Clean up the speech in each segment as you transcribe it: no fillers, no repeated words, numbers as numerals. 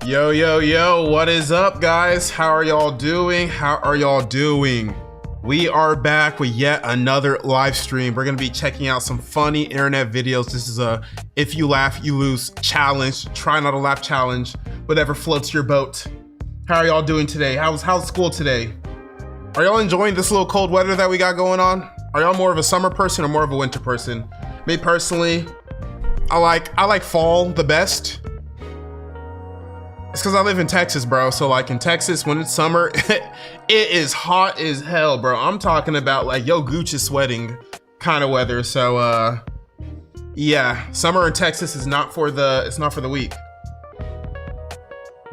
Yo, yo, yo, what is up, guys? How are y'all doing? We are back with yet another live stream. We're gonna be checking out some funny internet videos. This is a if you laugh, you lose challenge. Try not to laugh challenge. Whatever floats your boat. How are y'all doing today? How's school today? Are y'all enjoying this little cold weather that we got going on? Are y'all more of a summer person or more of a winter person? Me personally, I like fall the best. It's because I live in Texas, bro. So like in Texas, when it's summer, it is hot as hell, bro. I'm talking about like, yo, Gooch is sweating kind of weather. So yeah, summer in Texas is not for the weak.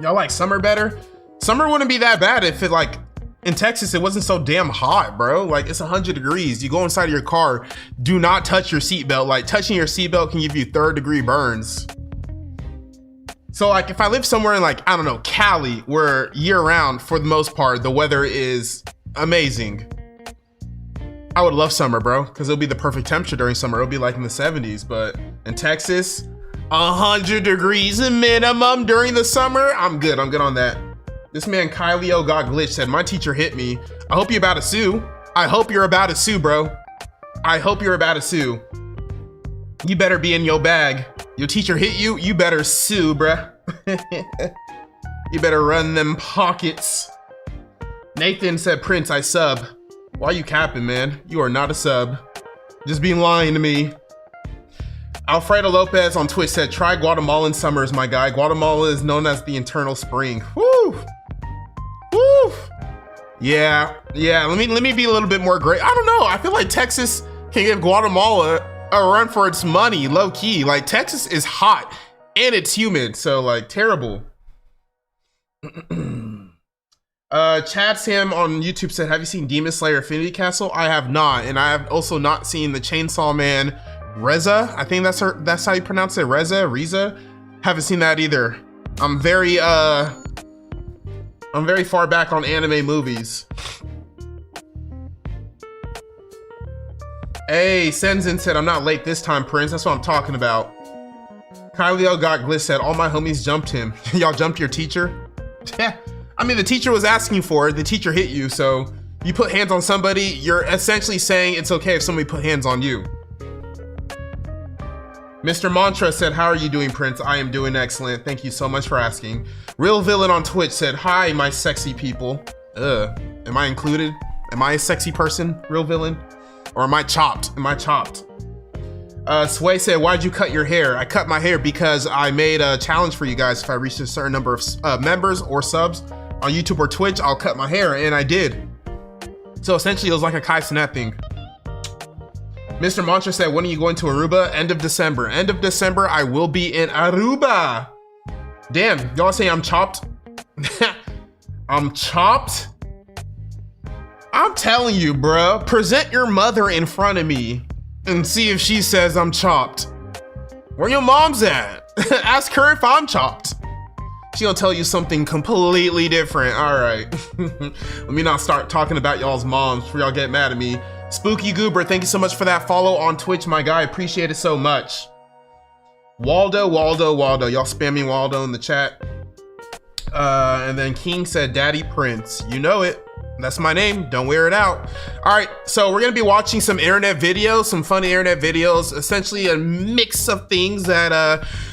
Y'all like summer better? Summer wouldn't be that bad if it like in Texas, it wasn't so damn hot, bro. Like it's 100 degrees. You go inside of your car, do not touch your seatbelt. Like touching your seatbelt can give you 3rd degree burns. So like if I live somewhere in like, I don't know, Cali, where year round for the most part, the weather is amazing. I would love summer, bro, because it'll be the perfect temperature during summer. It'll be like in the 70s, but in Texas, 100 degrees minimum during the summer. I'm good on that. This man, Kyleo got glitched, said, my teacher hit me. I hope you're about to sue. I hope you're about to sue, bro. I hope you're about to sue. You better be in your bag. Your teacher hit you, you better sue, bruh. You better run them pockets. Nathan said, Prince, I sub. Why you capping, man? You are not a sub. Just be lying to me. Alfredo Lopez on Twitch said, try Guatemalan summers, my guy. Guatemala is known as the eternal spring. Woo! Woo! Yeah. Let me be a little bit more great. I don't know. I feel like Texas can give Guatemala a run for its money, low key. Like Texas is hot and it's humid, so like terrible. Chad Sam on YouTube said, have you seen Demon Slayer Infinity Castle? I have not, and I have also not seen the Chainsaw Man Reza. I think that's how you pronounce it, Reza. Haven't seen that either. I'm very far back on anime movies. Hey, Senzin said, I'm not late this time, Prince. That's what I'm talking about. Kyleo got glitch said, all my homies jumped him. Y'all jumped your teacher? Yeah. I mean, the teacher was asking for it. The teacher hit you. So you put hands on somebody, you're essentially saying it's okay if somebody put hands on you. Mr. Mantra said, how are you doing, Prince? I am doing excellent. Thank you so much for asking. Real Villain on Twitch said, hi, my sexy people. Am I included? Am I a sexy person, Real Villain? Or am I chopped? Sway said, why'd you cut your hair? I cut my hair because I made a challenge for you guys. If I reached a certain number of members or subs on YouTube or Twitch, I'll cut my hair, and I did. So essentially, it was like a Kai Cenat thing. Mr. Mantra said, when are you going to Aruba? End of December. End of December, I will be in Aruba. Damn, y'all say I'm chopped? I'm chopped? I'm telling you, bro, present your mother in front of me and see if she says I'm chopped. Where your mom's at? Ask her if I'm chopped. She'll tell you something completely different. All right. Let me not start talking about y'all's moms before y'all get mad at me. Spooky Goober, thank you so much for that follow on Twitch, my guy. Appreciate it so much. Waldo. Y'all spamming Waldo in the chat. And then King said, Daddy Prince. You know it. That's my name. Don't wear it out. All right, so we're gonna be watching some internet videos, some funny internet videos, essentially a mix of things that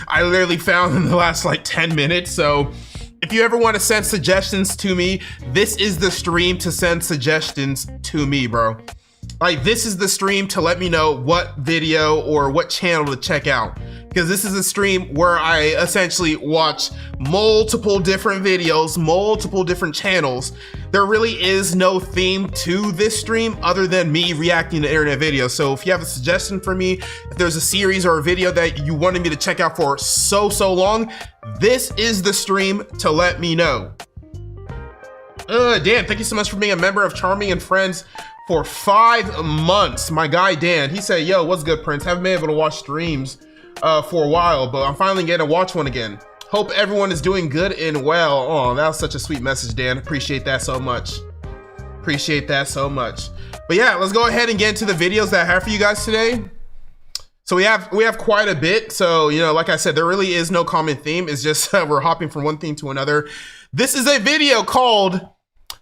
I literally found in the last like 10 minutes. So if you ever want to send suggestions to me, this is the stream to send suggestions to me, bro. Like this is the stream to let me know what video or what channel to check out. Because this is a stream where I essentially watch multiple different videos, multiple different channels. There really is no theme to this stream other than me reacting to internet videos. So if you have a suggestion for me, if there's a series or a video that you wanted me to check out for so long, this is the stream to let me know. Dan, thank you so much for being a member of Charming and Friends for 5 months. My guy, Dan, he said, yo, what's good, Prince? Haven't been able to watch streams for a while, but I'm finally getting to watch one again. Hope everyone is doing good and well. Oh, that was such a sweet message, Dan. Appreciate that so much. But yeah, let's go ahead and get into the videos that I have for you guys today. So we have quite a bit. So, you know, like I said, there really is no common theme. It's just we're hopping from one thing to another. This is a video called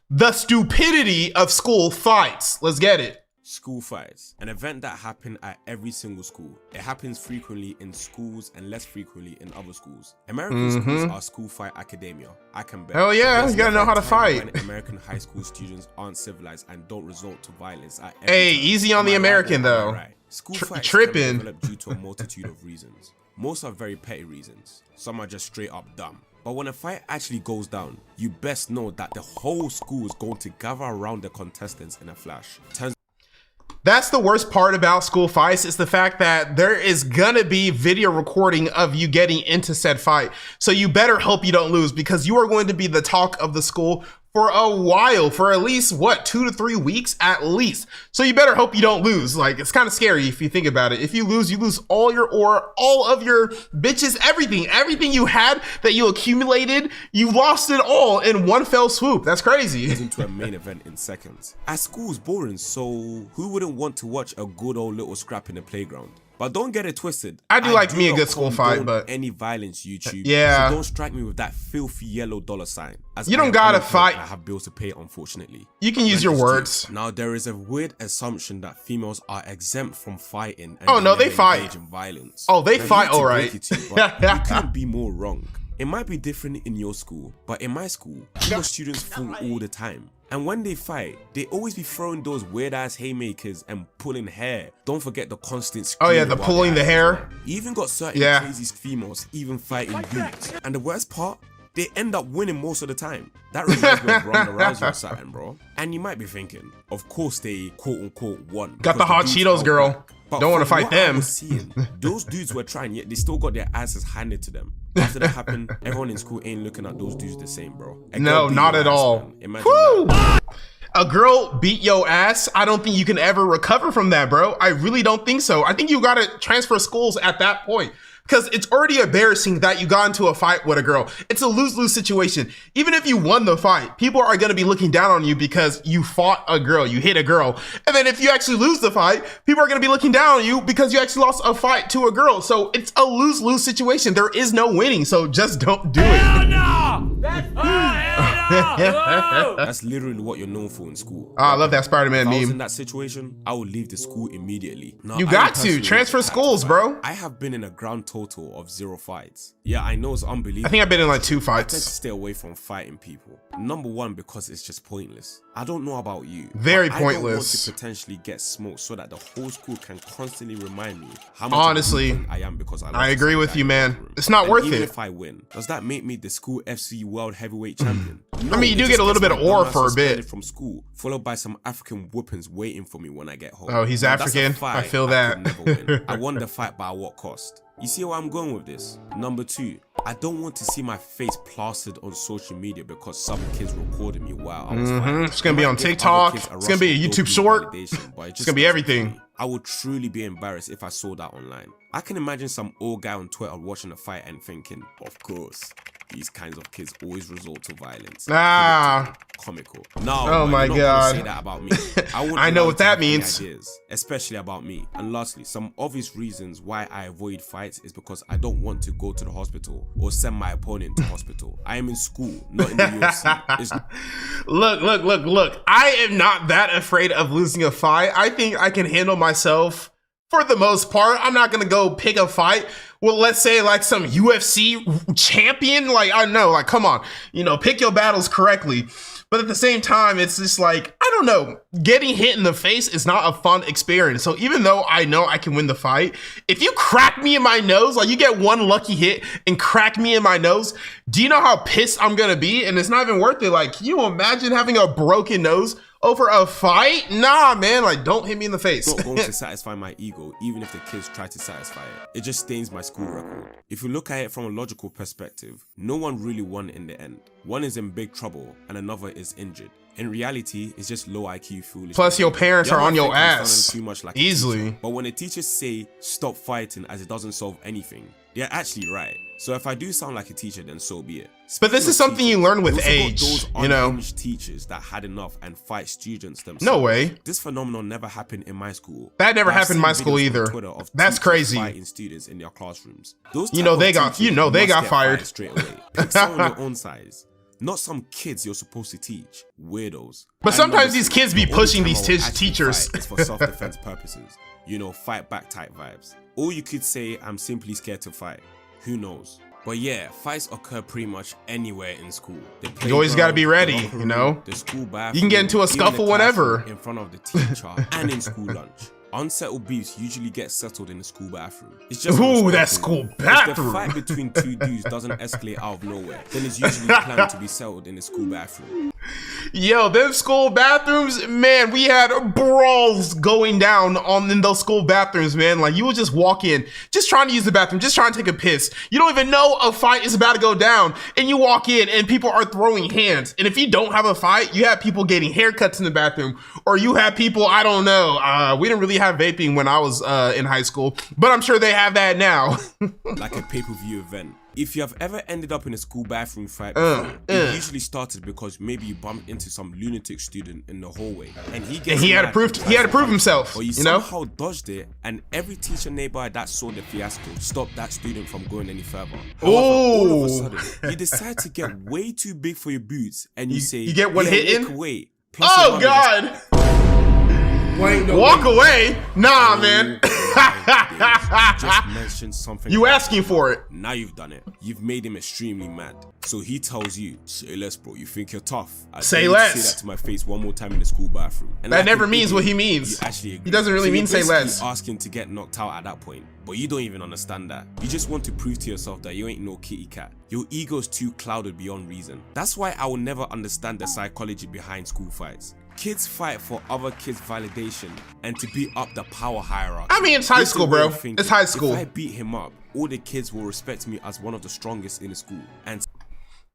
The Stupidity of School Fights. Let's get it. School fights, an event that happens at every single school. It happens frequently in schools and less frequently in other schools. American schools are school fight academia. I can bet. Hell yeah, you gotta know how to fight. When American high school students aren't civilized and don't resort to violence at every Hey, time. easy on the American though. Right. School fights tripping. can develop due to a multitude of reasons. Most are very petty reasons. Some are just straight up dumb. But when a fight actually goes down, you best know that the whole school is going to gather around the contestants in a flash. That's the worst part about school fights, is the fact that there is gonna be video recording of you getting into said fight. So you better hope you don't lose, because you are going to be the talk of the school for a while, for at least what, 2 to 3 weeks at least. So you better hope you don't lose. Like, it's kind of scary if you think about it. If you lose all your ore, all of your bitches, everything you had that you accumulated, you lost it all in one fell swoop. That's crazy. Into a main event in seconds. At school's boring, so who wouldn't want to watch a good old little scrap in the playground? But don't get it twisted. I do like me a good school fight, but any violence, YouTube. Yeah. So don't strike me with that filthy yellow dollar sign. As you don't gotta fight. I have bills to pay, unfortunately. You can use your words. Now there is a weird assumption that females are exempt from fighting. And oh no, they fight. Engage in violence. Oh, they fight, all right. You couldn't be more wrong. It might be different in your school, but in my school, female students fall all the time. And when they fight, they always be throwing those weird ass haymakers and pulling hair. Don't forget the constant screaming. Oh yeah, the pulling the hair. You even got certain crazy females even fighting dudes. And the worst part, they end up winning most of the time. That reminds me of Ronda Rousey or something, bro. And you might be thinking, of course they quote unquote won. Got the hot Cheetos girl. But don't want to fight them. Seeing, those dudes were trying, yet they still got their asses handed to them. After that happened, everyone in school ain't looking at those dudes the same, bro. No, not at all. A girl beat your ass. I don't think you can ever recover from that, bro. I really don't think so. I think you gotta transfer schools at that point, because it's already embarrassing that you got into a fight with a girl. It's a lose-lose situation. Even if you won the fight, people are gonna be looking down on you because you fought a girl, you hit a girl. And then if you actually lose the fight, people are gonna be looking down on you because you actually lost a fight to a girl. So it's a lose-lose situation. There is no winning, so just don't do it. Hell no! That's literally what you're known for in school. Oh, I love that Spider-Man meme. If I was in that situation, I would leave the school immediately. Now, you got to transfer schools, bro. I have been in a grand total of 0 fights. Yeah, I know it's unbelievable. I think I've been in like 2 fights. I tend to stay away from fighting people. Number one, because it's just pointless. I don't know about you. Very pointless. I don't want to potentially get smoked so that the whole school can constantly remind me how much honestly I am, because I agree with you, man. It's not worth it. Even if I win, does that make me the school FC World Heavyweight Champion? No, I mean, you do get a little bit of aura for a bit. From school, followed by some African whoopings waiting for me when I get home. Oh, he's African. I feel that. Never win. I won the fight, but at what cost? You see where I'm going with this? Number 2, I don't want to see my face plastered on social media because some kids recorded me while I was fighting. It's gonna be on TikTok. It's gonna be a YouTube short. It's gonna be everything. I would truly be embarrassed if I saw that online. I can imagine some old guy on Twitter watching a fight and thinking, of course, these kinds of kids always resort to violence. Comical. No, oh my God. Say that about me. I know what that means. Ideas, especially about me. And lastly, some obvious reasons why I avoid fights is because I don't want to go to the hospital or send my opponent to hospital. I am in school, not in the UFC. Look. I am not that afraid of losing a fight. I think I can handle myself for the most part. I'm not gonna go pick a fight. Well, let's say like some UFC champion. Like, I know, like, come on, you know, pick your battles correctly. But at the same time, it's just like, I don't know, getting hit in the face is not a fun experience. So even though I know I can win the fight, if you crack me in my nose, like you get one lucky hit and crack me in my nose, do you know how pissed I'm gonna be? And it's not even worth it. Like, can you imagine having a broken nose over a fight? Nah, man, like, don't hit me in the face. It's not going to satisfy my ego, even if the kids try to satisfy it. It just stains my school record. If you look at it from a logical perspective, no one really won in the end. One is in big trouble and another is injured. In reality, it's just low IQ foolishness. Plus, your parents are on your ass too much like easily. But when the teachers say stop fighting as it doesn't solve anything, You're actually right. So if I do sound like a teacher, then so be it. But this is something you learn with age, those you know. unhinged teachers that had enough and fight students themselves. No way. This phenomenon never happened in my school. That never But I've happened in my seen school videos on either. Twitter of That's teachers crazy. Fighting students in their classrooms. Those You know type they of got- teachers you know they must got get fired. straight away. Pick someone your own size. Not some kids you're supposed to teach. Weirdos. But And sometimes these honestly, kids be the only pushing time these I will actually teachers. fight is for self-defense purposes. You know, fight back type vibes. Or you could say I'm simply scared to fight. Who knows? But yeah, fights occur pretty much anywhere in school. You always gotta be ready, you know? The school bathroom, You can get into a even the scuffle whenever. classroom, in front of the teacher, and in school lunch. Unsettled beefs usually get settled in the school bathroom. It's just Ooh, that unspoken. school If the bathroom. fight between two dudes doesn't escalate out of nowhere, then it's usually planned to be settled in the school bathroom. Yo, them school bathrooms, man, we had brawls going down in those school bathrooms, man. Like, you would just walk in, just trying to use the bathroom, just trying to take a piss. You don't even know a fight is about to go down, and you walk in and people are throwing hands. And if you don't have a fight, you have people getting haircuts in the bathroom, or you have people, I don't know, we didn't really have vaping when I was in high school, but I'm sure they have that now. Like a pay-per-view event. If you have ever ended up in a school bathroom fight before, it usually started because maybe you bumped into some lunatic student in the hallway, and he gets he had mad to prove because he had to of prove that. himself, Or you you know? somehow dodged it, and every teacher nearby that saw the fiasco stopped that student from going any further. However, all of a sudden, you decide to get way too big for your boots, and you say, you get one "Yeah, hit in?" walk away. Plus Oh your mom is- God! Walk away? Nah, man. Just mentioned something. You about asking him. for it. Now you've done it. You've made him extremely mad. So he tells you, "Say less, bro. You think you're tough." I Say dare you to less. Say that to my face one more time in the school bathroom. And That like never an means what he idiot, means. You actually agree. He doesn't really So mean you're say basically less. asking to get knocked out at that point, but you don't even understand that. You just want to prove to yourself that you ain't no kitty cat. Your ego's too clouded beyond reason. That's why I will never understand the psychology behind school fights. Kids fight for other kids' validation and to beat up the power hierarchy. I mean, it's high This is school, the way bro. of thinking. It's high school. If I beat him up, all the kids will respect me as one of the strongest in the school. And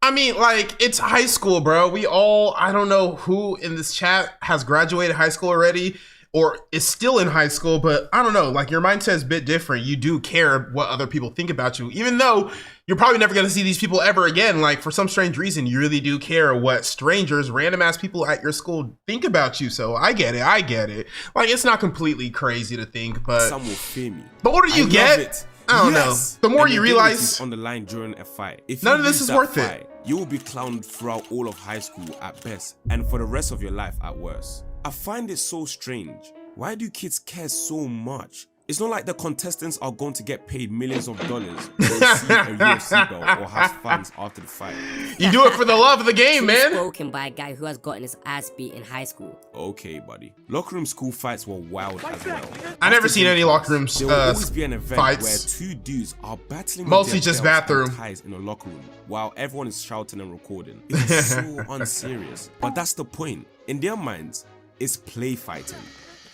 I mean, like, it's high school, bro. We all, I don't know who in this chat has graduated high school already or is still in high school, but I don't know, like, your mindset is a bit different. You do care what other people think about you, even though you're probably never going to see these people ever again. Like, for some strange reason, you really do care what strangers, random ass people at your school think about you. So I get it. Like, it's not completely crazy to think, but some will fear me. the older you I get, love it. I don't Yes. know. The more And you dignity realize is on the line during a fight. If none you of this lose is that worth it. fight, you will be clowned throughout all of high school at best, and for the rest of your life at worst. I find it so strange. Why do kids care so much? It's not like the contestants are going to get paid millions of dollars to receive a UFC belt or have fans after the fight. you do it for the love of the game, man. Spoken by a guy who has gotten his ass beat in high school. Okay, buddy. Locker room school fights were wild as well. I never After seen gym any class, locker room there will always be an event fights. where two dudes are battling with Mostly their just belts and bathroom. ties in a locker room while everyone is shouting and recording. It's so unserious. But that's the point. In their minds, it's play fighting.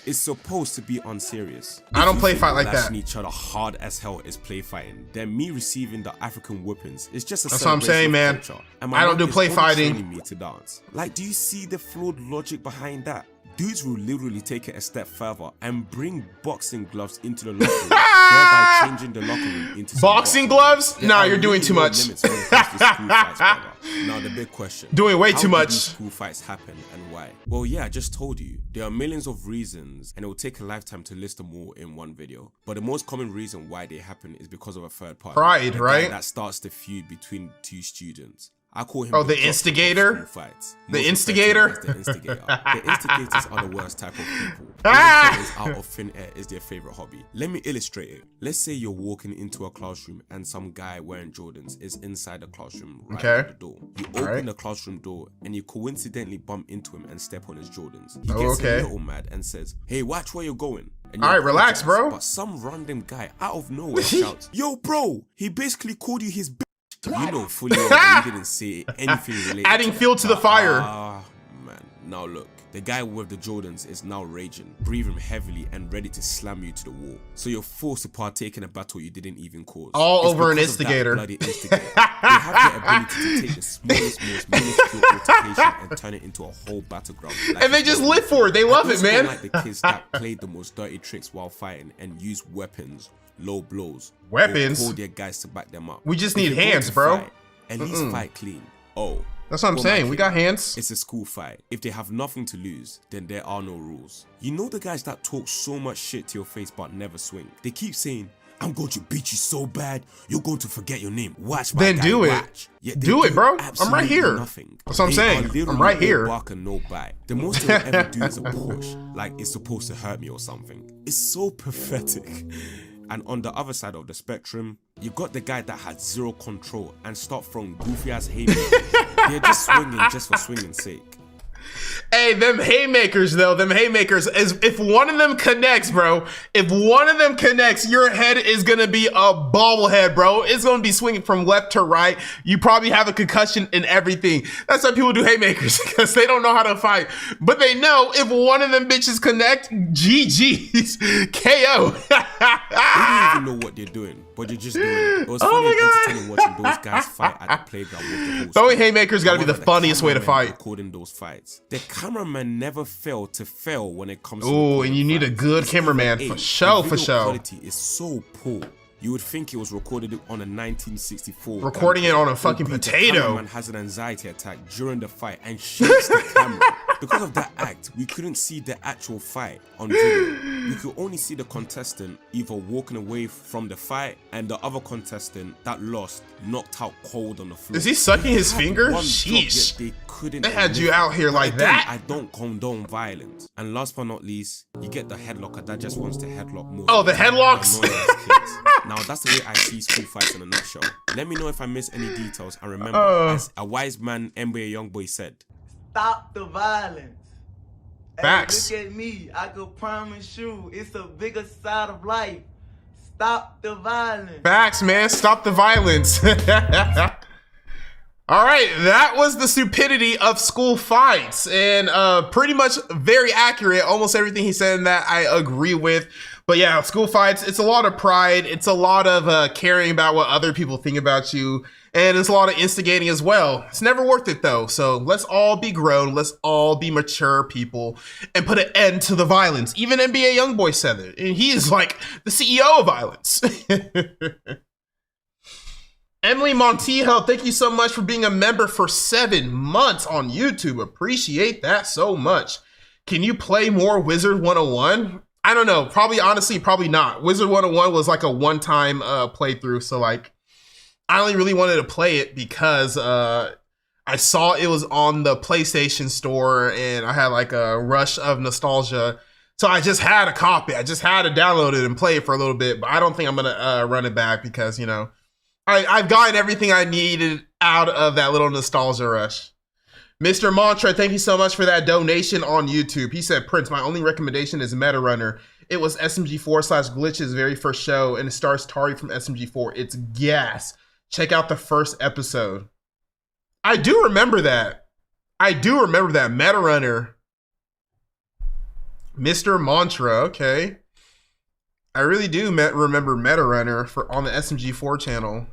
It's supposed to be unserious. I don't If you play think fight like that. lashing each other hard as hell is play fighting, then me receiving the African whippings is just a That's what I'm saying, celebration of man. culture. And my I don't mom do is play only fighting. training me to dance. Like, do you see the flawed logic behind that? Dudes will literally take it a step further and bring boxing gloves into the locker room, thereby changing the locker room into some Boxing gloves? There Nah, are you're doing really too no much. limits when it comes to school fights, brother. Now the big question. Doing way How too do much. these school fights happen and why? Well, yeah, I just told you. There are millions of reasons and it will take a lifetime to list them all in one video. But the most common reason why they happen is because of a third party. Pride, The guy right? That starts the feud between two students. I call him Oh, the Jock of instigator? school fights. The Most instigator? referred to as The instigator. The instigators are the worst type of people. Ah! Pulling things out of thin air is their favorite hobby. Let me illustrate it. Let's say you're walking into a classroom and some guy wearing Jordans is inside the classroom right Okay. at the door. You open Alright. the classroom door and you coincidentally bump into him and step on his Jordans. He Oh, gets okay. a little mad and says, "Hey, watch where you're going." And you Alright, relax, apologize, bro. But some random guy out of nowhere shouts, "Yo, bro, he basically called you his bitch." You know fully well that he didn't say anything related. Adding to fuel that. to the fire. Ah, man. Now look, the guy with the Jordans is now raging, breathing heavily and ready to slam you to the wall. So you're forced to partake in a battle you didn't even cause. All It's over an because of that instigator. bloody instigator. They have the ability to take the smallest, most minuscule altercation and turn it into a whole battleground. Like And they it's just nothing. live for it. They love I it, also don't man. like the kids that played the most dirty tricks while fighting and used weapons low blows, Weapons? or call their guys to back them up. We just If need you're going hands, to bro. fight, at least fight clean. Oh, That's what I'm for saying. my We kid, got hands. It's a school fight. If they have nothing to lose, then there are no rules. You know the guys that talk so much shit to your face but never swing. They keep saying, I'm going to beat you so bad, you're going to forget your name. Watch my Then guy, do it. watch. Yet they Do it, bro. I'm right absolutely here. Nothing. That's what I'm They saying. are literally I'm right all here. bark and no bite. The most they'll ever do is a push, like it's supposed to hurt me or something. It's so pathetic. And on the other side of the spectrum, you got the guy that had zero control and start throwing goofy ass haymakers. They're just swinging just for swinging's sake. Hey, them haymakers though, them haymakers, is if one of them connects, bro, if one of them connects, your head is gonna be a bobblehead, bro. It's gonna be swinging from left to right. You probably have a concussion and everything. That's why people do haymakers, because they don't know how to fight. But they know if one of them bitches connect, GG's, KO. They don't even know what they're doing, but they're just doing it. It was funny and entertaining watching those guys fight at the playground with the whole Throwing squad. haymakers gotta be the However, funniest way to cameramen fight. Recording those fights. The cameraman never failed to fail when it comes to Ooh, recording and you need a fights. good It's cameraman even for A, show, the for video show. quality is so poor. You would think it was recorded on a 1964. Recording it on a fucking Would be the potato. cameraman has an anxiety attack during the fight and shakes the camera. Because of that act, we couldn't see the actual fight on video. We could only see the contestant either walking away from the fight and the other contestant that lost knocked out cold on the floor. Is he sucking his They had finger? one job, Sheesh. yet they couldn't They had you deliver. out here But like again, that? I don't condone violence. And last but not least, you get the headlocker that just wants to headlock more. Oh, the headlocks? Annoying ass kids. Now that's the way I see school fights in a nutshell. Let me know if I miss any details, and remember, as a wise man, NBA Youngboy said, Stop the violence. Facts. Hey, look at me. I could promise you it's a bigger side of life. Stop the violence. Facts, man. Stop the violence. All right, that was the stupidity of school fights, and pretty much very accurate. Almost everything he said in that I agree with. But yeah, school fights, it's a lot of pride. It's a lot of caring about what other people think about you. And it's a lot of instigating as well. It's never worth it though. So let's all be grown. Let's all be mature people and put an end to the violence. Even NBA Youngboy said it. And he is like the CEO of violence. Emily Montijo, thank you so much for being a member for 7 months on YouTube. Appreciate that so much. Can you play more Wizard 101? I don't know. Honestly, probably not. Wizard 101 was like a one-time playthrough. So like, I only really wanted to play it because I saw it was on the PlayStation Store and I had like a rush of nostalgia. So I just had a copy. I just had to download it and play it for a little bit. But I don't think I'm going to run it back because, you know, I've gotten everything I needed out of that little nostalgia rush. Mr. Mantra, thank you so much for that donation on YouTube. He said, Prince, my only recommendation is Meta Runner. It was SMG4/Glitch's very first show and it stars Tari from SMG4. It's gas. Check out the first episode. I do remember that. Meta Runner. Mr. Mantra, okay. I really do remember Meta Runner on the SMG4 channel.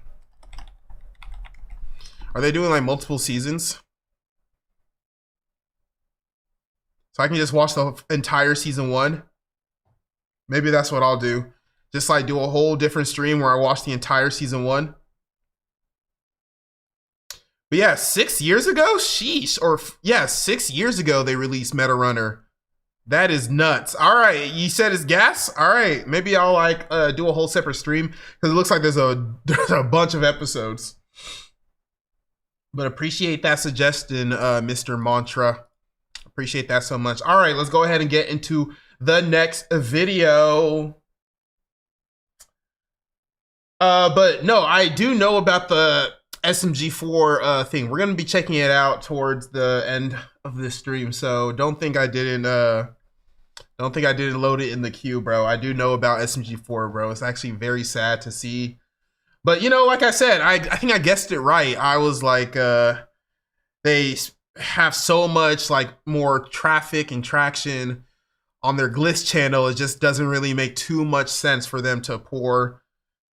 Are they doing like multiple seasons? So I can just watch the entire season 1? Maybe that's what I'll do. Just like do a whole different stream where I watch the entire season 1. But yeah, 6 years ago? Sheesh. Or yeah, 6 years ago they released Meta Runner. That is nuts. All right, you said it's gas? All right, maybe I'll like do a whole separate stream because it looks like there's a bunch of episodes. But appreciate that suggestion, Mr. Mantra. Appreciate that so much. All right, let's go ahead and get into the next video. But no, I do know about the SMG4 thing. We're gonna be checking it out towards the end of this stream, so don't think I didn't load it in the queue, bro. I do know about SMG4, bro. It's actually very sad to see, but you know, like I said, I think I guessed it right. I was like, they have so much like more traffic and traction on their Glitch channel. It just doesn't really make too much sense for them to pour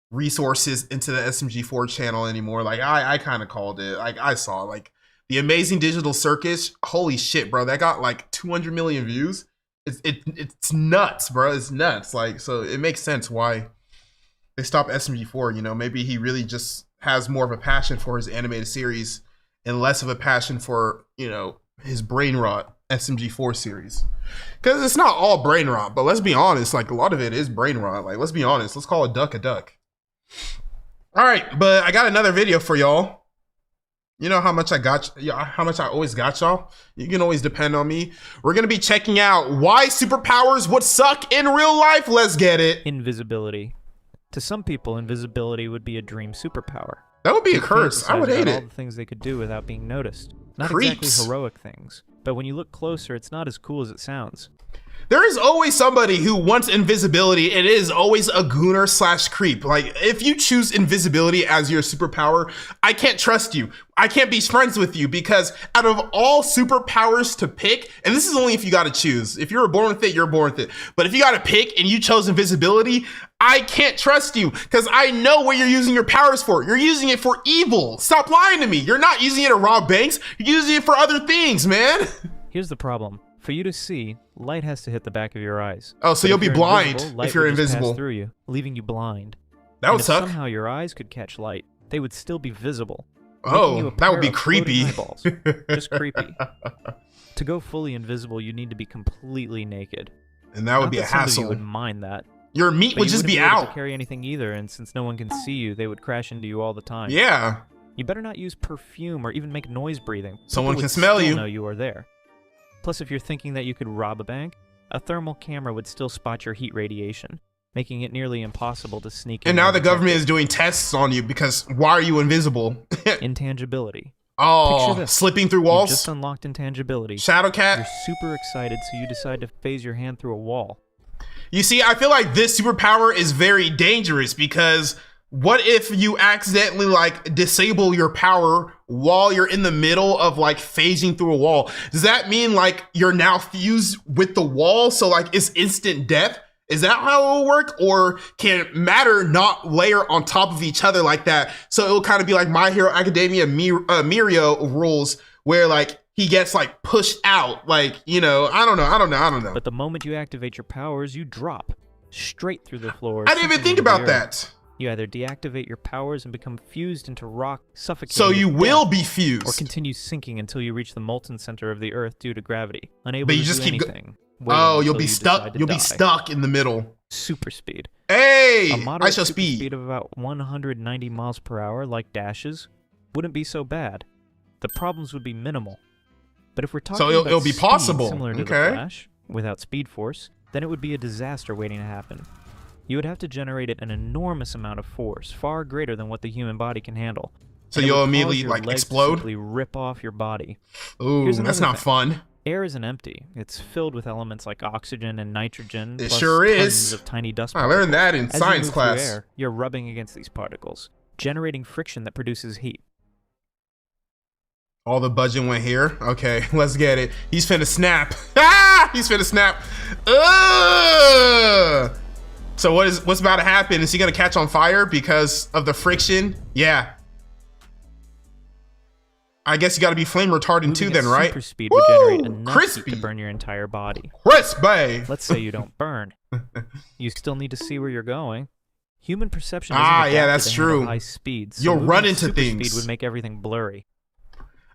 resources into the SMG4 channel anymore. Like I kind of called it. Like I saw like the Amazing Digital Circus. Holy shit, bro! That got like 200 million views. It's nuts, bro. It's nuts. Like, so it makes sense why they stopped SMG4. You know, maybe he really just has more of a passion for his animated series and less of a passion for, you know, his brain rot SMG4 series. Because it's not all brain rot, but let's be honest, like a lot of it is brain rot. Like, let's be honest, let's call a duck a duck. All right, but I got another video for y'all. You know how much I got, how much I always got y'all. You can always depend on me. We're gonna be checking out why superpowers would suck in real life. Let's get it. Invisibility. To some people, invisibility would be a dream superpower. That would be a They'd curse. I would fantasize hate about all it. the things they could do without being noticed. Not Creeps. exactly heroic things, but when you look closer, it's not as cool as it sounds. There is always somebody who wants invisibility. It is always a gooner slash creep. Like, if you choose invisibility as your superpower, I can't trust you. I can't be friends with you because out of all superpowers to pick, and this is only if you got to choose. If you're born with it, you're born with it. But if you got to pick and you chose invisibility, I can't trust you because I know what you're using your powers for. You're using it for evil. Stop lying to me. You're not using it to rob banks. You're using it for other things, man. Here's the problem. For you to see, light has to hit the back of your eyes. Oh, so But you'll if be you're blind invisible, light if you're would just pass invisible. through you, leaving you blind. That And would if suck. somehow your eyes could catch light, they would still be visible. making you Oh, a that would pair be of floating creepy. eyeballs. Just creepy. To go fully invisible, you need to be completely naked. And that would Not be a that somebody hassle. would mind that. Your meat But would you just wouldn't be able out. to carry anything either, and since no one can see you, they would crash into you all the time. Yeah. You better not use perfume or even make noise breathing. Someone People can would smell still you. know you are there. Plus, if you're thinking that you could rob a bank, a thermal camera would still spot your heat radiation, making it nearly impossible to sneak in. And now the undetected. government is doing tests on you because why are you invisible? Intangibility. Oh, Picture this. slipping through You walls? just unlocked intangibility. Shadow You're Cat? super excited, so you decide to phase your hand through a wall. You see, I feel like this superpower is very dangerous because what if you accidentally like disable your power while you're in the middle of like phasing through a wall? Does that mean like you're now fused with the wall? So like it's instant death? Is that how it will work? Or can matter not layer on top of each other like that? So it'll kind of be like My Hero Academia Mirio rules where like he gets like pushed out. Like, you know, I don't know. But the moment you activate your powers, you drop straight through the floor. I didn't even sinking think into the about earth. that. You either deactivate your powers and become fused into rock, suffocating. So you to will death, be or fused. continue sinking until you reach the molten center of the earth due to gravity, unable But to you just do keep anything. waiting Oh, you'll until be you stuck. decide to You'll be die. stuck in the middle. Super speed. Hey, A I moderate shall super speed. speed of about 190 miles per hour, like dashes, wouldn't be so bad. The problems would be minimal. But if we're talking about it'll be speed possible. similar to Okay. the Flash, without Speed Force, then it would be a disaster waiting to happen. You would have to generate an enormous amount of force, far greater than what the human body can handle. So And it you'll would cause immediately your like legs to explode. simply rip off your body. Ooh, Here's that's another not thing. fun. Air isn't empty. It's filled with elements like oxygen and nitrogen. It plus sure tons is. of tiny dust I particles. learned that in As you science move through class. air, you're rubbing against these particles, generating friction that produces heat. All the budget went here. Okay, let's get it. He's finna snap. Ah! He's finna snap. Ugh! So what's about to happen? Is he gonna catch on fire because of the friction? Yeah. I guess you gotta be flame retardant Moving too at then, right? super speed would generate Woo! enough Crispy. heat to burn your entire body. Crispy. Let's say you don't burn. You still need to see where you're going. Human perception isn't Ah, yeah, adapted that's to handle true. high speeds. So You'll moving run at into super things. Speed would make everything blurry.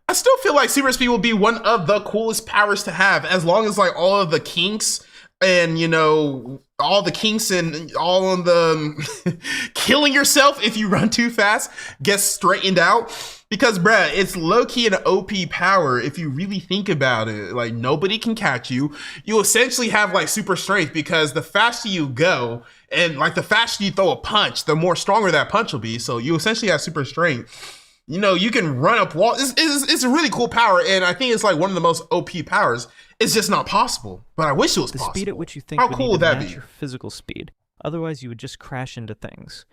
I still feel like super speed will be one of the coolest powers to have, as long as like all of the kinks and you know all the kinks and all of the killing yourself if you run too fast gets straightened out. Because bruh, it's low-key an OP power if you really think about it. Like nobody can catch you. You essentially have like super strength because the faster you go and like the faster you throw a punch, the more stronger that punch will be. So you essentially have super strength. You know, you can run up walls. It's a really cool power, and I think it's like one of the most OP powers. It's just not possible, but I wish it was The possible. speed at which you think How would cool need would to that match be? your physical speed. Otherwise, you would just crash into things,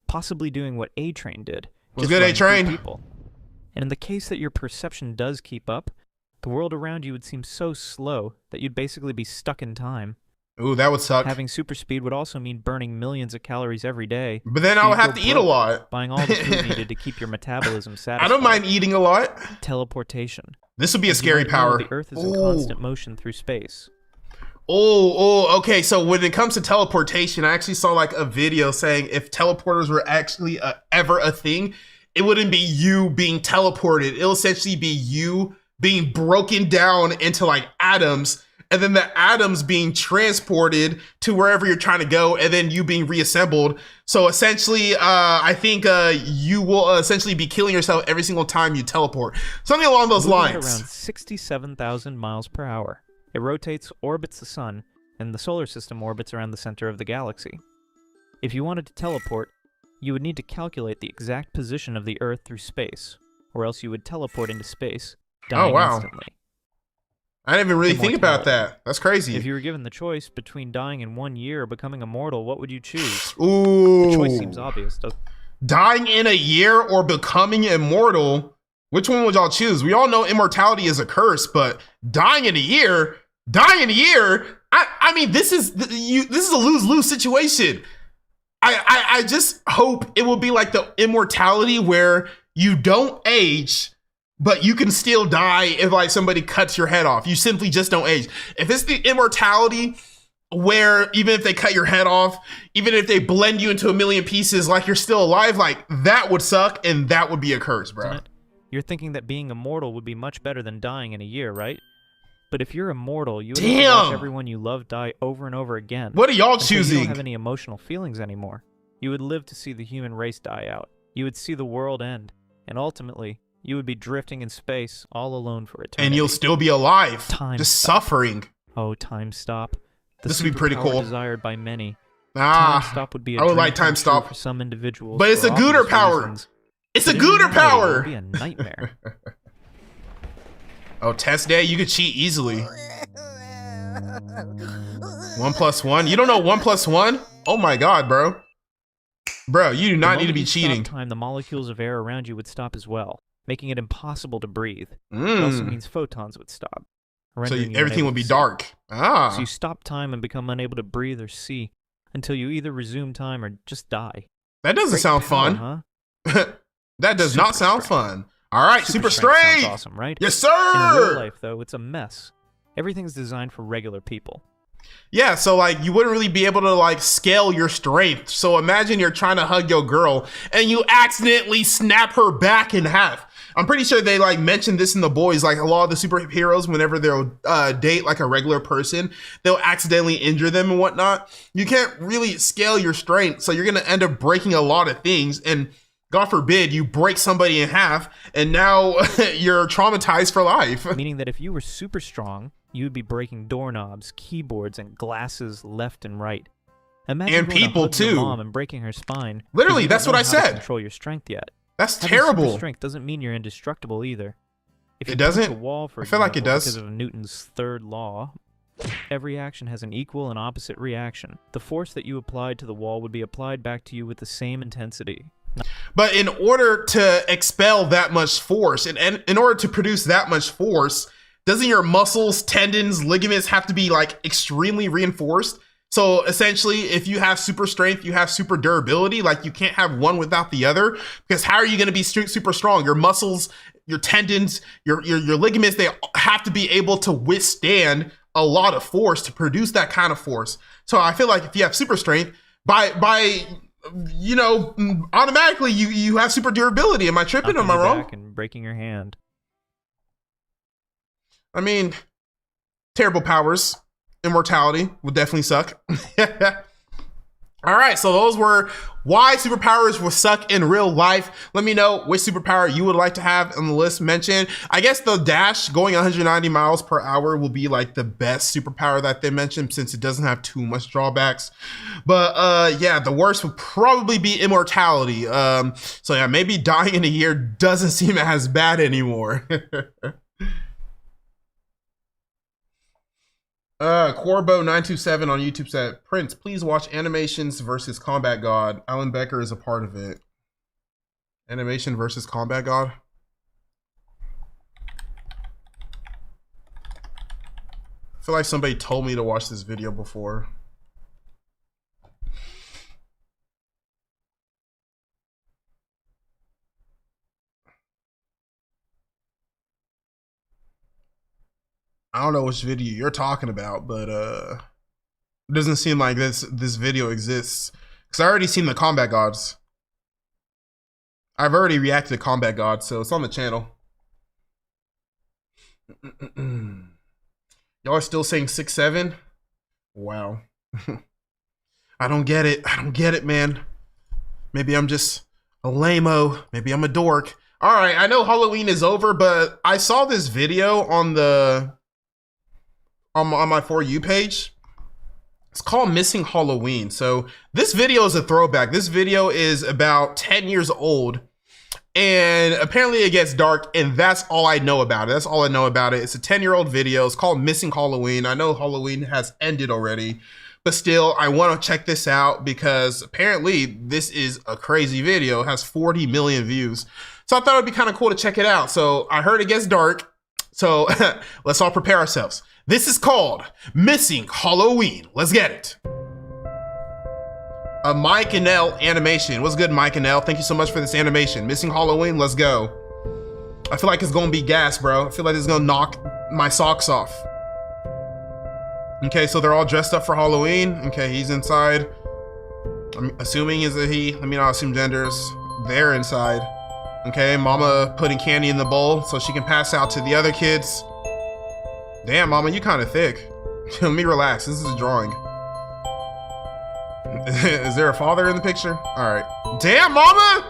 possibly doing what A-Train did. What's just good, running through A-Train? people. And in the case that your perception does keep up, the world around you would seem so slow that you'd basically be stuck in time. Ooh, that would suck. Having super speed would also mean burning millions of calories every day. But then so I would you'd have go to eat a broke, lot. Buying all the food needed to keep your metabolism satisfied. I don't mind eating a lot. Teleportation. This would be a As you scary might know, power. The Earth is in Ooh. constant motion through space. Okay. So when it comes to teleportation, I actually saw like a video saying if teleporters were actually ever a thing, it wouldn't be you being teleported. It'll essentially be you being broken down into like atoms, and then the atoms being transported to wherever you're trying to go, and then you being reassembled. So essentially, I think you will essentially be killing yourself every single time you teleport. Something along those Moving at lines. around 67,000 miles per hour. It rotates, orbits the sun, and the solar system orbits around the center of the galaxy. If you wanted to teleport, you would need to calculate the exact position of the Earth through space, or else you would teleport into space, dying wow. instantly. I didn't even really think about that. That's crazy. If you were given the choice between dying in 1 year or becoming immortal, what would you choose? Ooh. The choice seems obvious, doesn't it? Dying in a year or becoming immortal, which one would y'all choose? We all know immortality is a curse, but dying in a year, I mean, this is a lose-lose situation. I just hope it will be like the immortality where you don't age, but you can still die if like somebody cuts your head off. You simply just don't age. If it's the immortality where even if they cut your head off, even if they blend you into a million pieces, like you're still alive, like that would suck and that would be a curse, bro. You're thinking that being immortal would be much better than dying in a year, right? But if you're immortal, you would have to watch everyone you love die over and over again. What are y'all until choosing? You don't have any emotional feelings anymore. You would live to see the human race die out. You would see the world end. And ultimately, you would be drifting in space all alone for eternity. And you'll still be alive. Time just stop. suffering. Oh, time stop. This would be pretty superpower cool. Desired by many. Ah, Time stop would be a I would dream like come time true stop. for some individuals. But it's for a gooder obvious power. reasons. It's a But in gooder reality, It power. would be a nightmare. Oh, test day, you could cheat easily. 1 + 1. You don't know 1 + 1? Oh my god, bro. Bro, you do not need to be cheating. Time, the molecules of air around you would stop as well, making it impossible to breathe. It also means photons would stop. So rendering you everything unable would be to see. dark. Ah. So you stop time and become unable to breathe or see until you either resume time or just die. That doesn't Great sound power, fun. huh? That does Super not sound strength. fun. All right, super strength strength. sounds awesome, right? Yes, In real sir. life, though, it's a mess. Everything's designed for regular people. Yeah, so like you wouldn't really be able to like scale your strength. So imagine you're trying to hug your girl and you accidentally snap her back in half. I'm pretty sure they like mentioned this in The Boys. Like a lot of the superheroes, whenever they'll date like a regular person, they'll accidentally injure them and whatnot. You can't really scale your strength, so you're gonna end up breaking a lot of things. And God forbid you break somebody in half, and now you're traumatized for life. Meaning that if you were super strong, you would be breaking doorknobs, keyboards, and glasses left and right. Imagine And going to people, hug your too. mom and breaking her spine. 'cause Literally, you don't that's what know I how to said. Control your strength yet. That's Having super terrible. strength doesn't mean you're indestructible either. If It you doesn't? punch a wall, for I feel like it example, does. because of Newton's third law, every action has an equal and opposite reaction. The force that you applied to the wall would be applied back to you with the same intensity. But in order to expel that much force, and in order to produce that much force, doesn't your muscles, tendons, ligaments have to be like extremely reinforced? So essentially, if you have super strength, you have super durability. Like you can't have one without the other, because how are you going to be super strong? Your muscles, your tendons, your ligaments, they have to be able to withstand a lot of force to produce that kind of force. So I feel like if you have super strength, by you know, automatically you have super durability. Am I tripping? Knocking Am I you wrong? back and breaking your hand. I mean, terrible powers. Immortality would definitely suck. All right, so those were why superpowers will suck in real life. Let me know which superpower you would like to have on the list mentioned. I guess the dash going 190 miles per hour will be like the best superpower that they mentioned, since it doesn't have too much drawbacks. But yeah, the worst would probably be immortality. So yeah, maybe dying in a year doesn't seem as bad anymore. Corbo927 on YouTube said, Prince, please watch Animations versus Combat God. Alan Becker is a part of it. Animation versus Combat God. I feel like somebody told me to watch this video before. I don't know which video you're talking about, but it doesn't seem like this video exists. Because I already seen the Combat Gods. I've already reacted to Combat Gods, so it's on the channel. Y'all are still saying 6'7"? Wow. I don't get it. I don't get it, man. Maybe I'm just a lame-o. Maybe I'm a dork. All right, I know Halloween is over, but I saw this video on my For You page. It's called Missing Halloween. So this video is a throwback. This video is about 10 years old. And apparently it gets dark, and that's all I know about it. That's all I know about it. It's a 10-year-old video. It's called Missing Halloween. I know Halloween has ended already, but still, I want to check this out because apparently this is a crazy video. It has 40 million views. So I thought it'd be kind of cool to check it out. So I heard it gets dark. So let's all prepare ourselves. This is called Missing Halloween. Let's get it. Mike and L animation. What's good, Mike and L? Thank you so much for this animation. Missing Halloween, let's go. I feel like it's gonna be gas, bro. I feel like it's gonna knock my socks off. Okay, so they're all dressed up for Halloween. Okay, he's inside. I'm assuming is a he. Let me not assume genders. They're inside. Okay, mama putting candy in the bowl so she can pass out to the other kids. Damn, mama, you kind of thick. Let me relax. This is a drawing. Is there a father in the picture? All right. Damn, mama!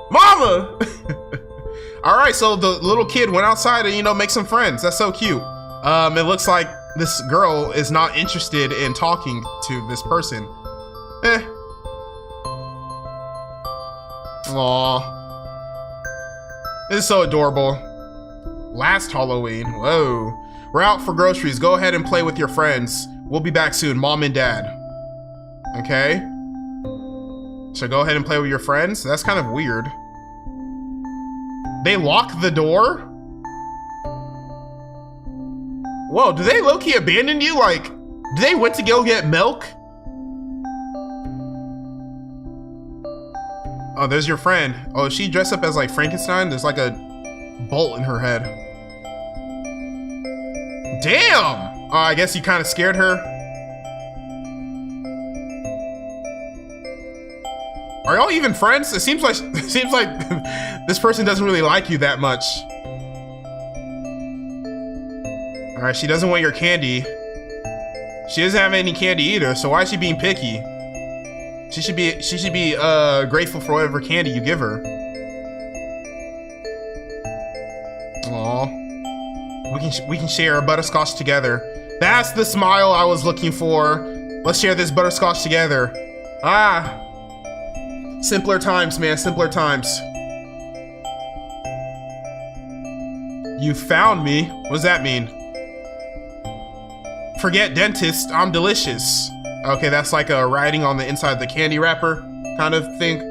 Mama! All right, so the little kid went outside and, you know, make some friends. That's so cute. It looks like this girl is not interested in talking to this person. Aww. This is so adorable. Last Halloween. Whoa. We're out for groceries. Go ahead and play with your friends. We'll be back soon, mom and dad. Okay. So go ahead and play with your friends. That's kind of weird. They lock the door? Whoa, do they low-key abandon you? Like, do they went to go get milk? Oh, there's your friend. Oh, is she dressed up as like Frankenstein? There's like a bolt in her head. Damn! Oh, I guess you kind of scared her. Are y'all even friends? It seems like this person doesn't really like you that much. All right, she doesn't want your candy. She doesn't have any candy either, so why is she being picky? She should be grateful for whatever candy you give her. Aw. We can share a butterscotch together. That's the smile I was looking for. Let's share this butterscotch together. Ah. Simpler times, man, simpler times. You found me? What does that mean? Forget dentist, I'm delicious. Okay, that's like a writing on the inside of the candy wrapper kind of thing.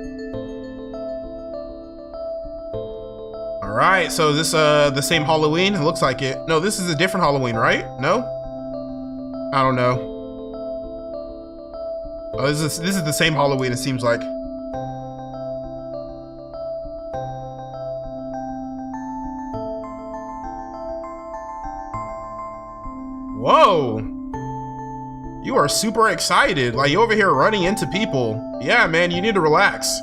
All right, so is this the same Halloween? It looks like it. No, this is a different Halloween, right? No? I don't know. Oh, this is the same Halloween, it seems like. Whoa, you are super excited. Like, you over here running into people. Yeah, man, you need to relax.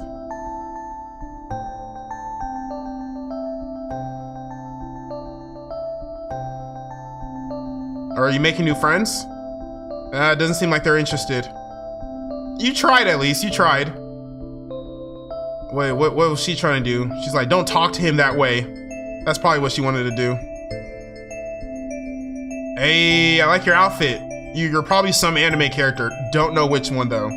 Are you making new friends? It doesn't seem like they're interested. You tried at least, you tried. Wait, what was she trying to do? She's like, don't talk to him that way. That's probably what she wanted to do. Hey, I like your outfit. You're probably some anime character. Don't know which one though.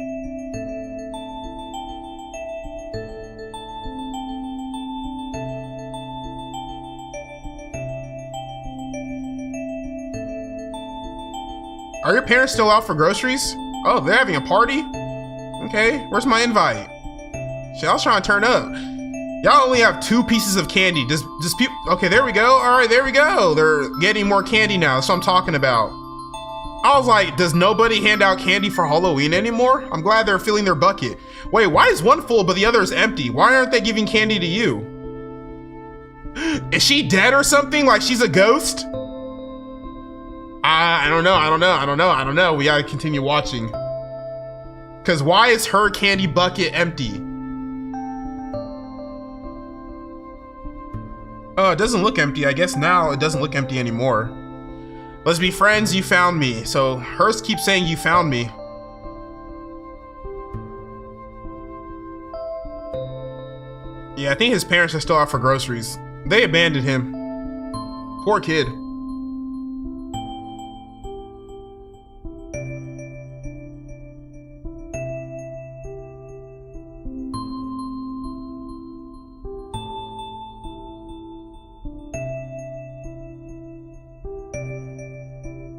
Are your parents still out for groceries? Oh, they're having a party? Okay, where's my invite? Shit, I was trying to turn up. Y'all only have 2 pieces of candy. Does people? Okay, there we go. All right, there we go. They're getting more candy now. That's what I'm talking about. I was like, does nobody hand out candy for Halloween anymore? I'm glad they're filling their bucket. Wait, why is one full but the other is empty? Why aren't they giving candy to you? Is she dead or something? Like she's a ghost? I don't know. We gotta continue watching. Cause why is her candy bucket empty? Oh, it doesn't look empty. I guess now it doesn't look empty anymore. Let's be friends, you found me. So Hearst keeps saying you found me. Yeah, I think his parents are still out for groceries. They abandoned him. Poor kid.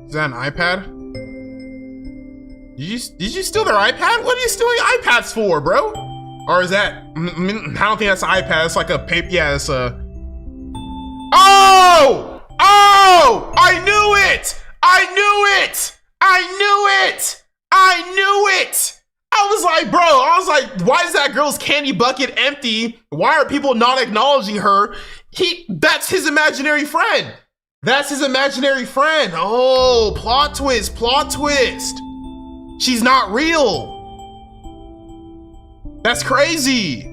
Is that an iPad? Did you steal their iPad? What are you stealing iPads for, bro? Or is that? I don't think that's an iPad. It's like a paper. Yeah, it's a. Oh! Oh! I knew it! I knew it! I knew it! I knew it! I was like, bro. I was like, why is that girl's candy bucket empty? Why are people not acknowledging her? That's his imaginary friend. That's his imaginary friend. Oh, plot twist, plot twist. She's not real. That's crazy.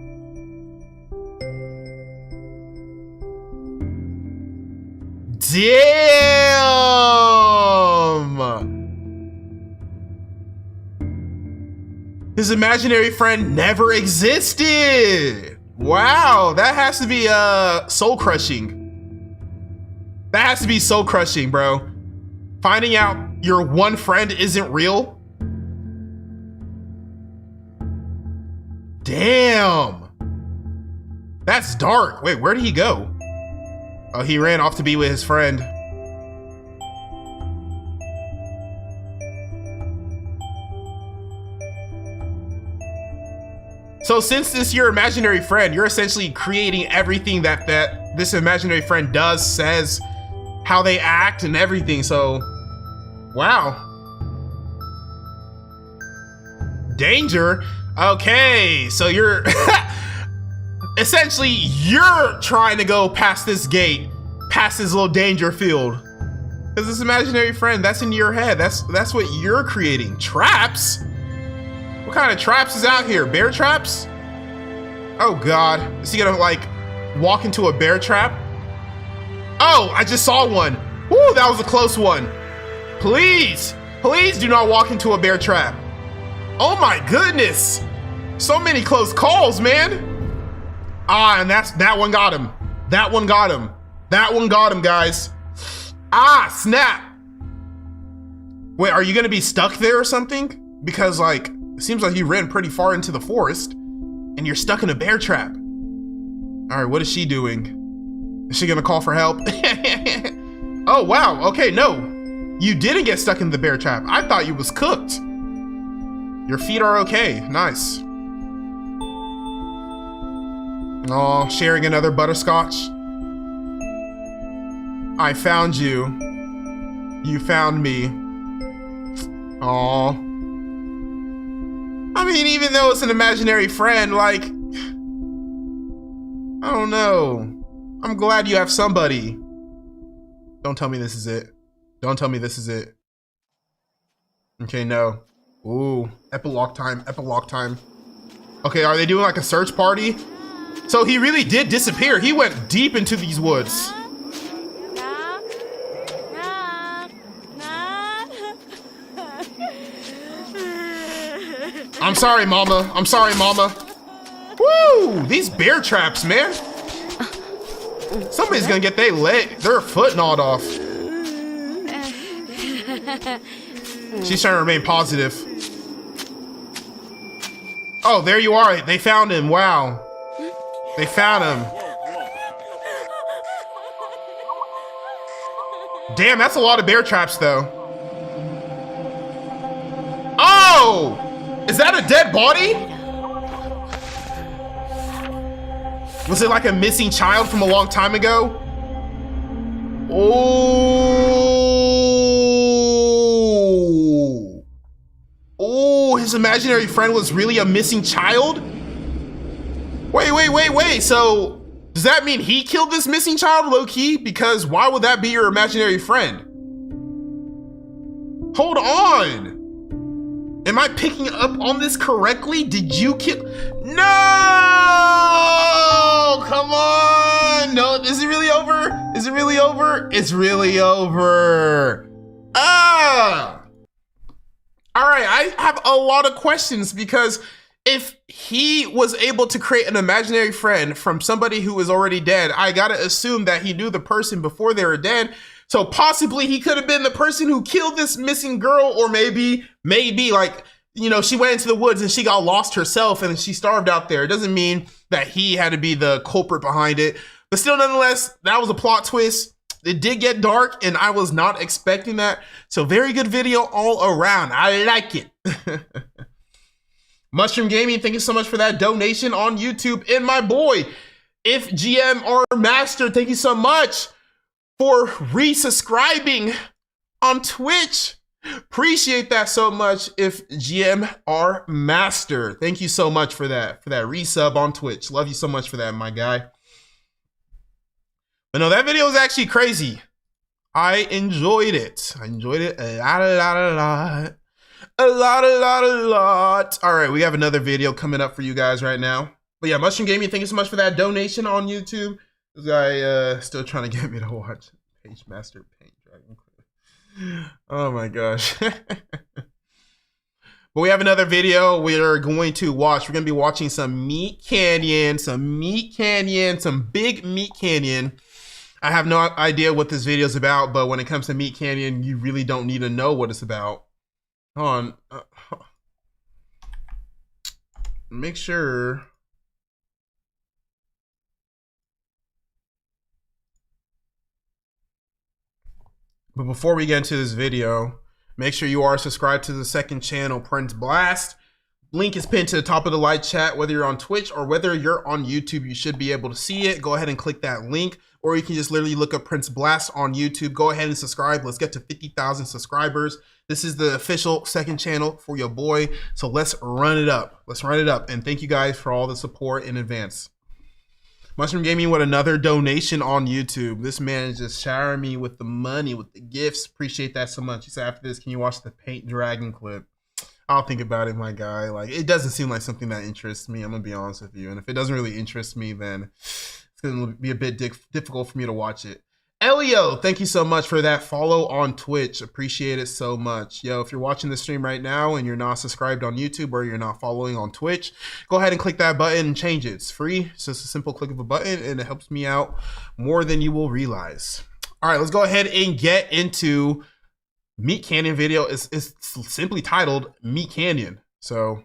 Damn. His imaginary friend never existed. Wow, that has to be soul crushing. That has to be soul crushing, bro. Finding out your one friend isn't real. Damn. That's dark. Wait, where did he go? Oh, he ran off to be with his friend. So since this is your imaginary friend, you're essentially creating everything that this imaginary friend does, says, how they act and everything. So, wow. Danger? Okay, so you're essentially you're trying to go past this gate, past this little danger field. Because this imaginary friend, that's in your head. That's what you're creating. Traps? What kind of traps is out here? Bear traps? Oh God, is he gonna like walk into a bear trap? Oh, I just saw one. Woo, that was a close one. Please, please do not walk into a bear trap. Oh my goodness. So many close calls, man. Ah, and that one got him. That one got him. That one got him, guys. Ah, snap. Wait, are you gonna be stuck there or something? Because like, it seems like you ran pretty far into the forest and you're stuck in a bear trap. All right, what is she doing? Is she gonna call for help? Oh, wow. Okay, no. You didn't get stuck in the bear trap. I thought you was cooked. Your feet are okay. Nice. Oh, sharing another butterscotch. I found you. You found me. Oh. I mean, even though it's an imaginary friend, like, I don't know. I'm glad you have somebody. Don't tell me this is it. Don't tell me this is it. Okay, no. Ooh, epilogue time, epilogue time. Okay, are they doing like a search party? So he really did disappear. He went deep into these woods. I'm sorry, mama. I'm sorry, mama. Woo! These bear traps, man. Somebody's gonna get their foot gnawed off. She's trying to remain positive. Oh, there you are. They found him. Wow. They found him. Damn, that's a lot of bear traps, though. Oh! Is that a dead body? Was it like a missing child from a long time ago? Oh. Oh, his imaginary friend was really a missing child? Wait. So, does that mean he killed this missing child low-key? Because why would that be your imaginary friend? Hold on. Am I picking up on this correctly? Did you kill? No! Come on! No, is it really over? Is it really over? It's really over. Ah! All right, I have a lot of questions because if he was able to create an imaginary friend from somebody who is already dead, I gotta assume that he knew the person before they were dead. So possibly he could have been the person who killed this missing girl, or maybe like, you know, she went into the woods and she got lost herself and she starved out there. It doesn't mean that he had to be the culprit behind it. But still, nonetheless, that was a plot twist. It did get dark and I was not expecting that. So very good video all around. I like it. Mushroom Gaming, thank you so much for that donation on YouTube. And my boy, If GMR Master, thank you so much for resubscribing on Twitch. Appreciate that so much. If GMR Master, thank you so much for that resub on Twitch. Love you so much for that, my guy. But no, that video was actually crazy. I enjoyed it. I enjoyed it a lot. All right, we have another video coming up for you guys right now. But yeah, Mushroom Gaming, thank you so much for that donation on YouTube. This guy still trying to get me to watch Page Master Paint Dragon Clip. Oh my gosh. But we have another video we're going to watch. We're going to be watching some Meat Canyon, some big Meat Canyon. I have no idea what this video is about, but when it comes to Meat Canyon, you really don't need to know what it's about. Hold on. Make sure. But before we get into this video, make sure you are subscribed to the second channel, Prince Blast. Link is pinned to the top of the live chat. Whether you're on Twitch or whether you're on YouTube, you should be able to see it. Go ahead and click that link, or you can just literally look up Prince Blast on YouTube. Go ahead and subscribe. Let's get to 50,000 subscribers. This is the official second channel for your boy. So let's run it up. Let's run it up. And thank you guys for all the support in advance. Mushroom Gaming with another donation on YouTube. This man is just showering me with the money, with the gifts. Appreciate that so much. He said, after this, can you watch the Paint Dragon clip? I'll think about it, my guy. Like, it doesn't seem like something that interests me. I'm gonna be honest with you. And if it doesn't really interest me, then it's gonna be a bit difficult for me to watch it. Elio, thank you so much for that follow on Twitch. Appreciate it so much. Yo, if you're watching the stream right now and you're not subscribed on YouTube or you're not following on Twitch, go ahead and click that button and change it. It's free. It's just a simple click of a button and it helps me out more than you will realize. All right, let's go ahead and get into Meat Canyon video. It's simply titled Meat Canyon. So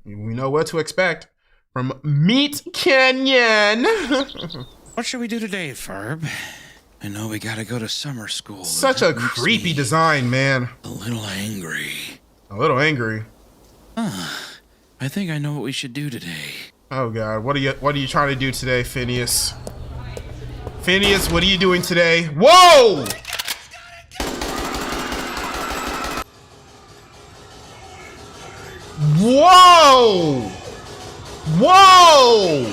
we know what to expect from Meat Canyon. What should we do today, Ferb? I know we gotta go to summer school. Such a creepy design, man. A little angry. A little angry. I think I know what we should do today. Oh God, what are you trying to do today, Phineas? Phineas, what are you doing today? Whoa! Whoa! Whoa!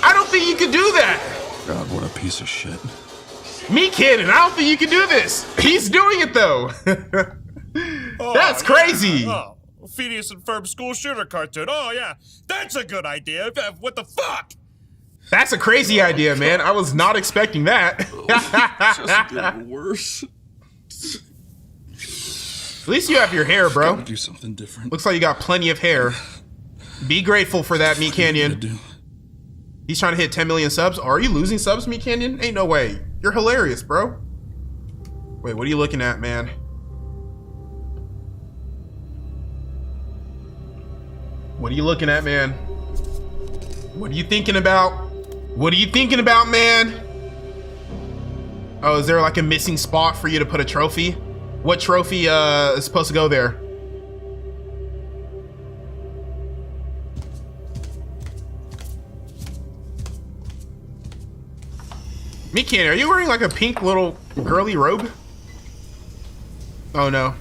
I don't think you can do that. God, what a piece of shit. Meat Canyon, I don't think you can do this. He's doing it though. That's crazy. Oh, Phineas and Ferb school shooter cartoon. Oh yeah, that's a good idea. What the fuck? That's a crazy idea, man. I was not expecting that. Just getting worse. At least you have your hair, bro. Gotta do something different. Looks like you got plenty of hair. Be grateful for that, Meat Canyon. He's trying to hit 10 million subs. Are you losing subs, Meat Canyon? Ain't no way. You're hilarious, bro. Wait, what are you looking at, man? What are you looking at, man? What are you thinking about? What are you thinking about, man? Oh, is there like a missing spot for you to put a trophy? What trophy is supposed to go there? Meat Canyon, are you wearing like a pink little girly robe? Oh no.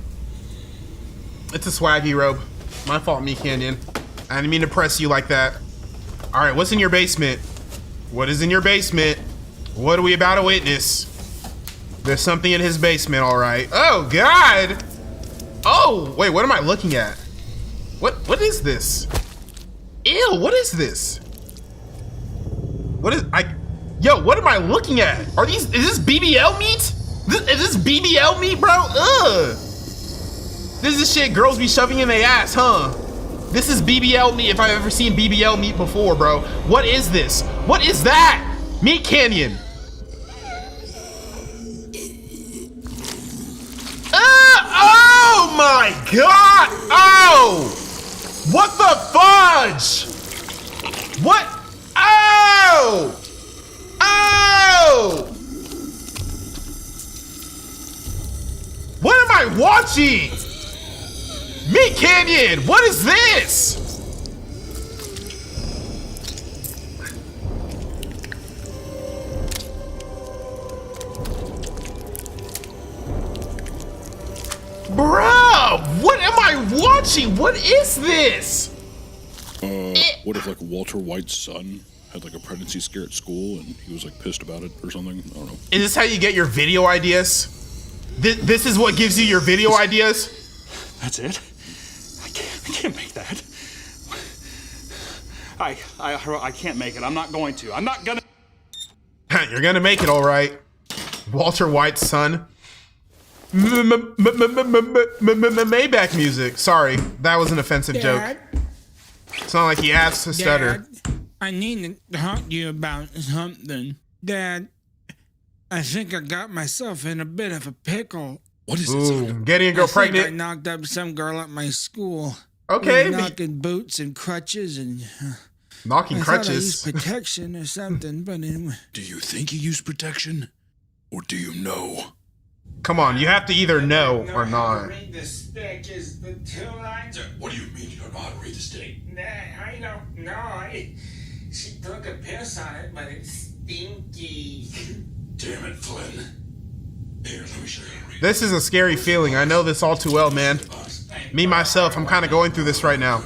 It's a swaggy robe. My fault, Meat Canyon. I didn't mean to press you like that. All right, what's in your basement? What is in your basement? What are we about to witness? There's something in his basement, all right. Oh God. Oh, wait, what am I looking at? What is this? Ew, what is this? Yo, what am I looking at? Is this BBL meat? Is this BBL meat, bro? Ugh. This is shit girls be shoving in their ass, huh? This is BBL meat if I've ever seen BBL meat before, bro. What is this? What is that? Meat Canyon. Oh my God! Oh! What the fudge? What? Oh! Oh! What am I watching? Meat Canyon, what is this? Bro, what am I watching? What is this? What if like Walter White's son had like a pregnancy scare at school and he was like pissed about it or something? I don't know. Is this how you get your video ideas? This is what gives you your video ideas? That's it? I can't make that. I can't make it. I'm not going to. I'm not gonna. You're gonna make it, all right. Walter White's son. Maybach music. Sorry, that was an offensive joke. It's not like he asked to stutter. I need to talk to you about something. Dad, I think I got myself in a bit of a pickle. What is it? Getting a girl pregnant. I knocked up some girl at my school. Okay. Knocking boots and crutches and. Knocking I crutches. Thought I used protection or something, but anyway. Do you think you used protection, or do you know? Come on, you have to either know or not. Read the stick is the 2 lines. What do you mean you don't know how to read the stick? Nah, I don't know. She took a piss on it, but it's stinky. Damn it, Flynn. Here, let me show you how to read. This is a scary feeling. I know this all too well, man. Me, myself, I'm kind of going through this right now.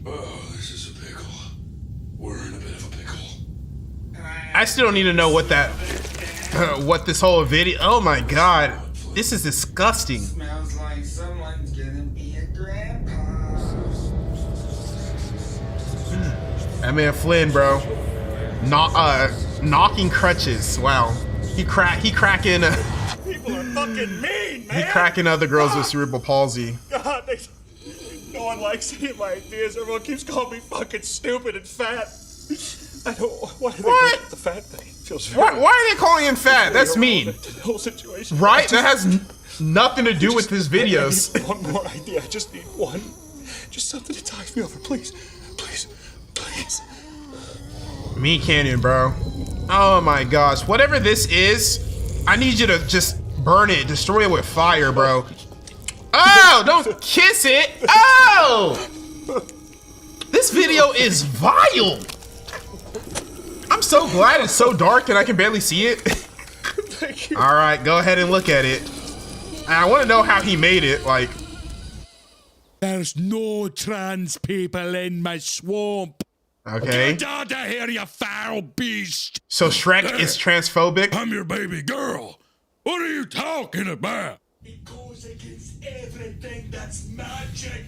Oh, this is a pickle. We're in a bit of a pickle. I still don't need to know what what this whole video. Oh my God. This is disgusting. Smells like someone's gonna be a grandpa. That man Flynn, bro. Knocking crutches. Wow. He cracking. People are fucking mean, man. He cracking other girls with cerebral palsy. God, no one likes any of my ideas. Everyone keeps calling me fucking stupid and fat. I don't. Why do they bring up the fat thing? It feels very. Why are they calling him fat? That's mean. The whole situation. Right? That has nothing to do with his videos. I need one more idea. I just need one. Just something to tide me over, please. Please. Please. Meat Canyon, bro. Oh my gosh. Whatever this is, I need you to just burn it, destroy it with fire, bro. Oh, don't kiss it. Oh! This video is vile. I'm so glad it's so dark and I can barely see it. Thank you. All right, go ahead and look at it. And I want to know how he made it. Like, there's no trans people in my swamp. okay. Get out of here, you foul beast! So Shrek is transphobic. I'm your baby girl. What are you talking about? It goes against everything that's magic.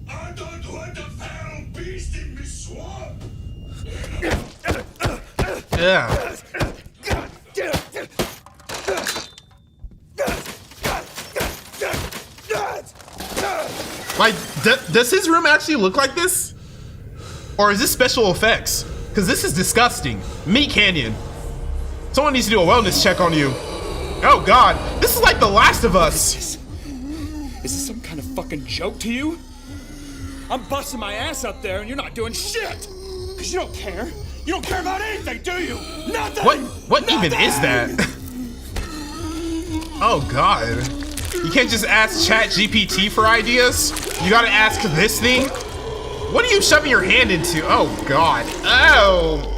I don't want a foul beast in my swamp. Yeah. Like, does his room actually look like this? Or is this special effects? Because this is disgusting. Meat Canyon. Someone needs to do a wellness check on you. Oh God, this is like The Last of Us. Is this some kind of fucking joke to you? I'm busting my ass up there and you're not doing shit! Because you don't care. You don't care about anything, do you? Nothing! What even is that? Oh God. You can't just ask ChatGPT for ideas. You gotta ask this thing. What are you shoving your hand into? Oh God. Oh.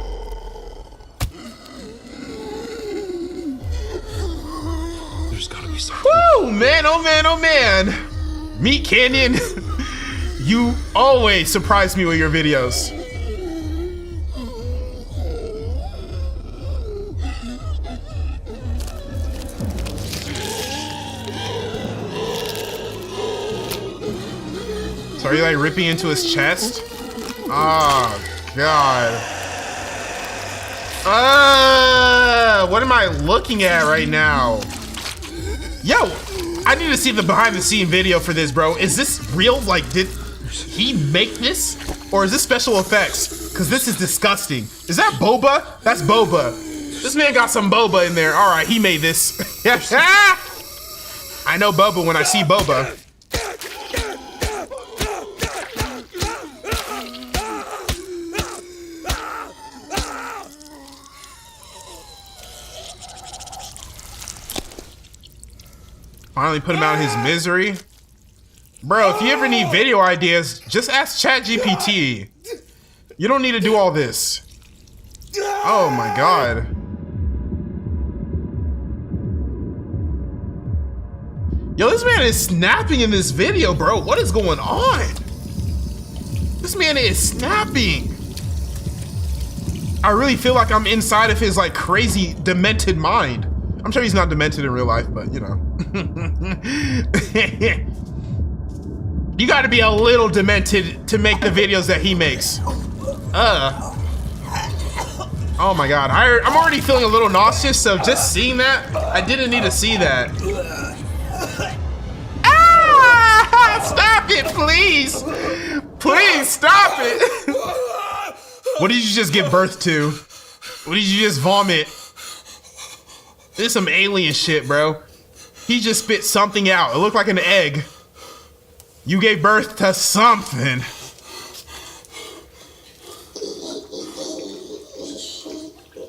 There's gotta be something. Woo, man, oh man, oh man. Meat Canyon, you always surprise me with your videos. So are you like ripping into his chest? Oh God. What am I looking at right now? Yo, I need to see the behind the scene video for this, bro. Is this real? Like, did he make this? Or is this special effects? Cause this is disgusting. Is that boba? That's boba. This man got some boba in there. All right, he made this. I know boba when I see boba. Finally put him out of his misery. Bro, if you ever need video ideas, just ask ChatGPT. You don't need to do all this. Oh my God. Yo, this man is snapping in this video, bro. What is going on? This man is snapping. I really feel like I'm inside of his like crazy demented mind. I'm sure he's not demented in real life, but you know. You gotta be a little demented to make the videos that he makes. Oh my God, I'm already feeling a little nauseous, so just seeing that, I didn't need to see that. Ah! Stop it, please! Please, stop it! What did you just give birth to? What did you just vomit? This is some alien shit, bro. He just spit something out. It looked like an egg. You gave birth to something.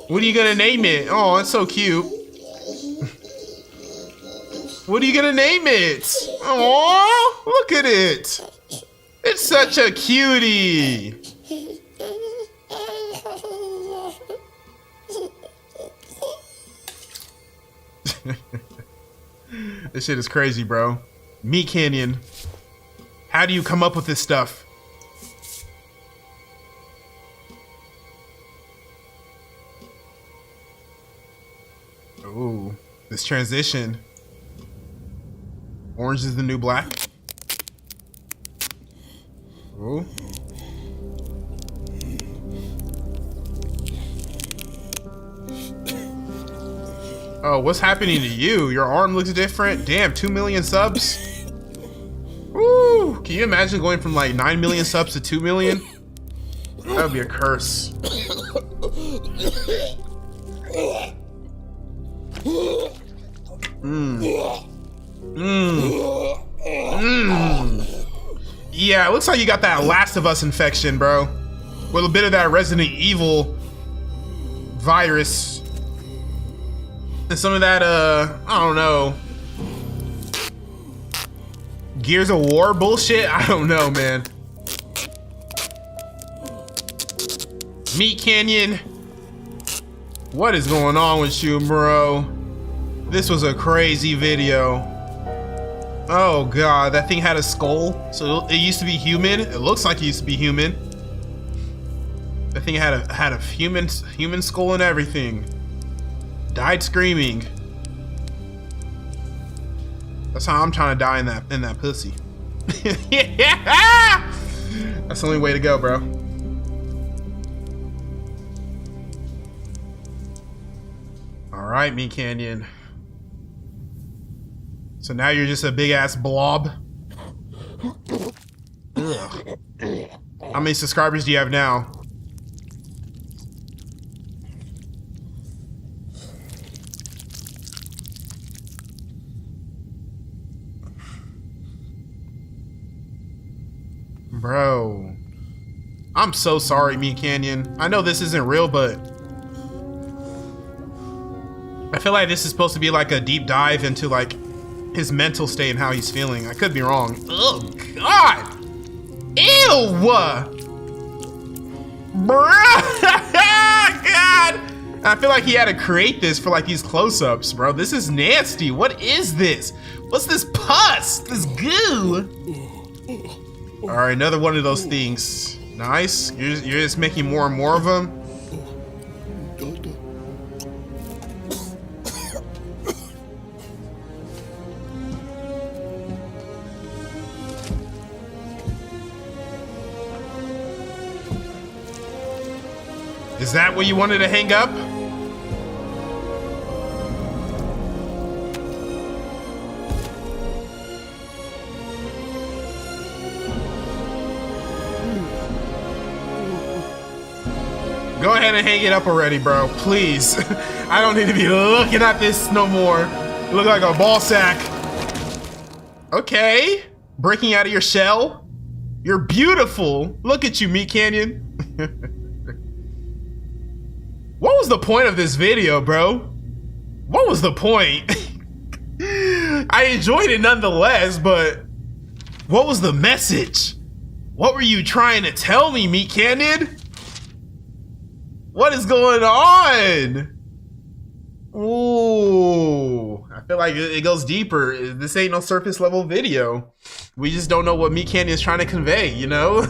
What are you gonna name it? Oh, it's so cute. What are you gonna name it? Oh, look at it. It's such a cutie. This shit is crazy, bro. Meat Canyon. How do you come up with this stuff? Ooh, this transition. Orange is the new black. Ooh. Oh, what's happening to you? Your arm looks different. Damn, 2 million subs. Woo! Can you imagine going from like 9 million subs to 2 million? That would be a curse. Yeah, it looks like you got that Last of Us infection, bro. With a bit of that Resident Evil virus. And some of that, I don't know. Gears of War bullshit? I don't know, man. Meat Canyon. What is going on with you, bro? This was a crazy video. Oh God, that thing had a skull. So it used to be human. It looks like it used to be human. That thing had a human skull and everything. Died screaming. That's how I'm trying to die in that pussy. Yeah! That's the only way to go, bro. All right, Meat Canyon. So now you're just a big ass blob. Ugh. How many subscribers do you have now? Bro, I'm so sorry, Meat Canyon. I know this isn't real, but I feel like this is supposed to be like a deep dive into like his mental state and how he's feeling. I could be wrong. Oh God! Ew! Bruh! God! I feel like he had to create this for like these close-ups, bro. This is nasty. What is this? What's this pus? This goo? All right, another one of those things. Nice. You're just making more and more of them. Is that what you wanted to hang up? Go ahead and hang it up already, bro. Please. I don't need to be looking at this no more. You look like a ball sack. Okay. Breaking out of your shell. You're beautiful. Look at you, Meat Canyon. What was the point of this video, bro? What was the point? I enjoyed it nonetheless, but what was the message? What were you trying to tell me, Meat Canyon? What is going on? Ooh, I feel like it goes deeper. This ain't no surface level video. We just don't know what Meat Canyon is trying to convey, you know?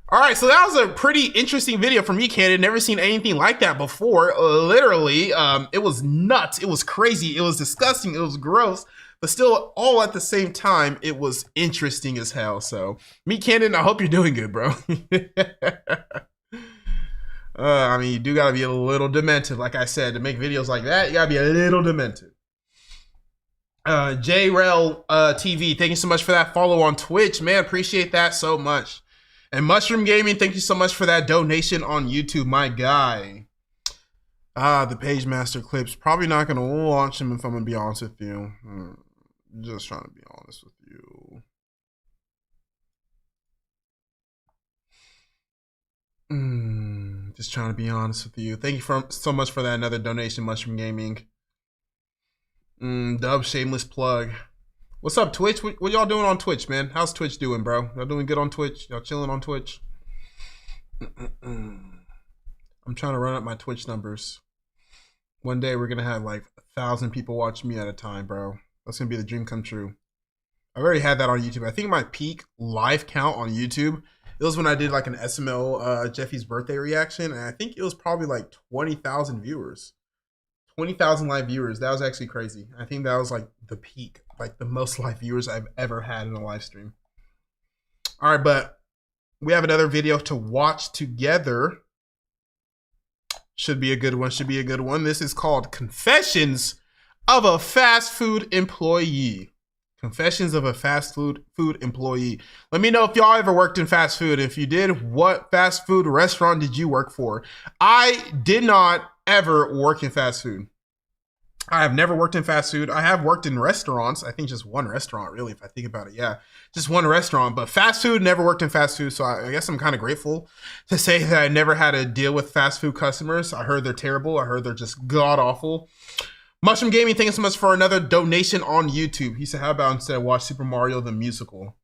All right, so that was a pretty interesting video from Meat Canyon. Never seen anything like that before. Literally, it was nuts. It was crazy. It was disgusting. It was gross. But still, all at the same time, it was interesting as hell. So, Meat Canyon, I hope you're doing good, bro. I mean, you do gotta be a little demented, like I said, to make videos like that. You gotta be a little demented. JRel TV, thank you so much for that follow on Twitch, man. Appreciate that so much. And Mushroom Gaming, thank you so much for that donation on YouTube, my guy. The Page Master clips, probably not gonna launch them if I'm gonna be honest with you. Just trying to be honest with you. Just trying to be honest with you. Thank you so much for that another donation, Mushroom Gaming. Dub, shameless plug. What's up, Twitch? What y'all doing on Twitch, man? How's Twitch doing, bro? Y'all doing good on Twitch? Y'all chilling on Twitch? I'm trying to run up my Twitch numbers. One day we're gonna have like 1,000 people watching me at a time, bro. That's gonna be the dream come true. I've already had that on YouTube. I think my peak live count on YouTube, it was when I did like an SML Jeffy's birthday reaction, and I think it was probably like 20,000 viewers. 20,000 live viewers. That was actually crazy. I think that was like the peak, like the most live viewers I've ever had in a live stream. All right, but we have another video to watch together. Should be a good one. Should be a good one. This is called Confessions of a Fast Food Employee. Confessions of a Fast Food Employee. Let me know if y'all ever worked in fast food. If you did, what fast food restaurant did you work for? I did not ever work in fast food. I have never worked in fast food. I have worked in restaurants. I think just one restaurant, really, if I think about it. Yeah, just one restaurant. But fast food, never worked in fast food. So I guess I'm kind of grateful to say that I never had to deal with fast food customers. I heard they're terrible. I heard they're just god-awful. Mushroom Gaming, thank you so much for another donation on YouTube. He said, how about instead watch Super Mario the Musical?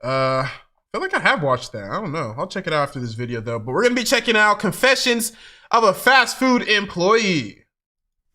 I feel like I have watched that. I don't know. I'll check it out after this video, though. But we're going to be checking out Confessions of a Fast Food Employee.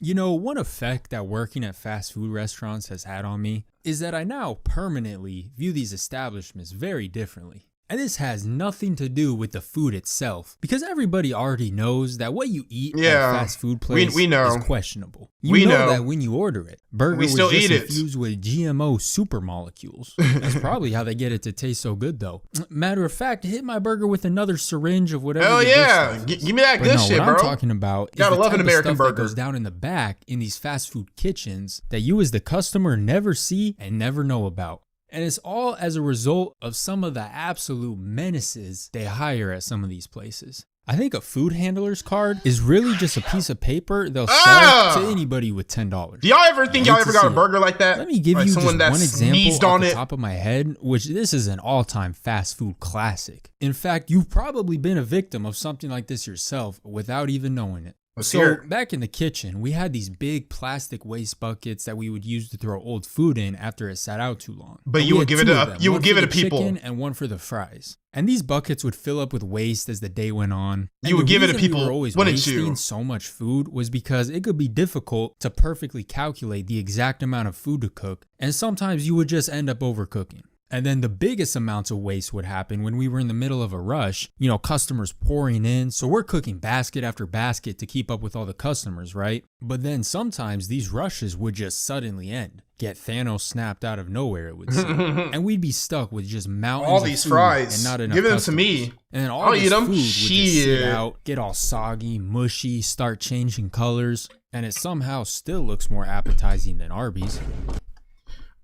You know, one effect that working at fast food restaurants has had on me is that I now permanently view these establishments very differently. And this has nothing to do with the food itself, because everybody already knows that what you eat at a fast food place we know. is questionable. You know that when you order it, burger was just infused with GMO super molecules. That's probably how they get it to taste so good, though. Matter of fact, hit my burger with another syringe of whatever. Hell yeah, give me that good shit, what bro. I'm talking about is gotta the love type an American of stuff burger that goes down in the back in these fast food kitchens that you as the customer never see and never know about. And it's all as a result of some of the absolute menaces they hire at some of these places. I think a food handler's card is really just a piece of paper they'll sell to anybody with $10. Do y'all ever think y'all ever got a burger like that? Let me give like you just one example off the top of my head, which this is an all-time fast food classic. In fact, you've probably been a victim of something like this yourself without even knowing it. So back in the kitchen, we had these big plastic waste buckets that we would use to throw old food in after it sat out too long. But you would give it to people. And one for the fries. And these buckets would fill up with waste as the day went on. You would give it to people. We were always wasting so much food was because it could be difficult to perfectly calculate the exact amount of food to cook, and sometimes you would just end up overcooking. And then the biggest amounts of waste would happen when we were in the middle of a rush, customers pouring in. So we're cooking basket after basket to keep up with all the customers, right? But then sometimes these rushes would just suddenly end. Get Thanos snapped out of nowhere, it would seem. And we'd be stuck with just mountains all these of food fries. and not enough Give them customers. to me. And then all I'll this eat 'em. food would just sit Shit. out, get all soggy, mushy, start changing colors, and it somehow still looks more appetizing than Arby's.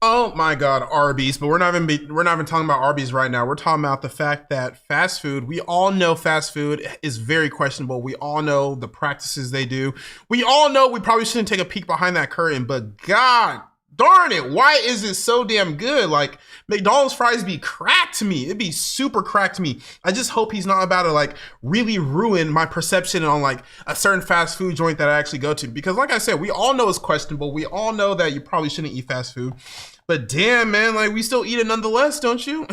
Oh my God, Arby's! But we're not even talking about Arby's right now. We're talking about the fact that fast food. We all know fast food is very questionable. We all know the practices they do. We all know we probably shouldn't take a peek behind that curtain. But God darn it, why is it so damn good? Like McDonald's fries be crack to me. It'd be super crack to me. I just hope he's not about to like really ruin my perception on like a certain fast food joint that I actually go to. Because like I said, we all know it's questionable. We all know that you probably shouldn't eat fast food. But damn, man, like we still eat it nonetheless, don't you?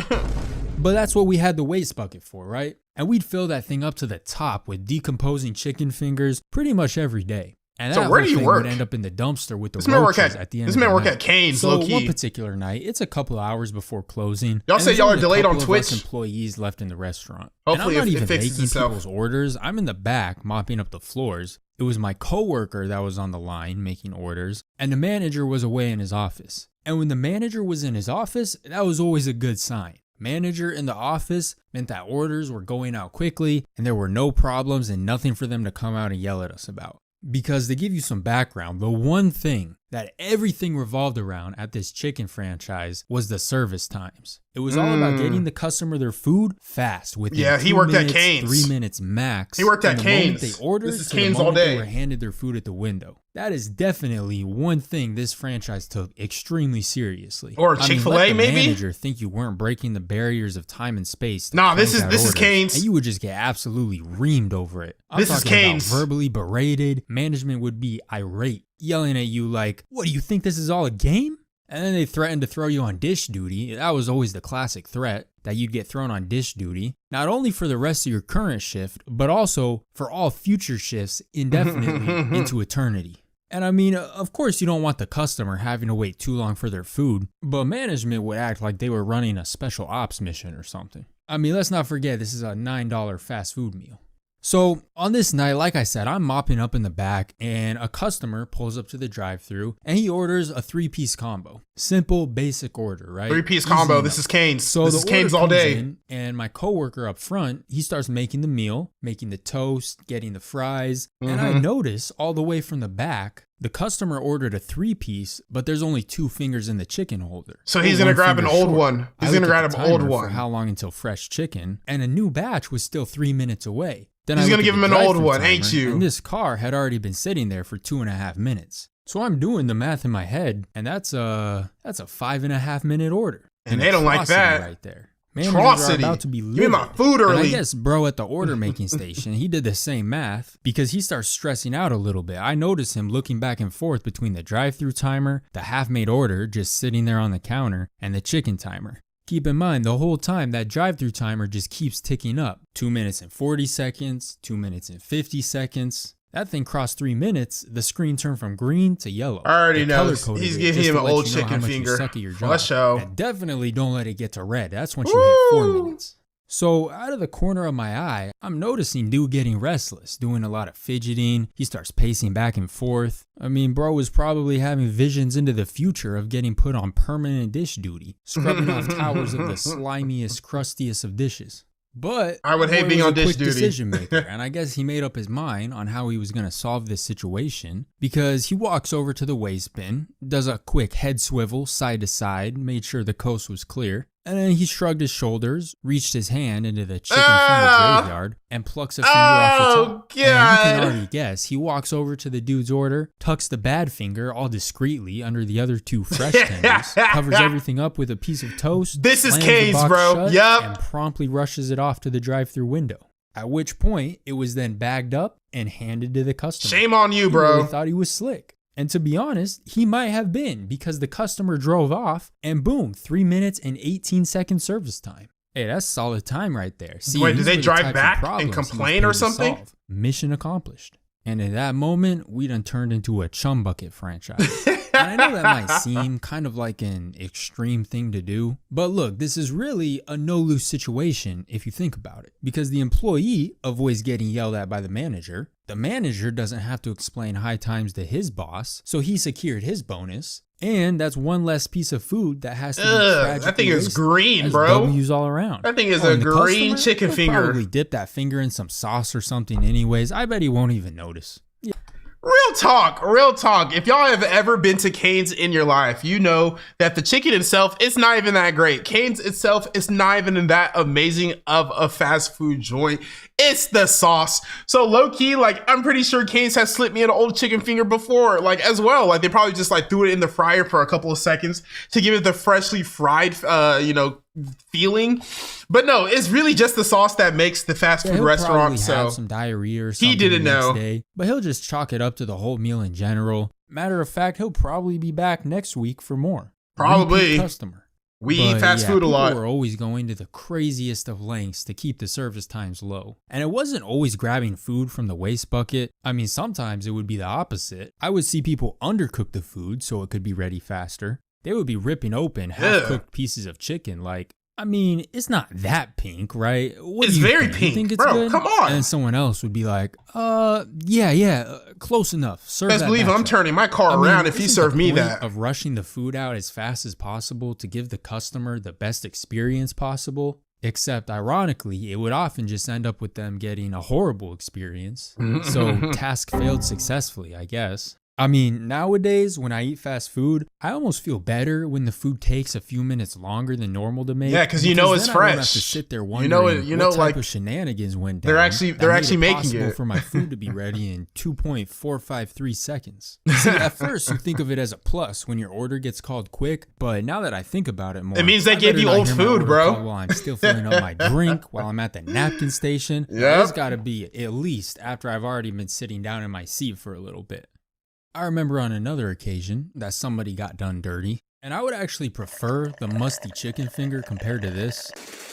But that's what we had the waste bucket for, right? And we'd fill that thing up to the top with decomposing chicken fingers pretty much every day. And So that where whole do you thing work? would end up in the dumpster with the This man work roaches at- at the end this of man the work night. at Cane's, So low-key. one particular night, it's a couple hours before closing. Y'all and say there's y'all are only a delayed on couple of us Twitch? employees left in the restaurant. Hopefully and I'm it not even fixes making itself. people's orders. I'm in the back mopping up the floors. It was my coworker that was on the line making orders, and the manager was away in his office. And when the manager was in his office, that was always a good sign. Manager in the office meant that orders were going out quickly and there were no problems and nothing for them to come out and yell at us about. Because to give you some background, the one thing that everything revolved around at this chicken franchise was the service times. It was all about getting the customer their food fast within Yeah, he 2 worked at minutes, Cane's. 3 minutes max. He worked at from the moment Cane's. they ordered This is to Cane's the all moment day. they were handed their food at the window. That is definitely one thing this franchise took extremely seriously. Or I mean, Chick-fil-A, let the maybe? manager think you weren't breaking the barriers of time and space. to Nah, this crank is- out this is orders, Cane's. And you would just get absolutely reamed over it. I'm This is talking Cane's. about verbally berated. Management would be irate, yelling at you like, "What, do you think this is all a game?" And then they threatened to throw you on dish duty. That was always the classic threat, that you'd get thrown on dish duty, not only for the rest of your current shift, but also for all future shifts indefinitely into eternity. And I mean, of course you don't want the customer having to wait too long for their food, but management would act like they were running a special ops mission or something. I mean, let's not forget this is a $9 fast food meal. So on this night, like I said, I'm mopping up in the back and a customer pulls up to the drive-thru and he orders a 3-piece combo. Simple, basic order, right? 3-piece Easy combo. enough. This is Cane's. So This the is Cane's order all comes day. in, and my coworker up front, he starts making the meal, making the toast, getting the fries, and I notice all the way from the back, the customer ordered a 3-piece, but there's only 2 fingers in the chicken holder. So he's Or gonna 1 grab an finger old short. one. He's I gonna look at grab the an old timer one. for how long until fresh chicken, and a new batch was still 3 minutes away. Then He's I gonna look give at him the an old drive-thru one, ain't timer, you? And this car had already been sitting there for 2.5 minutes. So I'm doing the math in my head, and that's a 5.5 minute order. And they don't like atrocity that. right there. Managers are Atrocity. about to be Give me my livid. food And I early. guess bro at the order making station, he did the same math because he starts stressing out a little bit. I notice him looking back and forth between the drive-thru timer, the half-made order just sitting there on the counter, and the chicken timer. Keep in mind, the whole time that drive-thru timer just keeps ticking up. 2 minutes and 40 seconds, 2 minutes and 50 seconds. That thing crossed 3 minutes, the screen turned from green to yellow. I already They know. color-coded He's it giving just him to an let old you know how chicken much you finger. suck at your For job. show. And definitely don't let it get to red. That's once you hit 4 Woo! minutes. So out of the corner of my eye, I'm noticing dude getting restless, doing a lot of fidgeting. He starts pacing back and forth. I mean, bro was probably having visions into the future of getting put on permanent dish duty, scrubbing off towers of the slimiest, crustiest of dishes. But I would hate boy being was on a dish quick duty. decision maker, and I guess he made up his mind on how he was going to solve this situation because he walks over to the waste bin, does a quick head swivel side to side, made sure the coast was clear, and then he shrugged his shoulders, reached his hand into the chicken finger graveyard, and plucks a finger off the top. And you can God. already guess, he walks over to the dude's order, tucks the bad finger all discreetly under the other 2 fresh tenders, covers everything up with a piece of toast. This is slams the Cane's, box bro. shut, Yup. And promptly rushes it off to the drive-thru window. At which point, it was then bagged up and handed to the customer. Shame on you, He bro. really thought he was slick. And to be honest, he might have been because the customer drove off and boom, 3 minutes and 18 second service time. Hey, that's solid time right there. See, Wait, did these they were the drive types of back and problems he was complain or paid to something? solve. Mission accomplished. And in that moment, we done turned into a chum bucket franchise. I know that might seem kind of like an extreme thing to do, but look, this is really a no-lose situation if you think about it, because the employee avoids getting yelled at by the manager doesn't have to explain high times to his boss, so he secured his bonus, and that's one less piece of food that has to be tragically that thing is wasted. green, That's bro. W's all around. That thing is Oh, a and the green customer, chicken he'll finger. Probably dip that finger in some sauce or something anyways. I bet he won't even notice. Real talk. If y'all have ever been to Cane's in your life, you know that the chicken itself is not even that great. Cane's itself is not even that amazing of a fast food joint. It's the sauce. So low key, like, I'm pretty sure Cane's has slipped me an old chicken finger before, like, as well. Like, they probably just like threw it in the fryer for a couple of seconds to give it the freshly fried, feeling. But no, it's really just the sauce that makes the fast food he'll restaurant. probably So have some diarrhea or something he didn't the next know. day, but he'll just chalk it up to the whole meal in general. Matter of fact, he'll probably be back next week for more. Probably. Repeat customer. We eat fast food a lot. We're always going to the craziest of lengths to keep the service times low. And it wasn't always grabbing food from the waste bucket. I mean, sometimes it would be the opposite. I would see people undercook the food so it could be ready faster. They would be ripping open half-cooked pieces of chicken like, I mean, it's not that pink, right? What It's do you very think? pink, You think it's bro, good? come on. And then someone else would be like, close enough. Serve Best that believe batch I'm up." turning my car I mean, around if you isn't serve the me point that. of rushing the food out as fast as possible to give the customer the best experience possible? Except, ironically, it would often just end up with them getting a horrible experience. So, task failed successfully, I guess. I mean, nowadays, when I eat fast food, I almost feel better when the food takes a few minutes longer than normal to make. Yeah, 'cause you know it's then I don't have fresh. to sit there You wondering know what type like, of shenanigans went down. they're actually that made making possible it. for my food to be ready in 2.453 seconds. See, at first you think of it as a plus when your order gets called quick, but now that I think about it more, It means they I gave better you not old hear my food, order bro. call while I'm still filling up my drink, while I'm at the napkin station. Yep. It's got to be at least after I've already been sitting down in my seat for a little bit. I remember on another occasion that somebody got done dirty, and I would actually prefer the musty chicken finger compared to this.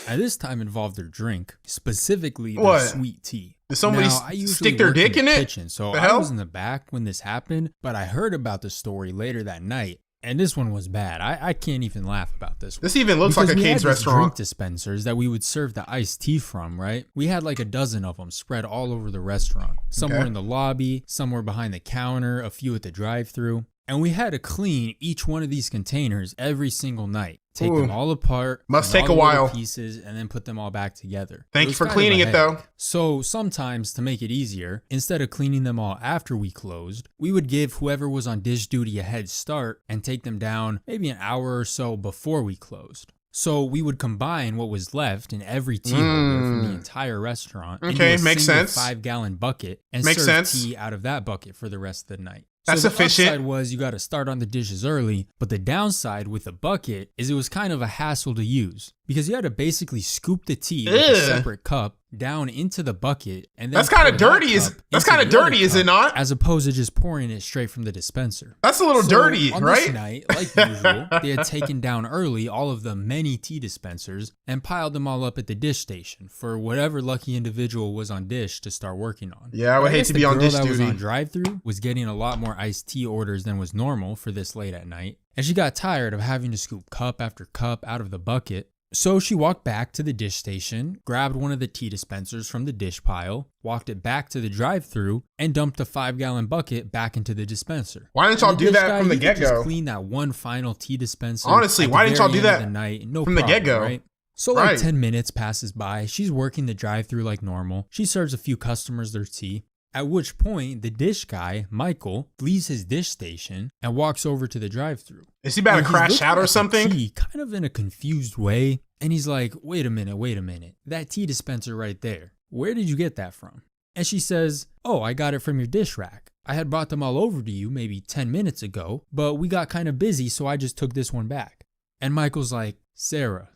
And this time involved their drink, specifically their What? sweet tea. Did somebody Now, I usually stick their work dick in the it? kitchen, so The I hell? was in the back when this happened, but I heard about the story later that night. And this one was bad. I can't even laugh about this one. This even looks like Because a we had Cane's these drink restaurant. dispensers that we would serve the iced tea from, right? We had like a dozen of them spread all over the restaurant. Some were Okay. in the lobby, some were behind the counter, a few at the drive-thru. And we had to clean each one of these containers every single night. Take them Ooh. all apart, Must clean take all a the little while. pieces, and then put them all back together. Thank It you was for kind of cleaning a it, though. headache. So sometimes, to make it easier, instead of cleaning them all after we closed, we would give whoever was on dish duty a head start and take them down maybe an hour or so before we closed. So we would combine what was left in every tea holder from the entire restaurant Okay, into a makes single sense. 5-gallon bucket and Makes serve sense. tea out of that bucket for the rest of the night. That's so the efficient. upside was you got to start on the dishes early, but the downside with the bucket is it was kind of a hassle to use because you had to basically scoop the tea with a Ugh. separate cup down into the bucket, and then That's kinda pour that dirty, cup that's into kinda the other dirty, is it cup, not? As opposed to just pouring it straight from the dispenser. That's a little So, dirty, on right? This night, like usual, they had taken down early all of the many tea dispensers and piled them all up at the dish station for whatever lucky individual was on dish to start working on. Yeah, I would But hate guess to the be on girl dish that was duty. on drive-thru was getting a lot more iced tea orders than was normal for this late at night, and she got tired of having to scoop cup after cup out of the bucket. So she walked back to the dish station, grabbed one of the tea dispensers from the dish pile, walked it back to the drive-thru, and dumped the 5-gallon bucket back into the dispenser. Why didn't y'all And the do dish that guy, from the he could just get-go? Clean that one final tea dispenser. Honestly, at the why didn't y'all very do end of that the night, no from the problem, get-go? right? So like Right. 10 minutes passes by. She's working the drive-thru like normal. She serves a few customers their tea. At which point, the dish guy, Michael, leaves his dish station and walks over to the drive-thru. Is he about to And he's crash looking out or at the something? tea kind of in a confused way. And he's like, wait a minute. That tea dispenser right there. Where did you get that from? And she says, oh, I got it from your dish rack. I had brought them all over to you maybe 10 minutes ago, but we got kind of busy, so I just took this one back. And Michael's like, Sarah,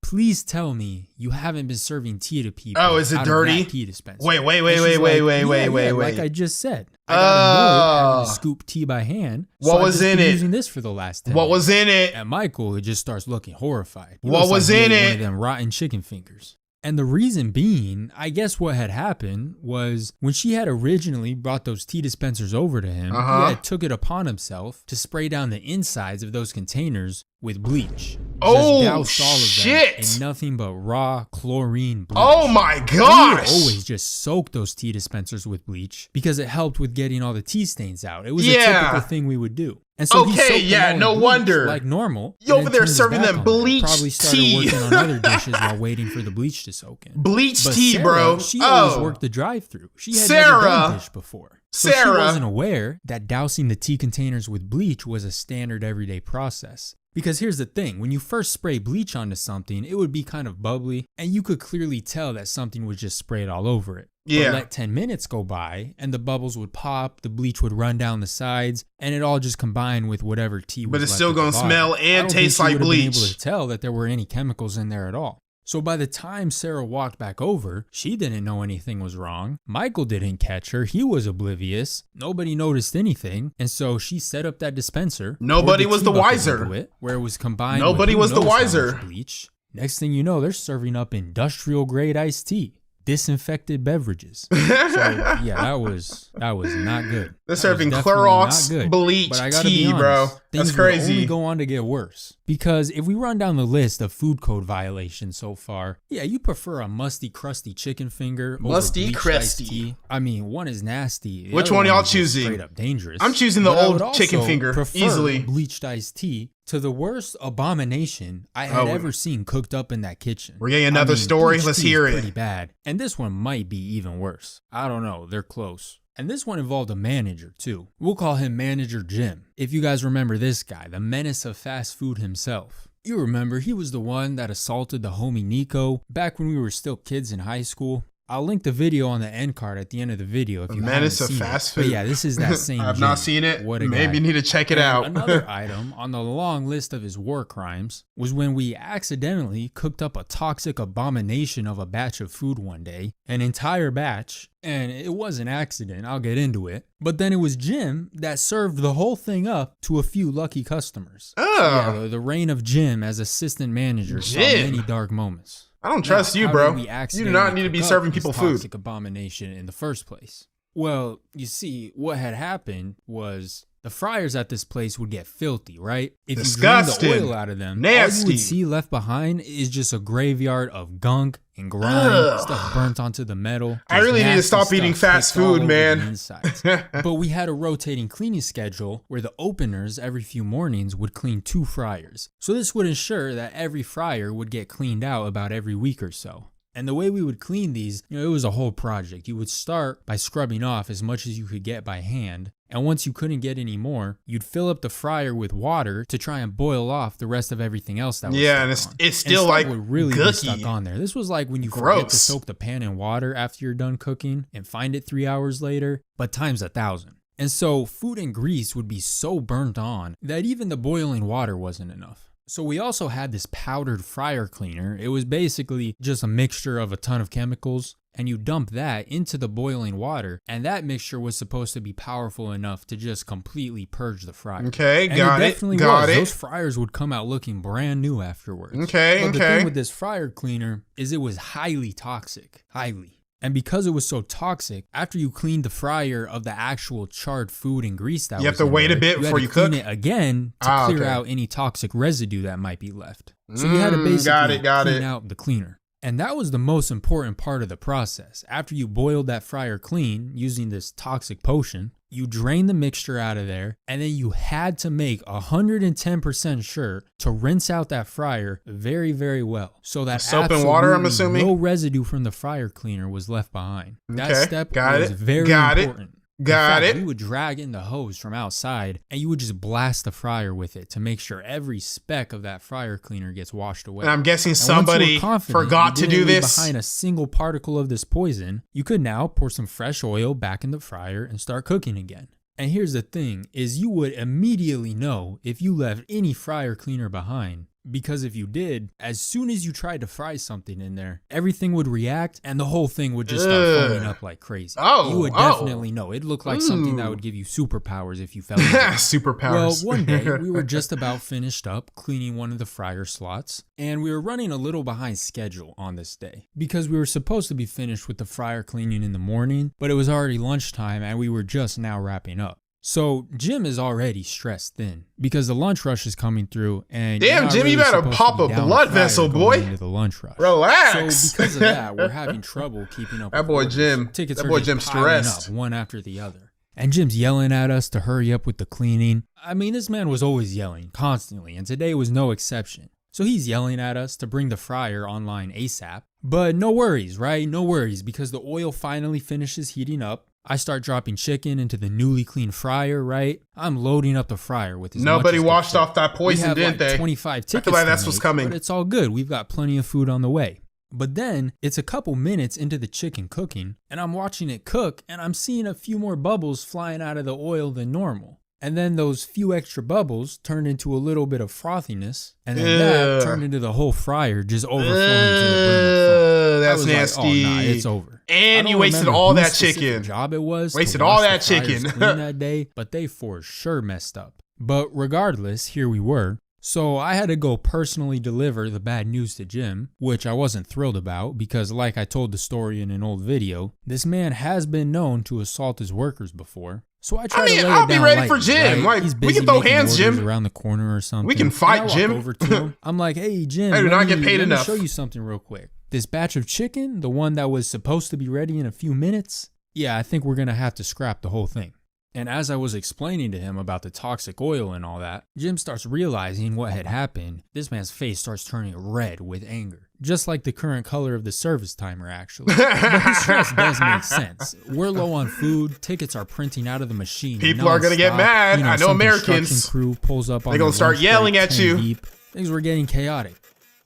please tell me you haven't been serving tea to people. Oh, is it out of dirty? that tea dispenser. Wait. And she's like, Like I just said, I got annoyed having to scoop tea by hand. What so I've was just in been it? Using this for the last 10 What was in it? And Michael just starts looking horrified. He What looks was like he in ate it? One of them rotten chicken fingers. And the reason being, I guess what had happened was when she had originally brought those tea dispensers over to him, he had took it upon himself to spray down the insides of those containers with bleach. Oh, doused all of shit. them in nothing but raw chlorine bleach. Oh my And he gosh. would always just soak those tea dispensers with bleach because it helped with getting all the tea stains out. It was a typical thing we would do. And so he Okay, soaked them yeah, all in no bleach wonder. like normal. You and over then there turned his serving back them on them. bleach Probably started tea. working on other dishes while waiting for the bleach to soak in. Bleach But tea, Sarah, bro. She always Oh. worked the drive-through. She had never done Sarah. dish before. So she Sarah. wasn't aware that dousing the tea containers with bleach was a standard everyday process. Because here's the thing, when you first spray bleach onto something, it would be kind of bubbly, and you could clearly tell that something was just sprayed all over it. Yeah. But let 10 minutes go by, and the bubbles would pop, the bleach would run down the sides, and it all just combined with whatever tea was But it's left still at the gonna bottom. smell I and don't think taste she like would have been able bleach. to tell that there were any chemicals in there at all. So by the time Sarah walked back over, she didn't know anything was wrong. Michael didn't catch her. He was oblivious. Nobody noticed anything. And so she set up that dispenser. Nobody poured was tea the bucket wiser. into it, where it was combined Nobody with was who the knows how wiser. much bleach. Next thing you know, they're serving up industrial grade iced tea. Disinfected beverages. So yeah, that was not good. They're That serving was definitely Clorox not good. bleach But I gotta tea, be honest, bro. things That's would crazy. only go on to get worse. Because if we run down the list of food code violations so far, yeah, you prefer a musty, crusty chicken finger over Musty, bleached crusty. iced tea. I mean, one is nasty. the Which other one y'all is just choosing? Straight up dangerous. I'm choosing the But I old would chicken also finger, prefer easily. bleached iced tea to the worst abomination I had Oh. ever seen cooked up in that kitchen. We're getting another story. bleached Let's tea is hear it. Pretty bad, and this one might be even worse. I don't know. They're close. And this one involved a manager too. We'll call him Manager Jim. If you guys remember this guy, the menace of fast food himself. You remember he was the one that assaulted the homie Nico back when we were still kids in high school. I'll link the video on the end card at the end of the video if The you menace haven't of seen fast it. But food. yeah, this is that same I've not Jim. seen it. What a Maybe guy. need to check it And out. Another item on the long list of his war crimes was when we accidentally cooked up a toxic abomination of a batch of food one day, an entire batch, and it was an accident, I'll get into it. But then it was Jim that served the whole thing up to a few lucky customers. Oh. Yeah, the reign of Jim as assistant manager saw Jim. many dark moments. I don't trust you, how bro. did we You do accidentally not need to be cook up serving this people food. toxic abomination in the first place? Well, you see, what had happened was the fryers at this place would get filthy, right? If Disgusting. you drain the oil out of them, all Nasty. you would see left behind is just a graveyard of gunk and grime, Ugh. stuff burnt onto the metal. I just really need to nasty stop eating stuff fast caked all food, over man. the insides. But we had a rotating cleaning schedule where the openers every few mornings would clean 2 fryers. So this would ensure that every fryer would get cleaned out about every week or so. And the way we would clean these, it was a whole project. You would start by scrubbing off as much as you could get by hand. And once you couldn't get any more, you'd fill up the fryer with water to try and boil off the rest of everything else that was Yeah, stuck and it's on. it's still and like stuff would really be gooky. stuck on there. This was like when you forget to Gross. soak the pan in water after you're done cooking and find it 3 hours later, but times 1,000. And so food and grease would be so burnt on that even the boiling water wasn't enough. So we also had this powdered fryer cleaner. It was basically just a mixture of a ton of chemicals, and you dump that into the boiling water, and that mixture was supposed to be powerful enough to just completely purge the fryer. Okay, And got it it. definitely Got was. it. Those fryers would come out looking brand new afterwards. Okay, But the okay. thing with this fryer cleaner is it was highly toxic. Highly. And because it was so toxic, after you cleaned the fryer of the actual charred food and grease that You have was to in wait a there, bit you before had you to clean cook? it again to Ah, clear okay. out any toxic residue that might be left. So you had to Got basically it, got clean it. out the cleaner. And that was the most important part of the process. After you boiled that fryer clean using this toxic potion, you drained the mixture out of there, and then you had to make 110% sure to rinse out that fryer very, very well. So that Soap and water, I'm absolutely assuming? no residue from the fryer cleaner was left behind. That Okay, step got was it, very got it, important. In got fact, it. You would drag in the hose from outside and you would just blast the fryer with it to make sure every speck of that fryer cleaner gets washed away. And I'm guessing And once you were somebody confident forgot you to didn't do leave this. behind a single particle of this poison, you could now pour some fresh oil back in the fryer and start cooking again. And here's the thing, is you would immediately know if you left any fryer cleaner behind Because if you did, as soon as you tried to fry something in there, everything would react and the whole thing would just start foaming up like crazy. You would definitely know. It looked like something that would give you superpowers if you fell into it. Superpowers. Well, one day we were just about finished up cleaning one of the fryer slots, and we were running a little behind schedule on this day because we were supposed to be finished with the fryer cleaning in the morning, but it was already lunchtime and we were just now wrapping up. So Jim is already stressed thin because the lunch rush is coming through, and damn, Jim, you better pop a blood vessel, boy. Into the lunch rush. Relax. So because of that, we're having trouble keeping up. That boy Jim. Tickets that boy are just Jim's piling stressed. up one after the other. And Jim's yelling at us to hurry up with the cleaning. I mean, this man was always yelling constantly, and today was no exception. So he's yelling at us to bring the fryer online ASAP. But no worries, right? No worries, because the oil finally finishes heating up. I start dropping chicken into the newly cleaned fryer, right? I'm loading up the fryer with Nobody washed off that poison, didn't they? 25 tickets. I feel like that's what's coming. But it's all good. We've got plenty of food on the way. But then it's a couple minutes into the chicken cooking, and I'm watching it cook, and I'm seeing a few more bubbles flying out of the oil than normal. And then those few extra bubbles turned into a little bit of frothiness, and then that turned into the whole fryer just overflowing to the brim. That's nasty. Like, oh, nah, it's over. And you wasted all that chicken. Job it was. Wasted all that chicken. Clean that day, but they for sure messed up. But regardless, here we were. So I had to go personally deliver the bad news to Jim, which I wasn't thrilled about because, like I told the story in an old video, this man has been known to assault his workers before. So I tried to lay it down I'll be ready lightly, for Jim. Right? Like, we can throw hands, Jim. Around the corner or something. We can fight, and I walk Jim. Over to him. I'm like, hey, Jim. I do not get paid let enough. me show you something real quick. This batch of chicken, the one that was supposed to be ready in a few minutes, yeah, I think we're gonna have to scrap the whole thing. And as I was explaining to him about the toxic oil and all that, Jim starts realizing what had happened. This man's face starts turning red with anger. Just like the current color of the service timer, actually. But his stress does make sense. We're low on food. Tickets are printing out of the machine. People are going to get mad. I know Americans. Crew pulls up on they're going to start yelling at you. Deep. Things were getting chaotic.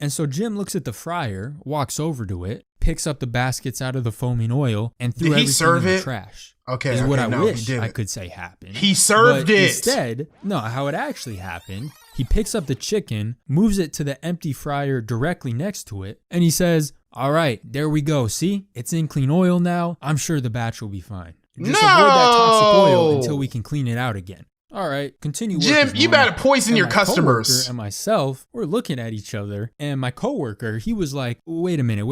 And so Jim looks at the fryer, walks over to it, picks up the baskets out of the foaming oil, and threw everything in the trash. Okay, is what I no, wish I could say happened. He served it. Instead, no, how it actually happened, he picks up the chicken, moves it to the empty fryer directly next to it, and he says, all right, there we go. See, it's in clean oil now. I'm sure the batch will be fine. Just avoid that toxic oil until we can clean it out again. All right, continue. Jim, you better poison your customers. And myself, we're looking at each other, and my coworker, he was like, wait a minute.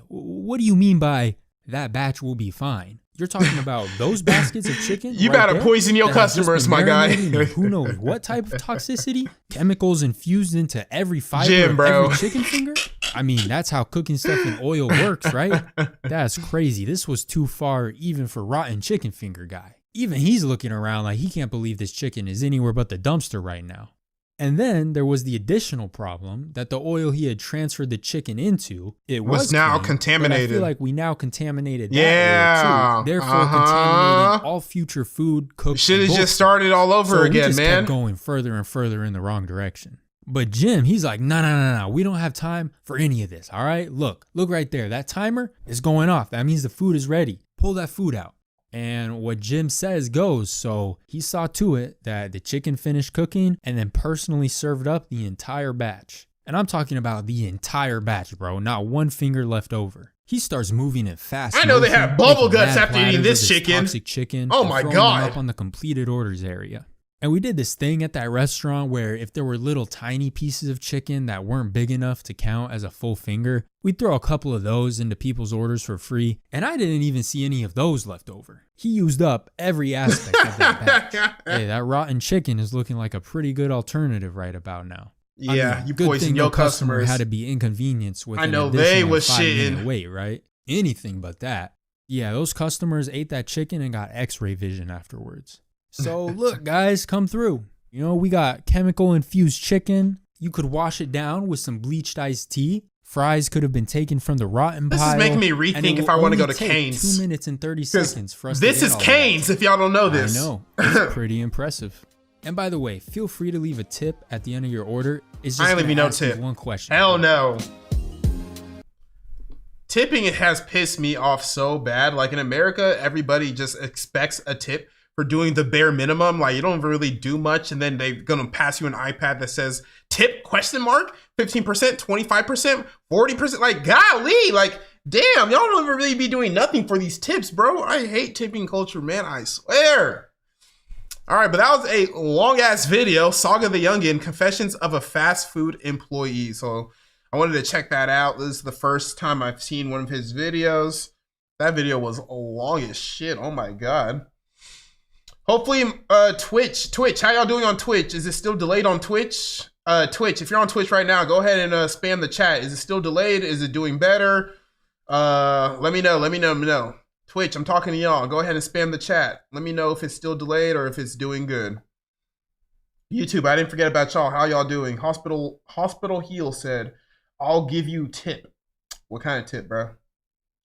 What do you mean by that batch will be fine? You're talking about those baskets of chicken? You better poison your customers, my guy. Who knows what type of toxicity? Chemicals infused into every fiber Jim, of every chicken finger? I mean, that's how cooking stuff in oil works, right? That's crazy. This was too far even for rotten chicken finger guy. Even he's looking around like he can't believe this chicken is anywhere but the dumpster right now. And then there was the additional problem that the oil he had transferred the chicken into, it was now clean, contaminated. But I feel like we now contaminated that oil too, therefore contaminating all future food cooked. Should have just started all over again, we just man. Kept going further and further in the wrong direction. But Jim, he's like, no, we don't have time for any of this. All right, look right there. That timer is going off. That means the food is ready. Pull that food out. And what Jim says goes, so he saw to it that the chicken finished cooking and then personally served up the entire batch. And I'm talking about the entire batch, bro, not one finger left over. He starts moving it fast. I know they have bubble guts after eating this chicken. Toxic chicken. Oh my God. Up on the completed orders area. And we did this thing at that restaurant where if there were little tiny pieces of chicken that weren't big enough to count as a full finger, we'd throw a couple of those into people's orders for free. And I didn't even see any of those left over. He used up every aspect of that batch. Hey, that rotten chicken is looking like a pretty good alternative right about now. Yeah, you poison your customers. Had to be inconvenienced with I know they was 5-minute wait, right? Anything but that. Yeah, those customers ate that chicken and got X-ray vision afterwards. So look, guys, come through. You know, we got chemical infused chicken. You could wash it down with some bleached iced tea. Fries could have been taken from the rotten pile. This is making me rethink if I want to go to Cane's. 2 minutes and 30 seconds for us. This is Cane's. If y'all don't know this, I know. It's pretty impressive. And by the way, feel free to leave a tip at the end of your order. It's just I ain't leaving no tip. One question. Hell no. Tipping it has pissed me off so bad. Like in America, everybody just expects a tip for doing the bare minimum. Like you don't really do much, and then they're gonna pass you an iPad that says tip question mark 15%, 25%, 40%. Like, golly, like, damn, y'all don't really be doing nothing for these tips, bro. I hate tipping culture, man. I swear. All right, but that was a long ass video. Saga the Youngin, Confessions of a Fast Food Employee. So I wanted to check that out. This is the first time I've seen one of his videos. That video was long as shit. Oh my God. Hopefully, Twitch, how y'all doing on Twitch? Is it still delayed on Twitch? Twitch, if you're on Twitch right now, go ahead and spam the chat. Is it still delayed? Is it doing better? Let me know. Twitch, I'm talking to y'all. Go ahead and spam the chat. Let me know if it's still delayed or if it's doing good. YouTube, I didn't forget about y'all. How y'all doing? Hospital Heal said, I'll give you tip. What kind of tip, bro?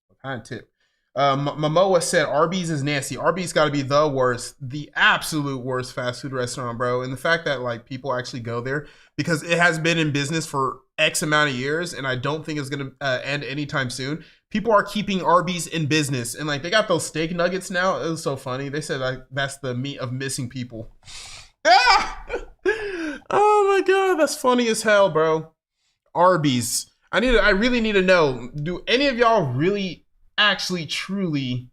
What kind of tip? Momoa said Arby's is nasty. Arby's got to be the worst, the absolute worst fast food restaurant, bro. And the fact that like people actually go there because it has been in business for X amount of years, and I don't think it's gonna end anytime soon. People are keeping Arby's in business, and like they got those steak nuggets now. It was so funny. They said like that's the meat of missing people. Ah! Oh my God, that's funny as hell, bro. Arby's. I really need to know. Do any of y'all really? Actually truly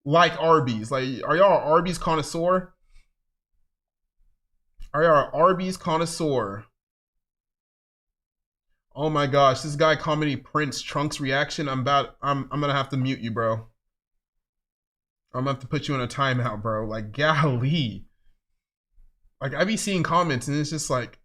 like Arby's? Like, are y'all an Arby's connoisseur? Are y'all an Arby's connoisseur? Oh my gosh, this guy Comedy Prince Trunks reaction. I'm gonna have to mute you, bro. I'm gonna have to put you in a timeout, bro. Like, golly. Like, I be seeing comments and it's just like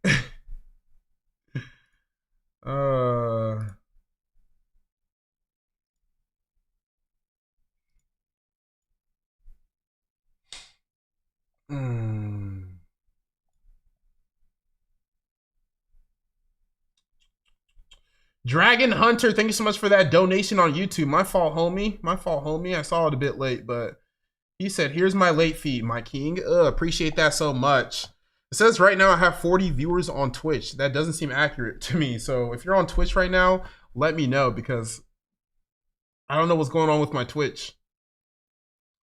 Dragon Hunter, thank you so much for that donation on YouTube. My fault, homie. My fault, homie. I saw it a bit late, but he said, here's my late feed, my king. Appreciate that so much. It says right now I have 40 viewers on Twitch. That doesn't seem accurate to me. So if you're on Twitch right now, let me know because I don't know what's going on with my Twitch.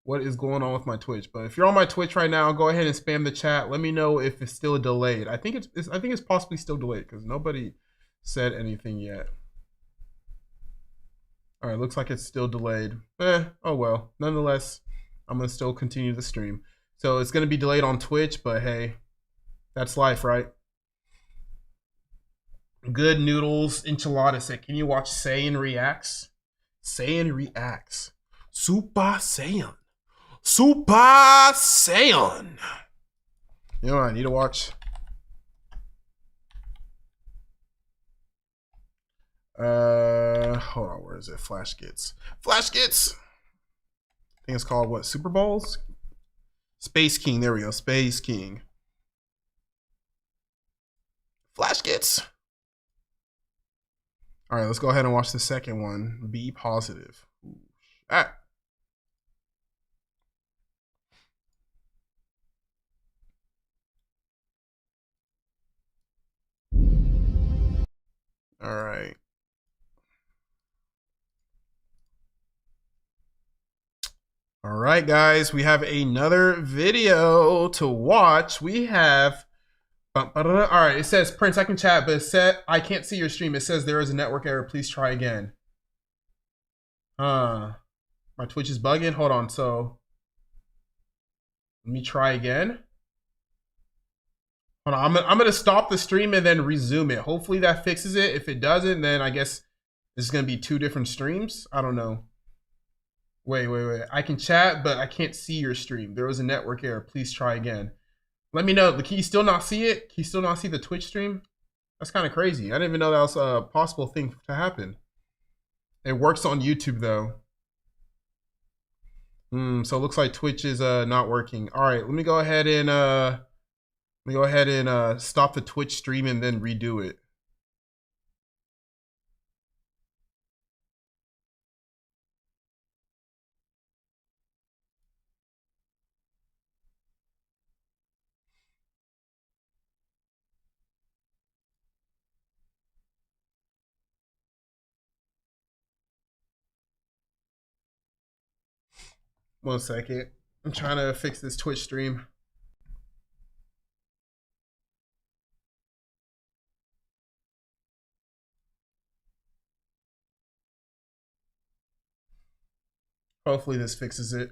What is going on with my Twitch? But if you're on my Twitch right now, go ahead and spam the chat. Let me know if it's still delayed. I think it's possibly still delayed because nobody said anything yet. All right, looks like it's still delayed. Oh well. Nonetheless, I'm gonna still continue the stream. So it's gonna be delayed on Twitch, but hey, that's life, right? Good Noodles Enchilada said, can you watch Saiyan Reacts? Saiyan Reacts. Super Saiyan. Super Saiyan. You know what I need to watch? Hold on, where is it? Flash Gets. Flash Gets! I think it's called what? Super Bowls? Space King, there we go. Space King. Flash Gets. Alright, let's go ahead and watch the second one. Be positive. Ah. Alright. All right, guys, we have another video to watch. We have, all right, it says, Prince, I can chat, but it said, I can't see your stream. It says there is a network error. Please try again. My Twitch is bugging. Hold on. So let me try again. Hold on. I'm going to stop the stream and then resume it. Hopefully that fixes it. If it doesn't, then I guess this is going to be two different streams. I don't know. Wait. I can chat, but I can't see your stream. There was a network error. Please try again. Let me know. Can you still not see it? Can you still not see the Twitch stream? That's kind of crazy. I didn't even know that was a possible thing to happen. It works on YouTube, though. So it looks like Twitch is not working. All right, let me go ahead and stop the Twitch stream and then redo it. One second. I'm trying to fix this Twitch stream. Hopefully this fixes it.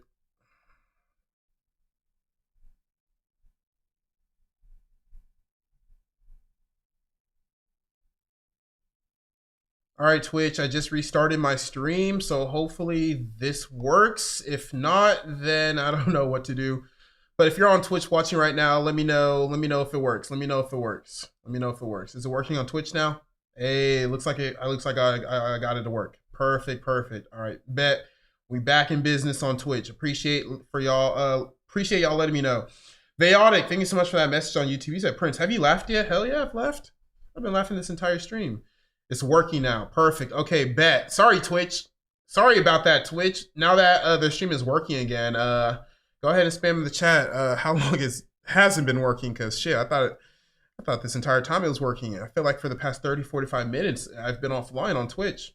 All right, Twitch, I just restarted my stream, so hopefully this works. If not, then I don't know what to do. But if you're on Twitch watching right now, let me know if it works. Let me know if it works. Let me know if it works. Is it working on Twitch now? Hey, looks like I got it to work. Perfect, perfect. All right, bet. We back in business on Twitch. Appreciate y'all letting me know. Vayotic, thank you so much for that message on YouTube. You said, Prince, have you laughed yet? Hell yeah, I've laughed. I've been laughing this entire stream. It's working now. Perfect. Okay, bet. Sorry, Twitch. Sorry about that, Twitch. Now that the stream is working again, go ahead and spam in the chat how long it hasn't been working, because shit, I thought this entire time it was working. I feel like for the past 30, 45 minutes, I've been offline on Twitch.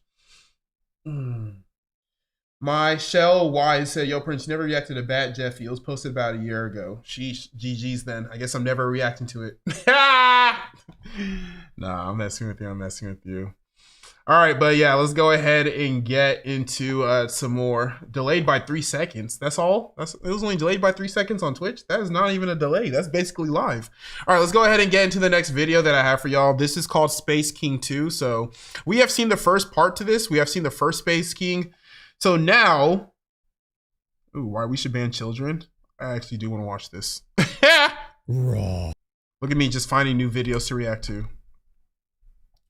My Shell Wise said, yo, Prince, you never reacted to Bat Jeffy. It was posted about a year ago. Sheesh, GG's then. I guess I'm never reacting to it. Nah, I'm messing with you. I'm messing with you. All right, but yeah, let's go ahead and get into some more. Delayed by 3 seconds. That's all? It was only delayed by 3 seconds on Twitch? That is not even a delay. That's basically live. All right, let's go ahead and get into the next video that I have for y'all. This is called Space King 2. So we have seen the first part to this. We have seen the first Space King. So now, ooh, why we should ban children? I actually do want to watch this. Raw. Look at me just finding new videos to react to.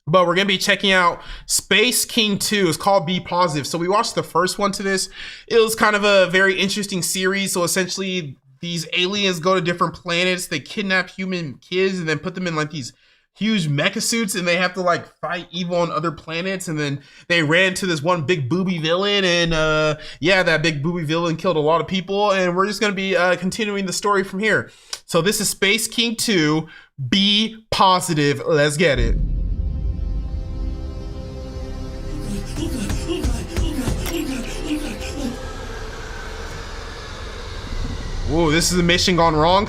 But we're going to be checking out Space King 2. It's called Be Positive. So we watched the first one to this. It was kind of a very interesting series. So essentially, these aliens go to different planets. They kidnap human kids and then put them in like these huge mecha suits, and they have to like fight evil on other planets. And then they ran to this one big booby villain, and yeah, that big booby villain killed a lot of people. And we're just going to be continuing the story from here. So this is Space King 2, Be Positive. Let's get it. Whoa, this is a mission gone wrong.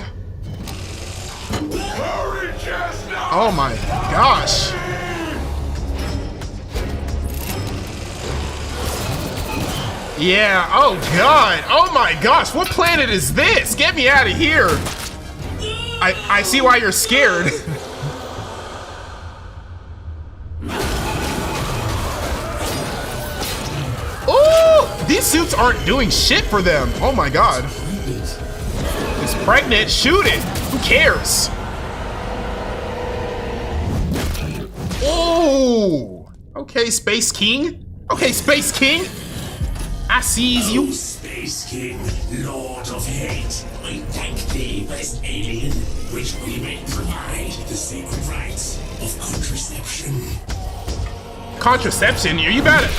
Oh my gosh. Yeah, oh god. Oh my gosh, what planet is this? Get me out of here. I see why you're scared. Oh, these suits aren't doing shit for them. Oh my god. It's pregnant, shoot it. Who cares? Oh, okay, Space King. Okay, Space King. I seize you. Oh, Space King, Lord of Hate, I thank thee, best alien, which we may provide the sacred rites of contraception. Contraception? Are you about it?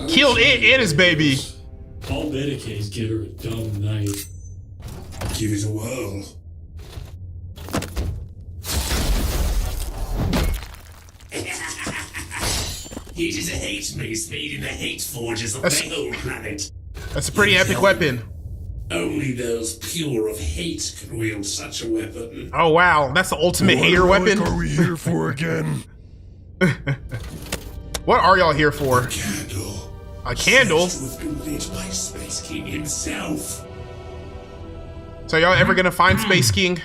Killed it and his baby. I'll bet a case give her a dumb night. Give it a whirl. He just hates me, speeding the hate forges of the whole planet. That's a pretty epic weapon. Only those pure of hate can wield such a weapon. Oh wow, that's the ultimate hater weapon. What are we here for again? What are y'all here for? A candle. A candle? Said to have been lit by Space King himself. So y'all ever gonna find Space King?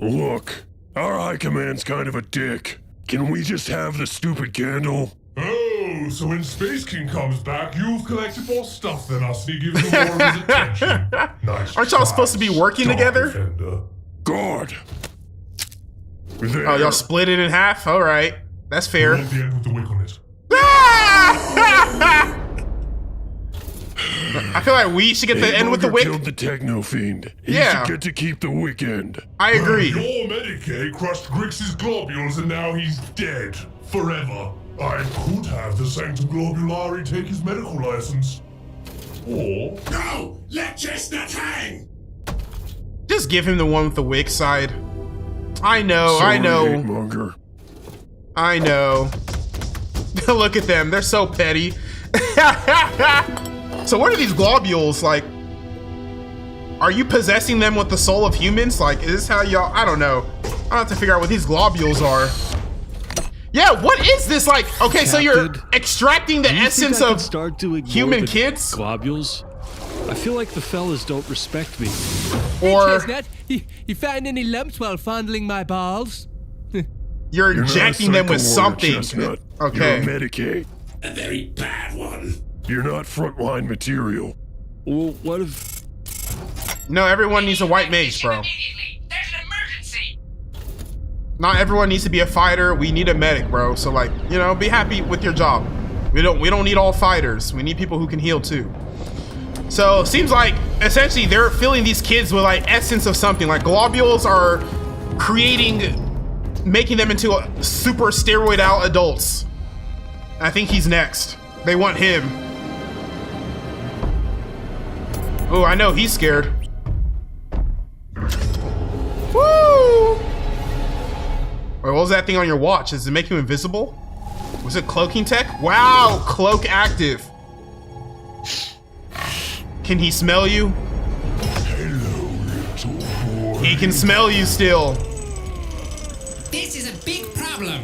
Look, our high command's kind of a dick. Can we just have the stupid candle? Oh, so when Space King comes back, you've collected more stuff than us, and he gives you more of his attention. Nice. Aren't y'all supposed to be working together? Defender. God. Oh, y'all split it in half? Alright. That's fair. We'll end with the wick on it. I feel like we should get the end with the wick. Killed the techno fiend. He Yeah. should get to keep the wick end. I agree. Your Medicaid crushed Grix's globules and now he's dead. Forever. I could have the Sanctum Globulari take his medical license. Or... No! Let Chestnut hang! Just give him the one with the wick side. I know, Sorry, I know. Hatemonger. I know. Look at them, they're so petty. So what are these globules, like? Are you possessing them with the soul of humans? Like, is this how y'all, I don't know. I have to figure out what these globules are. Yeah, what is this like? Okay, so you're Captain, extracting the do you essence think I of can start doing more human than kids? globules? I feel like the fellas don't respect me. Or Chestnut, you find any lumps while fondling my balls? you're injecting them with something. Chestnut. Okay. You're a Medicaid. A very bad one. You're not frontline material. Well, what if... No, everyone needs a white mage, bro. Not everyone needs to be a fighter. We need a medic, bro. So like, you know, be happy with your job. We don't need all fighters. We need people who can heal too. So seems like essentially they're filling these kids with like essence of something. Like globules are making them into super steroid out adults. I think he's next. They want him. Oh, I know he's scared. Woo! Wait, what was that thing on your watch? Does it make you invisible? Was it cloaking tech? Wow, cloak active. Can he smell you? Hello, little boy. He can smell you still. This is a big problem.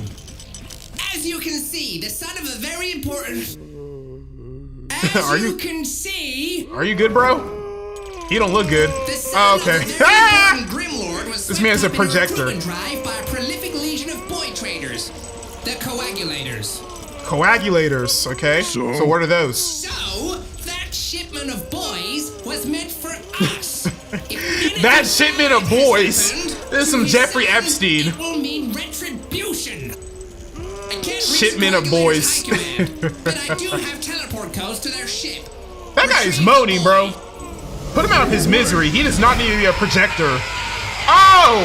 As you can see, the son of a very important... As you can see... Are you good, bro? He don't look good. Oh, okay. This man's a projector. Drive by a prolific legion of boy traders, the coagulators. Coagulators, okay. So what are those? So that shipment of boys was meant for us. That shipment of boys. There's some Jeffrey Epstein. It will mean retribution. I can't Shipment of boys. but I do have teleport codes to their ship. That guy is moaning, bro. Put him out of his misery. He does not need to be a projector. Oh!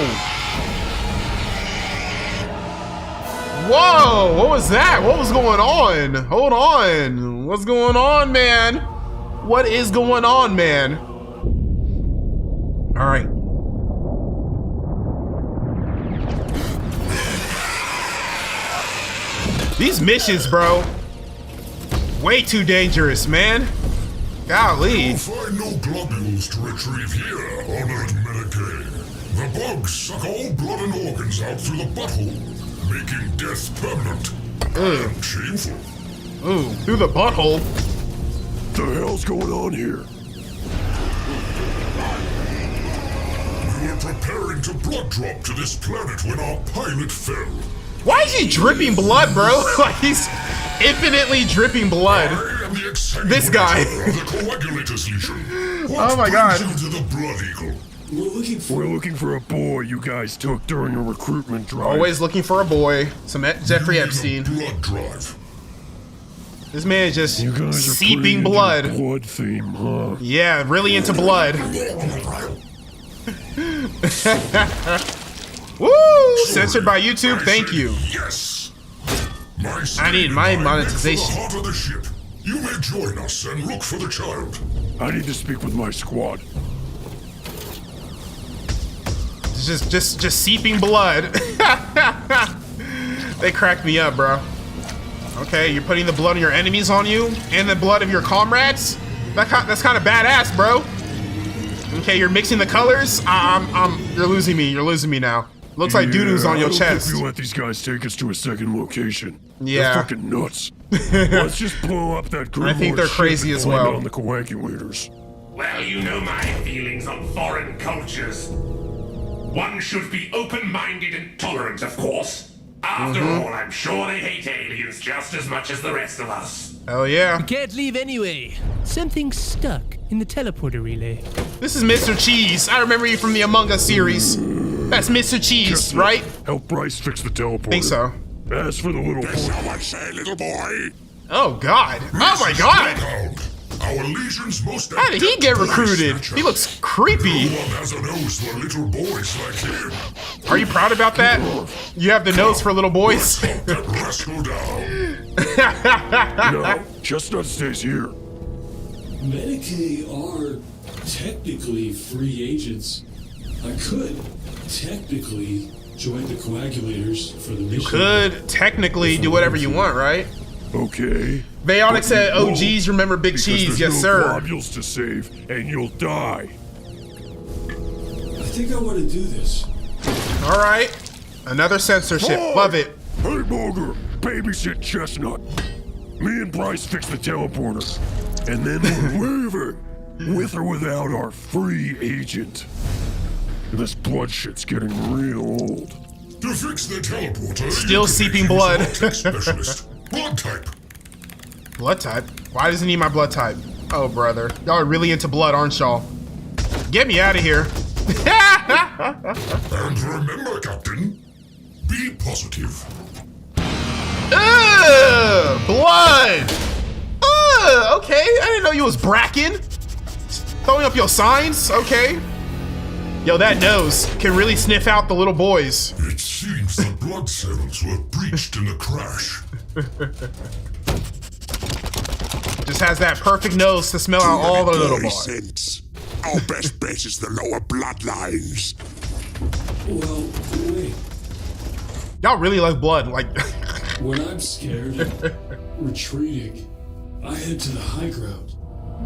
Whoa, what was that? What was going on? Hold on. What's going on, man? What is going on, man? All right. These missions, bro. Way too dangerous, man. Golly. You'll find no globules to retrieve here, Honored Medicaid. The bugs suck all blood and organs out through the butthole, making death permanent and shameful. Ooh, through the butthole? The hell's going on here? We were preparing to blood drop to this planet when our pilot fell. Why is he dripping blood, bro? Like he's infinitely dripping blood. This guy. Oh my god. We're looking for a boy you guys took during a recruitment drive. Always looking for a boy. Some Jeffrey Epstein. Blood drive. This man is just you guys are seeping blood. Blood theme, huh? Yeah, really into blood. Woo! Censored by YouTube. Thank you. Yes. I need my monetization. Heart of the ship. You may join us and look for the child. I need to speak with my squad. Just seeping blood. They cracked me up, bro. Okay, you're putting the blood of your enemies on you and the blood of your comrades. That's kind of badass, bro. Okay, you're mixing the colors. You're losing me. You're losing me now. Looks like doo-doo's on your I don't chest. think we let these guys take us to a second location. Yeah. They're fucking nuts. Let's just blow up that Grimlord I think they're ship crazy and as blame well. it on the coagulators. Well, you know my feelings on foreign cultures. One should be open-minded and tolerant, of course. After all, I'm sure they hate aliens just as much as the rest of us. Hell yeah. We can't leave anyway. Something's stuck in the teleporter relay. This is Mr. Cheese. I remember you from the Among Us series. That's Mr. Cheese, Chestnut, right? Help Bryce fix the teleporter. Think so. As for the little That's boy. how I say, little boy. Oh God. Oh my God. Our legion's most How did he get recruited? He looks creepy. No one has a nose for little boys like him. Are you proud about that? You have the nose for little boys? That rascal down. No, Chestnut stays here. Medicaid are technically free agents. I could technically join the coagulators for the mission. You could technically do whatever you want, right? Okay. Bayotic said, OGs remember Big Cheese. Yes, sir. Globules to save, and you'll die. I think I want to do this. All right. Another censorship. Love it. Hey, Monger, babysit Chestnut. Me and Bryce fix the teleporter, and then we're leaving, with or without our free agent. This blood shit's getting real old. To fix the teleporter, still seeping blood. Specialist. Blood type. Blood type? Why does he need my blood type? Oh, brother. Y'all are really into blood, aren't y'all? Get me out of here. And remember, Captain, be positive. Blood! Okay, I didn't know you was Bracken. Throwing up your signs, okay. Yo, that nose can really sniff out the little boys. It seems the blood cells were breached in the crash. Just has that perfect nose to smell out all the little boys. Sense. Our best bet is the lower bloodlines. Well, wait. Y'all really like blood, like. When I'm scared, retreating, I head to the high ground.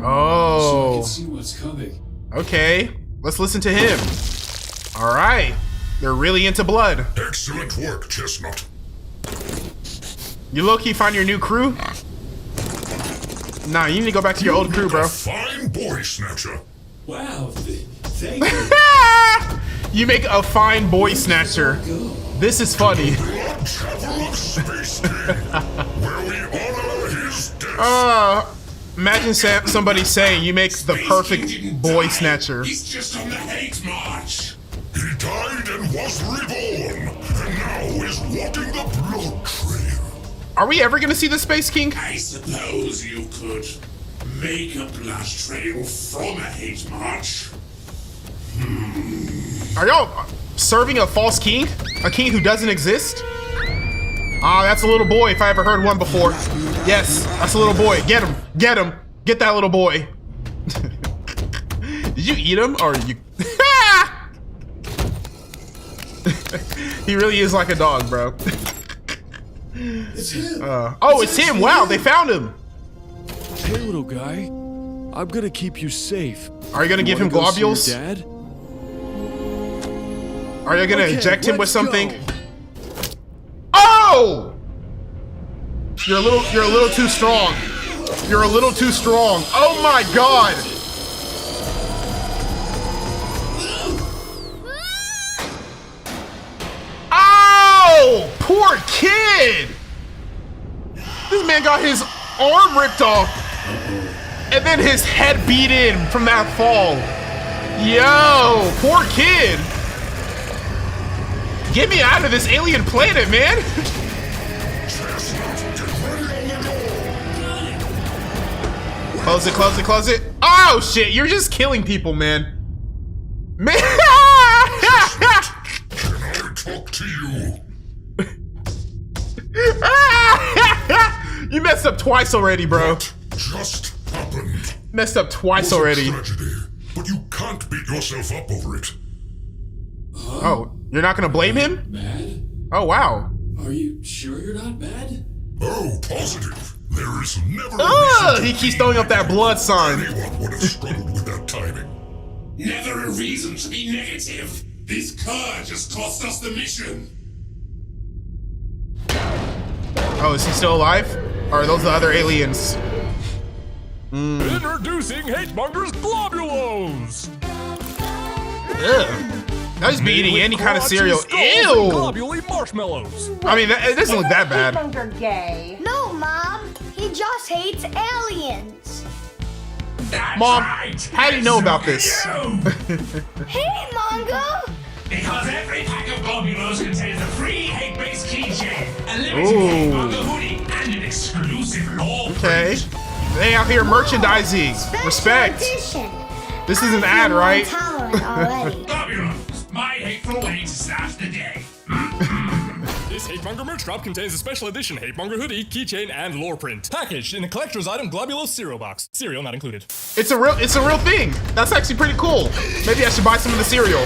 Oh. So I can see what's coming. Okay, let's listen to him. All right, they're really into blood. Excellent work, Chestnut. You low-key find your new crew? Nah, you need to go back to your old crew, bro. Fine boy snatcher. Wow, thank you. You make a fine boy snatcher. This is funny. Imagine somebody saying you make the perfect boy snatcher. He's just on the hate march. He died and was reborn, and now is walking the blood trail. Are we ever gonna see the Space King? I suppose you could make a blood trail from a hate march. Are y'all serving a false king? A king who doesn't exist? Ah, that's a little boy if I ever heard one before. Yes, that's a little boy. Get him. Get him. Get that little boy. Did you eat him or you? He really is like a dog, bro. It's him. Oh, it's him. Wow, they found him. Hey, little guy. I'm gonna keep you safe. Are you gonna give him globules? Dad? Are you gonna inject him with something? Oh! You're a little too strong. You're a little too strong. Oh my god! Oh! Poor kid! This man got his arm ripped off. And then his head beat in from that fall. Yo, poor kid. Get me out of this alien planet, man. Close it, close it, close it. Oh shit, you're just killing people, man. Man. Can I talk to you? You messed up twice already, bro. What just happened? Messed up twice already. Tragedy, but you can't beat yourself up over it. Oh, you're not gonna blame him? Mad? Oh wow. Are you sure you're not mad? Oh, positive. There is never a reason He keeps throwing up that blood sign. anyone would have struggled with that timing. Never a reason to be negative. This car just cost us the mission. Oh, is he still alive? Or are those the other aliens? Introducing Hatemonger's Globulos! Ugh. Now he's be eating any kind of cereal. Ew! Globule marshmallows. I mean, it doesn't look that bad. Hatemonger gay. No, Mom. He just hates aliens. Mom, how do you know about this? Hey, Mongo. Because every pack of Globulos contains a free hate-based keychain, a limited Hatemonger hoodie, and an exclusive law Okay. They out here merchandising. Respect. This is an ad, right? Globulos, my hateful way to start the day. This Hatemonger merch drop contains a special edition Hatemonger hoodie, keychain, and lore print. Packaged in a collector's item Globulos cereal box. Cereal not included. It's a real thing. That's actually pretty cool. Maybe I should buy some of the cereal.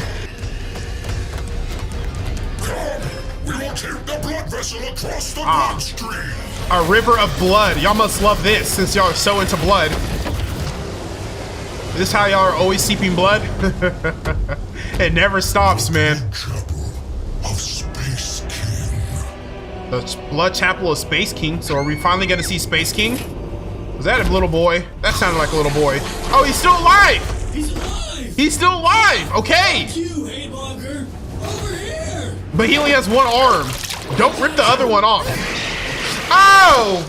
We will take the blood vessel across the bloodstream. A river of blood. Y'all must love this since y'all are so into blood. Is this how y'all are always seeping blood? It never stops, man. Of Space King. The Blood Chapel of Space King. So are we finally gonna see Space King? Was that a little boy? That sounded like a little boy. Oh, he's still alive! He's alive! He's still alive! Okay! Fuck you, Haymonger! Over here! But he only has one arm. Don't rip the other one off. Oh!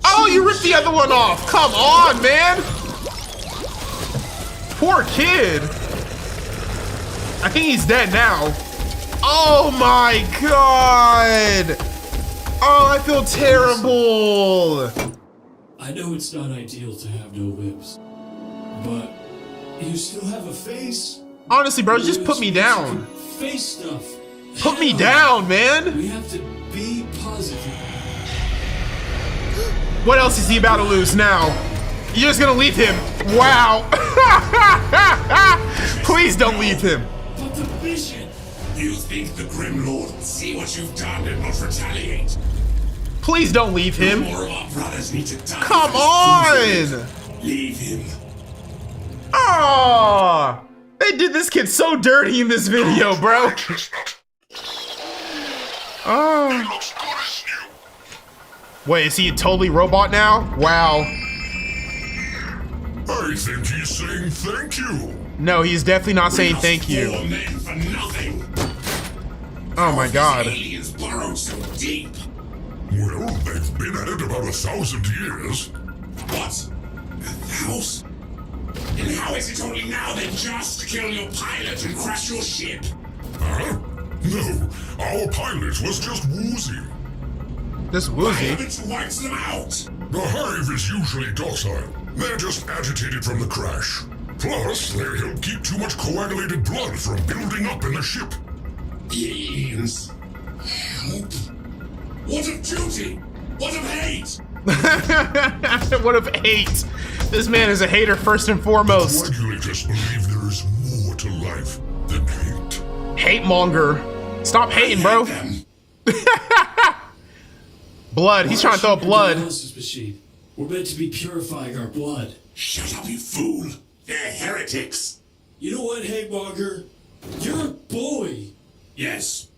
Oh, you ripped the other one off! Come on, man! Poor kid. I think he's dead now. Oh my god! Oh, I feel terrible! I know it's not ideal to have no lips, but you still have a face. Honestly, bro, just put me down. Face stuff. Put me down, man! We have to be positive. What else is he about to lose now? You're just gonna leave him. Wow. Please don't leave him. But the mission. You think the Grim Lord will see what you've done and not retaliate? Please don't leave him. More of our brothers need to die. Come on! Leave him. Oh, they did this kid so dirty in this video, bro. Oh. Wait, is he a totally robot now? Wow. I think he's saying thank you. No, he's definitely not saying thank you. For nothing. Oh my god. Aliens burrowed so deep. Well, they've been at it about 1,000 years. What? 1,000? And how is it only now they just kill your pilot and crash your ship? Huh? No, our pilot was just woozy. Just Why woozy? haven't you wiped them out? The hive is usually docile. They're just agitated from the crash. Plus, they help keep too much coagulated blood from building up in the ship. The aliens. Help. What of duty? What of hate? What of hate? This man is a hater first and foremost. Coagulators believe there is more to life than hate. Hate monger. Stop hating, bro. Blood. He's trying to throw up blood. Machine. We're meant to be purifying our blood. Shut up, you fool. They're heretics. You know what, Haymonger? You're a bully. Yes.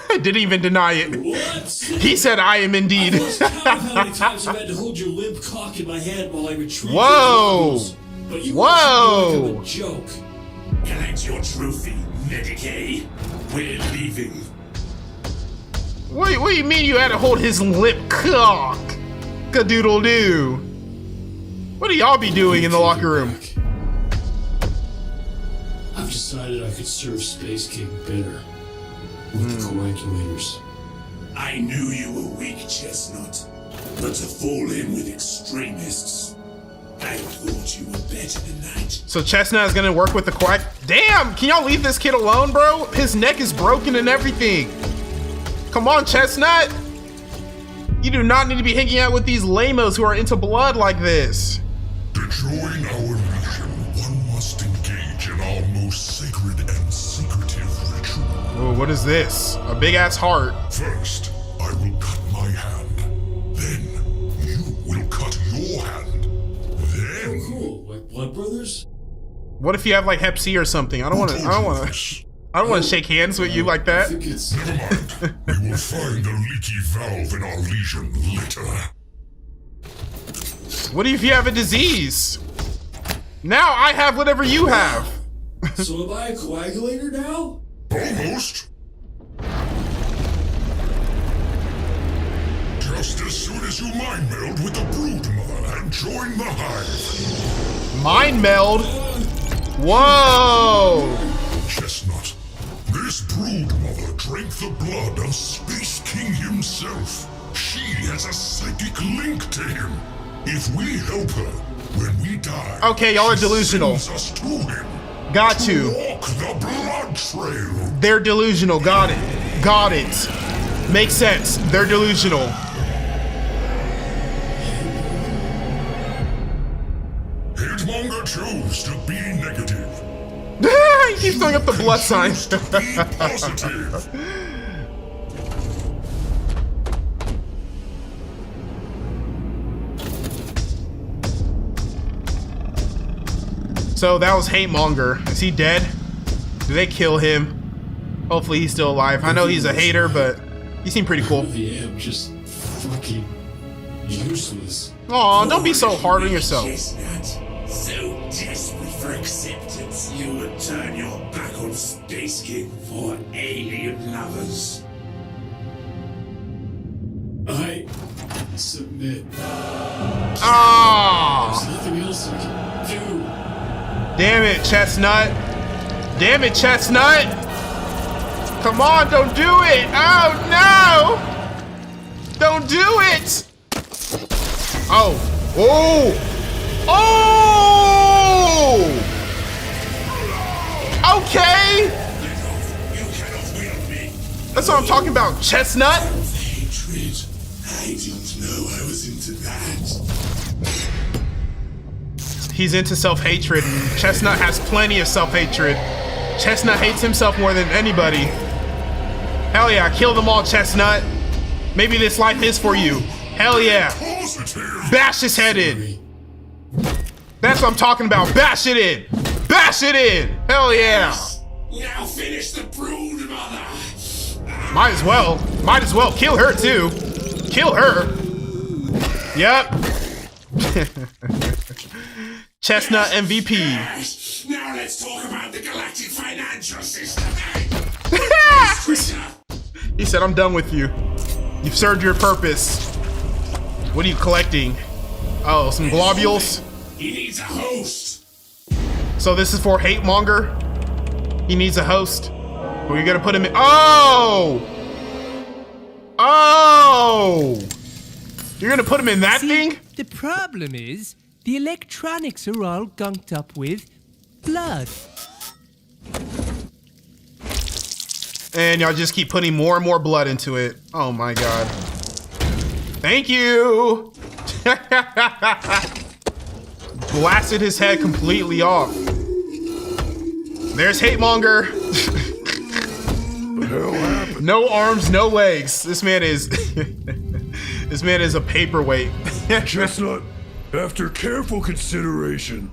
Didn't even deny it. What? He said, I am indeed. I lost count of how many times I've had to hold your limp cock in my hand while I retrieve Whoa. your but you Whoa. want to become a joke. Collect your trophy, Medicaid. We're leaving. What do you mean you had to hold his lip cock? Cadoodle doo. What do y'all be doing in the locker room? I've decided I could serve Space King better with the coagulators. I knew you were weak, Chestnut. But to fall in with extremists, I thought you were better tonight. So Chestnut is gonna work with the quack. Damn, can y'all leave this kid alone, bro? His neck is broken and everything. Come on, Chestnut. You do not need to be hanging out with these lamos who are into blood like this. To join our mission, one must engage in our most sacred and secretive ritual. Whoa, what is this? A big ass heart. First, I will cut my hand. Then, you will cut your hand. Then... Cool, like Blood Brothers? What if you have like Hep C or something? I don't want to shake hands with you like that. Never mind. We will find a leaky valve in our lesion later. What if you have a disease? Now I have whatever you have. So am I a coagulator now? Almost. Just as soon as you mind meld with the Brood Mother and join the hive. Mind meld? Whoa! Chestnut, this Brood Mother drank the blood of Space King himself. She has a psychic link to him. If we help her, when we die, okay, y'all are delusional. she sends us to him. Got to. Walk the blood trail. They're delusional. Got it. Got it. Makes sense. They're delusional. Hitmonger chose to be negative. He keeps throwing up the blood sign. Positive. So that was Hatemonger. Is he dead? Did they kill him? Hopefully he's still alive. I know he's a hater, but He seemed pretty cool. I really am just fucking useless. Aw, don't be so hard on yourself. Chestnut, so desperate for acceptance, you would turn your back on Space King for alien lovers. I submit. Ah! There's nothing else I can do. Damn it, Chestnut. Damn it, Chestnut. Come on, don't do it. Oh, no. Don't do it. Oh. Oh. Oh. Okay. That's what I'm talking about, Chestnut. Hatred. I didn't know I was into that. He's into self-hatred, and Chestnut has plenty of self-hatred. Chestnut hates himself more than anybody. Hell yeah, kill them all, Chestnut. Maybe this life is for you. Hell yeah. Bash his head in. That's what I'm talking about. Bash it in. Bash it in. Hell yeah. Now finish the brood, mother. Might as well. Might as well. Kill her too. Kill her. Yep. Chestnut MVP. Yes. Now let's talk about the galactic financial system. He said, I'm done with you. You've served your purpose. What are you collecting? Oh, some globules? He needs a host. So this is for Hate Monger? He needs a host? Who are you gonna put him in? Oh! Oh! You're gonna put him in that thing? The problem is, the electronics are all gunked up with blood. And y'all just keep putting more and more blood into it. Oh my god. Thank you! Blasted his head completely off. There's Hate Monger. No arms, no legs. This man is this man is a paperweight. Chestnut, after careful consideration,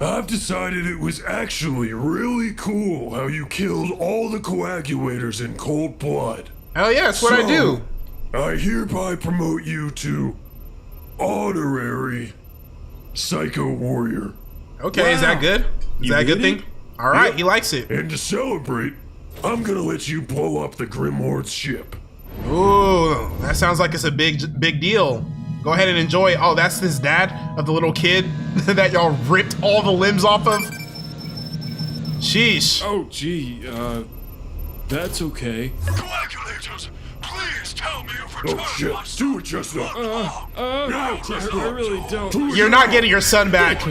I've decided it was actually really cool how you killed all the coagulators in cold blood. Hell yeah, that's what I do. I hereby promote you to honorary Psycho Warrior. Okay, is that good? Is that a good thing? All right, he likes it. And to celebrate, I'm gonna let you blow up the Grim Horde's ship. Ooh, that sounds like it's a big deal. Go ahead and enjoy it. Oh, that's his dad of the little kid that y'all ripped all the limbs off of? Sheesh. Oh, gee, that's okay. Coagulators, please tell me you've returned. Oh shit, do it, Chestnut. No, Chestnut. I really don't. You're not getting your son back.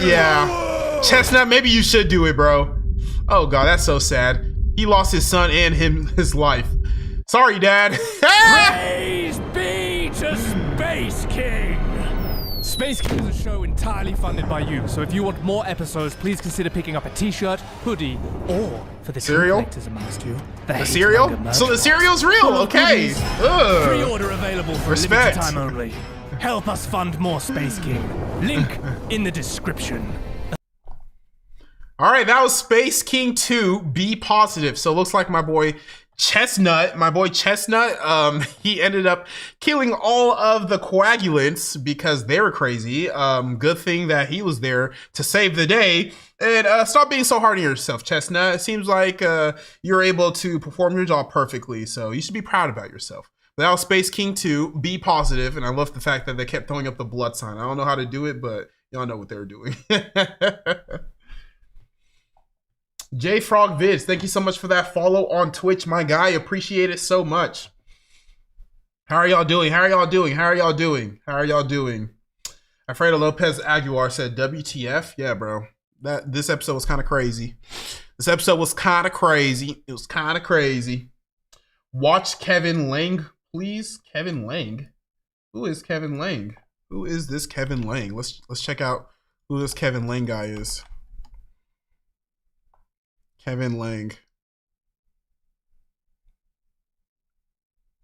Yeah. Chestnut, maybe you should do it, bro. Oh god, that's so sad. He lost his son and his life. Sorry, Dad. Praise be to Space King! Space King is a show entirely funded by you, so if you want more episodes, please consider picking up a t-shirt, hoodie, or for the cereal collectors amongst you, the cereal? So the cereal's real, okay. Pre-order available for Respect. limited time only. Help us fund more Space King. Link in the description. All right, that was Space King 2, Be Positive. So it looks like my boy Chestnut, he ended up killing all of the coagulants because they were crazy. Good thing that he was there to save the day. And stop being so hard on yourself, Chestnut. It seems like you're able to perform your job perfectly, so you should be proud about yourself. That was Space King 2, Be Positive, and I love the fact that they kept throwing up the blood sign. I don't know how to do it, but y'all know what they were doing. J Frog Vids, thank you so much for that follow on Twitch, my guy. Appreciate it so much. How are y'all doing? How are y'all doing? How are y'all doing? How are y'all doing? Alfredo Lopez Aguilar said, WTF? Yeah, bro. This episode was kind of crazy. This episode was kind of crazy. It was kind of crazy. Watch Kevin Lang, please. Kevin Lang? Who is Kevin Lang? Who is this Kevin Lang? Let's check out who this Kevin Lang guy is. Kevin Lang.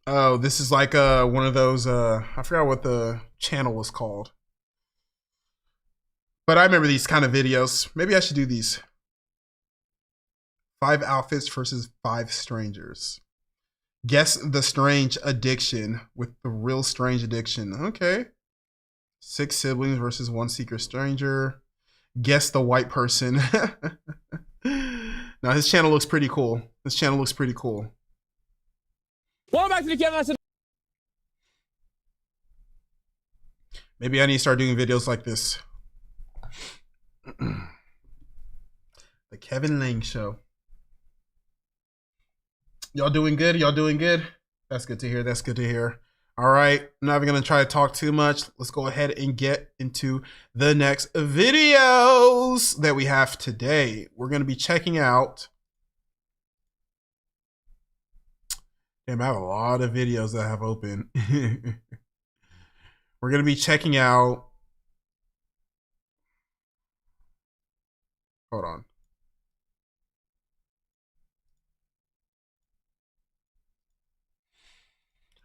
Oh, this is like one of those I forgot what the channel was called. But I remember these kind of videos. Maybe I should do these. 5 outfits versus 5 strangers. Guess the strange addiction with the real strange addiction. Okay. 6 siblings versus 1 secret stranger. Guess the white person. Now his channel looks pretty cool. This channel looks pretty cool. Welcome back to the Kevin. Maybe I need to start doing videos like this. The Kevin Lang Show. Y'all doing good? Y'all doing good? That's good to hear. That's good to hear. All right. I'm not even going to try to talk too much. Let's go ahead and get into the next videos that we have today. We're going to be checking out. Damn, I have a lot of videos that I have open. We're going to be checking out. Hold on.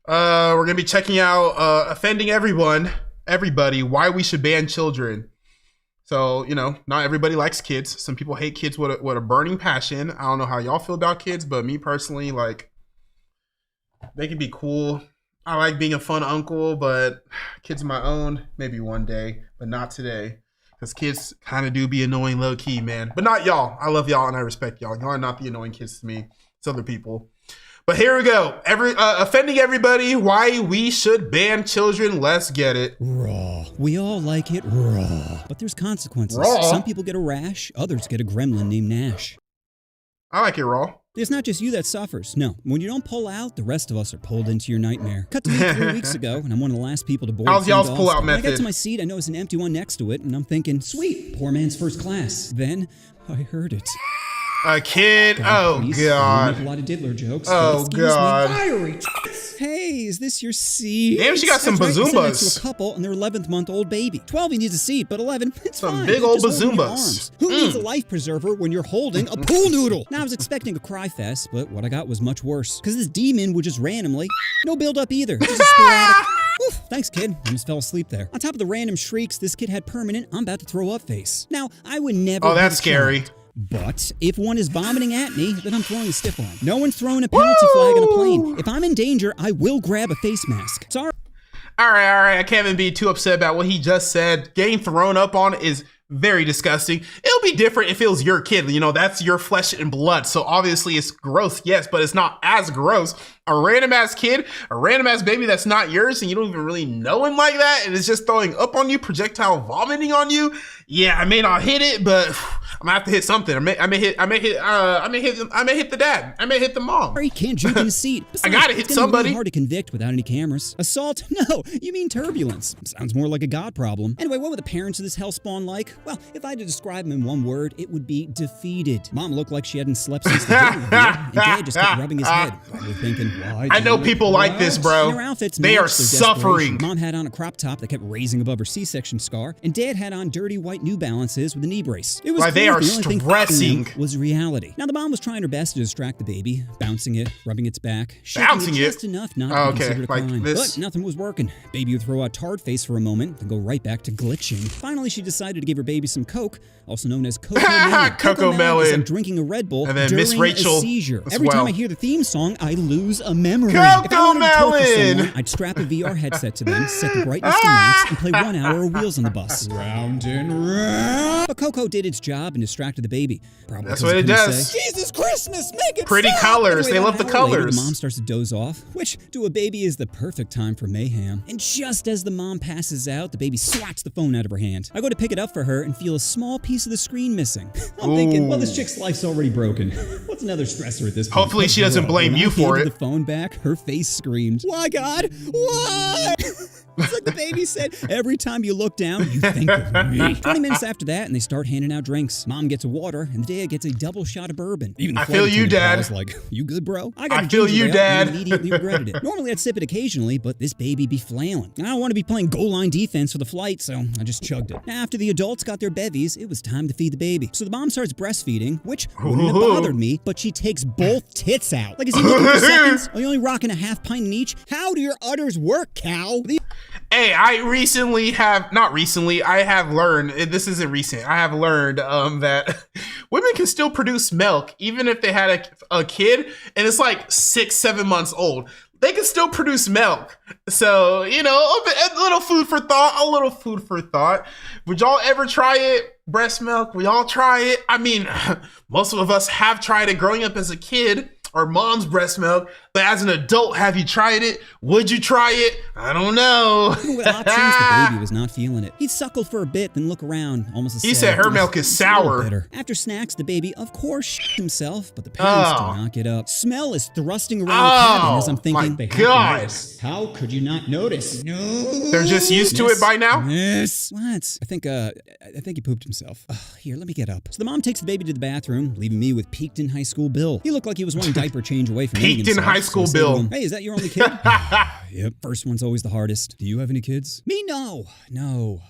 We're going to be checking out offending everybody, why we should ban children. So, you know, not everybody likes kids. Some people hate kids with a burning passion. I don't know how y'all feel about kids, but me personally, like, they can be cool. I like being a fun uncle, but kids of my own, maybe one day, but not today. Because kids kind of do be annoying low key, man. But not y'all. I love y'all and I respect y'all. Y'all are not the annoying kids to me. It's other people. But here we go. Offending everybody, why we should ban children. Let's get it. Raw. We all like it raw. But there's consequences. Raw? Some people get a rash, others get a gremlin named Nash. I like it raw. It's not just you that suffers. No, when you don't pull out, the rest of us are pulled into your nightmare. Cut to me 3 weeks ago, and I'm one of the last people to board. How's y'all's pull-out When I method? get to my seat, I notice an empty one next to it, and I'm thinking, sweet, poor man's first class. Then I heard it. A kid? Oh, God. Make a lot of diddler jokes. Oh, God. Fiery. Hey, is this your seat? Damn, she got some That's right, I'm sitting next bazoombas. to a couple and their 11th-month-old baby. 12, he needs a seat, but 11, it's Some fine. big old Just hold your bazoombas. arms. Who needs a life preserver when you're holding a pool noodle? Now, I was expecting a cry fest, but what I got was much worse. Because this demon would just randomly, no build up either. Just a sporadic. Oof, thanks, kid. I almost fell asleep there. On top of the random shrieks, this kid had permanent I'm about to throw up face. Now, I would never. Oh, that's hit a child, scary. But if one is vomiting at me, then I'm throwing a stiff arm. No one's throwing a penalty flag on a plane. If I'm in danger, I will grab a face mask. Sorry. All right. I can't even be too upset about what he just said. Getting thrown up on is very disgusting. It'll be different if it was your kid. You know, that's your flesh and blood. So obviously it's gross, yes, but it's not as gross. A random ass kid, a random ass baby that's not yours, and you don't even really know him like that, and it's just throwing up on you, projectile vomiting on you. Yeah, I may not hit it, but I'm gonna have to hit something. I may hit the dad. I may hit the mom. He can't juke in his seat. Besides, I gotta hit it's gonna be somebody. really hard to convict without any cameras. Assault? No, you mean turbulence. Sounds more like a God problem. Anyway, what were the parents of this hellspawn like? Well, if I had to describe them in one word, it would be defeated. Mom looked like she hadn't slept since the dinner reveal, and Dad just kept rubbing his head, probably thinking, why? I know people like this, bro. Their outfits They are matched their suffering. desperation. Mom had on a crop top that kept raising above her C-section scar, and Dad had on dirty white New Balances with a knee brace. It was Like, they clear are the only thing stressing. them was reality. Now the mom was trying her best to distract the baby, bouncing it, rubbing its back, shaking Bouncing it it? just enough not Oh, to be okay, considered a like crime. this. But nothing was working. Baby would throw out tard face for a moment, then go right back to glitching. Finally, she decided to give her baby some Coke, also known as Coco Melon. Coco is Melon. like drinking a Red Bull And then during Miss Rachel a seizure. as Every time well. I hear the theme song, I lose a memory. Coco If I wanted to torture Melon. someone, I'd strap a VR headset to them, set the brightness to max, and play 1 hour of Wheels on the Bus. Round and round. But Coco did its job and distracted the baby. Probably That's 'cause what it couldn't does. say, Jesus Christmas, make it Pretty stop! colors. Anyway, They love about the an hour later, colors. the mom starts to doze off, which to a baby is the perfect time for mayhem. And just as the mom passes out, the baby swats the phone out of her hand. I go to pick it up for her and feel a small piece of the screen missing. I'm thinking, well, this chick's life's already broken. What's another stressor at this point? Hopefully she doesn't blame When you I for handed it. the phone back, her face screamed, "Why, God? Why?" It's like the baby said, every time you look down, you think of me. 20 minutes after that, and they start handing out drinks. Mom gets a water, and the dad gets a double shot of bourbon. Even the I feel you, flight attendant Dad. was like, you good, bro? I got a feel ginger you, ale Dad. and immediately regretted it. Normally, I'd sip it occasionally, but this baby be flailing. I don't want to be playing goal line defense for the flight, so I just chugged it. After the adults got their bevies, it was time to feed the baby. So the mom starts breastfeeding, which wouldn't have bothered me, but she takes both tits out. Like, is he looking for seconds? Are you only rocking a half pint in each? How do your udders work, cow? Hey, I have learned, this isn't recent, I have learned that women can still produce milk even if they had a kid and it's like 6-7 months old. They can still produce milk. So, you know, a little food for thought. Would y'all ever try it? Breast milk? We all try it. I mean, most of us have tried it growing up as a kid. Or mom's breast milk, but as an adult, have you tried it? Would you try it? I don't know. Even with options, the baby was not feeling it. He'd suckle for a bit, then look around, almost as he said her milk is sour. After snacks, the baby, of course, himself, but the parents do not get up. Smell is thrusting around the cabin as I'm thinking, my God. How could you not notice? No. They're just used to it by now? Yes. What? I think he pooped himself. Here, let me get up. So the mom takes the baby to the bathroom, leaving me with Peakton High School Bill. He looked like he was one diaper change away from eating himself. Peakton High School Bill. Hey, is that your only kid? Yep. First one's always the hardest. Do you have any kids? Me, no.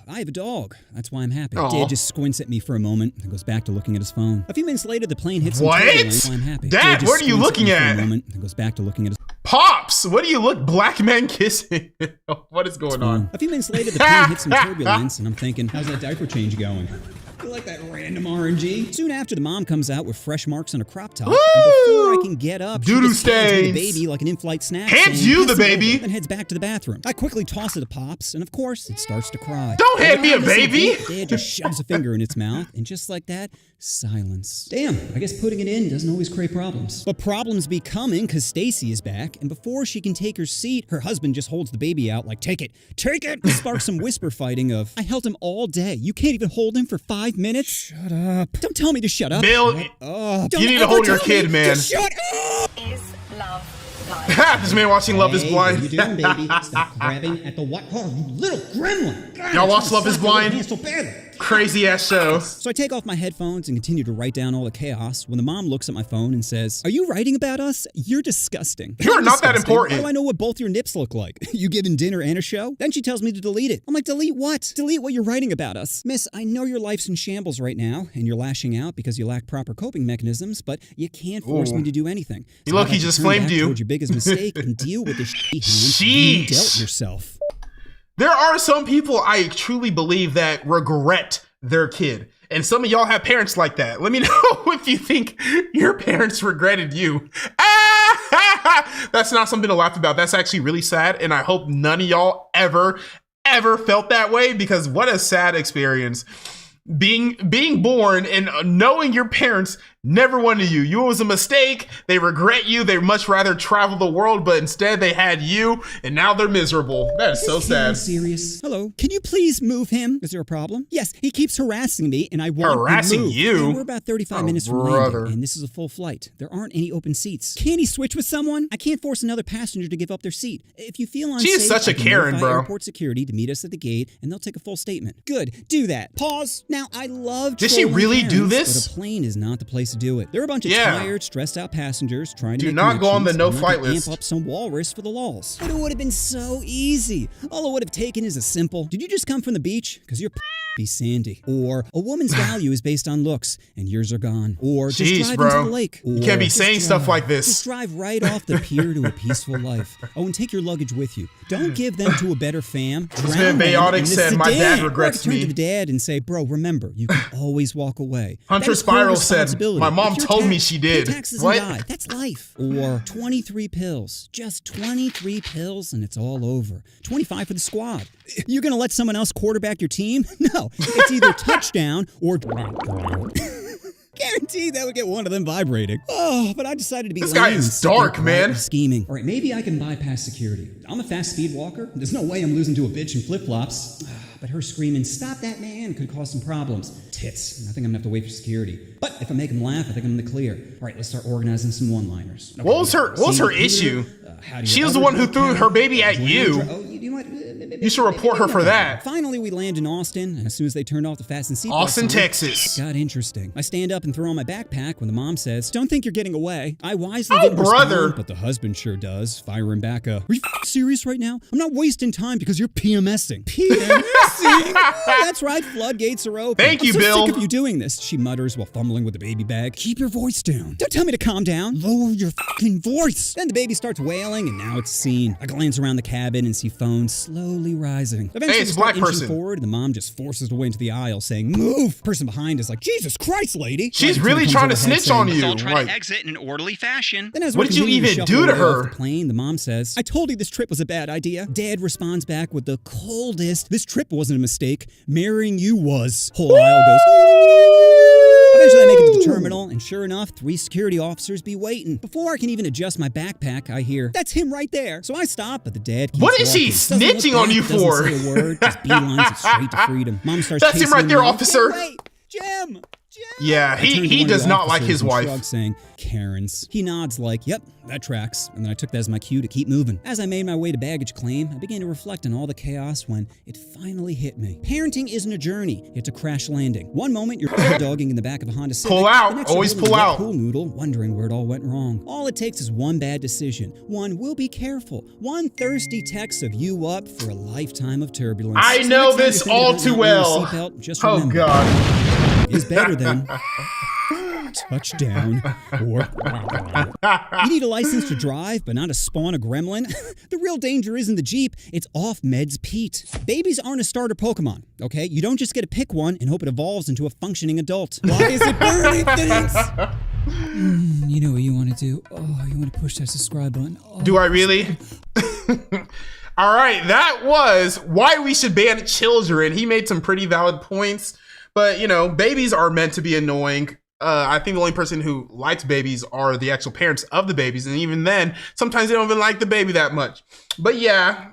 I have a dog. That's why I'm happy. Aww. Dad just squints at me for a moment and goes back to looking at his phone. A few minutes later, the plane hits some turbulence. I'm happy. Dad, what are you looking at? For a moment and goes back to looking at his Pops, what do you look? Black men kissing. What is going on? A few minutes later, the plane hits some turbulence, and I'm thinking, how's that diaper change going? You like that random RNG? Soon after, the mom comes out with fresh marks on a crop top. Woo! And before I can get up, she just hands me the baby like an in-flight snack. Hands you the baby? And heads back to the bathroom. I quickly toss it to Pops, and of course, it starts to cry. Don't hand me a baby! Dad just shoves a finger in its mouth, and just like that, silence. Damn, I guess putting it in doesn't always create problems. But problems be coming because Stacy is back, and before she can take her seat, her husband just holds the baby out like, take it! It sparks some whisper fighting of, I held him all day. You can't even hold him for 5 minutes? Shut up. Don't tell me to shut up. Bill, you need to hold your kid, man. Just shut up! Is love. This man watching Love is Blind. What are you doing, baby? Stop grabbing at the what? Oh, you little gremlin! God, y'all watch Love is Blind? So badly. Crazy ass show. So I take off my headphones and continue to write down all the chaos when the mom looks at my phone and says, "Are you writing about us? You're disgusting." You're not that important. How do I know what both your nips look like? You giving dinner and a show? Then she tells me to delete it. I'm like, delete what? Delete what you're writing about us. Miss, I know your life's in shambles right now and you're lashing out because you lack proper coping mechanisms, but you can't force me to do anything. You look, he just flamed you. Your biggest mistake and deal with the shit you dealt yourself. There are some people I truly believe that regret their kid. And some of y'all have parents like that. Let me know if you think your parents regretted you. That's not something to laugh about. That's actually really sad. And I hope none of y'all ever felt that way, because what a sad experience. Being born and knowing your parents never wanted you. You was a mistake. They regret you. They much rather travel the world, but instead they had you, and now they're miserable. That is so sad. Serious? Hello? Can you please move him? Is there a problem? Yes, he keeps harassing me, and I want harassing to move. you? And we're about 35 minutes from landing, and this is a full flight. There aren't any open seats. Can he switch with someone? I can't force another passenger to give up their seat. If you feel unsafe, she is such a Karen, bro. Airport security to meet us at the gate, and they'll take a full statement. Good. Do that. Pause. Now, I love Did she really do this? But a plane is not the place to do it. There are a bunch of tired, stressed out passengers trying to do not go on the no-flight list. Amp up some walrus for the lulz. But it would have been so easy. All it would have taken is a simple, did you just come from the beach? Because you're be sandy. Or a woman's value is based on looks and yours are gone. Or just drive into the lake. Or you can't be saying stuff like this. Just drive right off the pier to a peaceful life. Oh, and take your luggage with you. Don't give them to a better fam. This man Bayotic said, my dad regrets me. Turn to the dad and say, bro, remember, you can always walk away. Hunter Spiral said, my mom told me she did. What? And die. That's life. Or 23 pills. Just 23 pills and it's all over. 25 for the squad. You're going to let someone else quarterback your team? No. It's either touchdown or guaranteed that would get one of them vibrating. Oh, but I decided to be this guy is dark, man. Scheming. All right, maybe I can bypass security. I'm a fast speed walker. There's no way I'm losing to a bitch in flip-flops. But her screaming, stop that man, could cause some problems. Tits. I think I'm gonna have to wait for security. But if I make him laugh, I think I'm in the clear. All right, let's start organizing some one-liners. Okay, what was her issue? She was the one who threw her baby at you. You should report her for that. Finally, we land in Austin, and as soon as they turned off the fasten seatbelts, Austin, Texas. Got interesting. I stand up and throw on my backpack when the mom says, don't think you're getting away. I wisely didn't respond, but the husband sure does, firing back a, are you serious right now? I'm not wasting time because you're PMSing. PMSing? That's right, floodgates are open. Thank you, I'm so Bill. sick of you doing this, she mutters while fumbling with the baby bag. Keep your voice down. Don't tell me to calm down. Lower your fucking voice. Then the baby starts wailing, and now it's a scene. I glance around the cabin and see phones slowly slowly rising. Eventually, Hey, it's we a start black inching person. forward, and the mom just forces her way into the aisle, saying, "Move!" Person behind is like, "Jesus Christ, lady!" She's Right really until trying he to comes overhead snitch on saying, you. "Let's All try Like, to exit in an orderly fashion. Then as What we're did you continuing to even shuffle do to our way off her? the plane, the mom says, "I told you this trip was a bad idea." Dad responds back with the coldest, "This trip wasn't a mistake. Marrying you was." Whole aisle goes, Eventually I make it to the terminal, and sure enough, 3 security officers be waiting. Before I can even adjust my backpack, I hear, "That's him right there." So I stop, but the dad keeps What is walking. he Doesn't look snitching on back, you doesn't for? say a word, just beelines it straight to freedom. Mom starts That's him chasing right there, around. officer. "Hey, wait, Jim! Yeah, I turned to he one of does the not like officers his and wife. shrugged, saying, "Karens." He nods like, "Yep, that tracks." And then I took that as my cue to keep moving. As I made my way to baggage claim, I began to reflect on all the chaos when it finally hit me. Parenting isn't a journey, it's a crash landing. One moment you're dogging in the back of a Honda Civic. Pull out, the next always you're holding pull a wet out. pool noodle, wondering where it all went wrong. All it takes is one bad decision. One, "We'll be careful." One thirsty text of you up for a lifetime of turbulence. I So know next time this you're thinking all about too not wearing a well. seatbelt, just Oh, remember, God. is better than touchdown or you need a license to drive, but not to spawn a gremlin? The real danger isn't the Jeep, it's off meds Pete. Babies aren't a starter Pokemon, okay? You don't just get to pick one and hope it evolves into a functioning adult. Why is it burning things? You know what you want to do? Oh, you want to push that subscribe button. Oh. Do I really? All right, that was why we should ban children. He made some pretty valid points, but you know, babies are meant to be annoying. I think the only person who likes babies are the actual parents of the babies, and even then, sometimes they don't even like the baby that much. But yeah,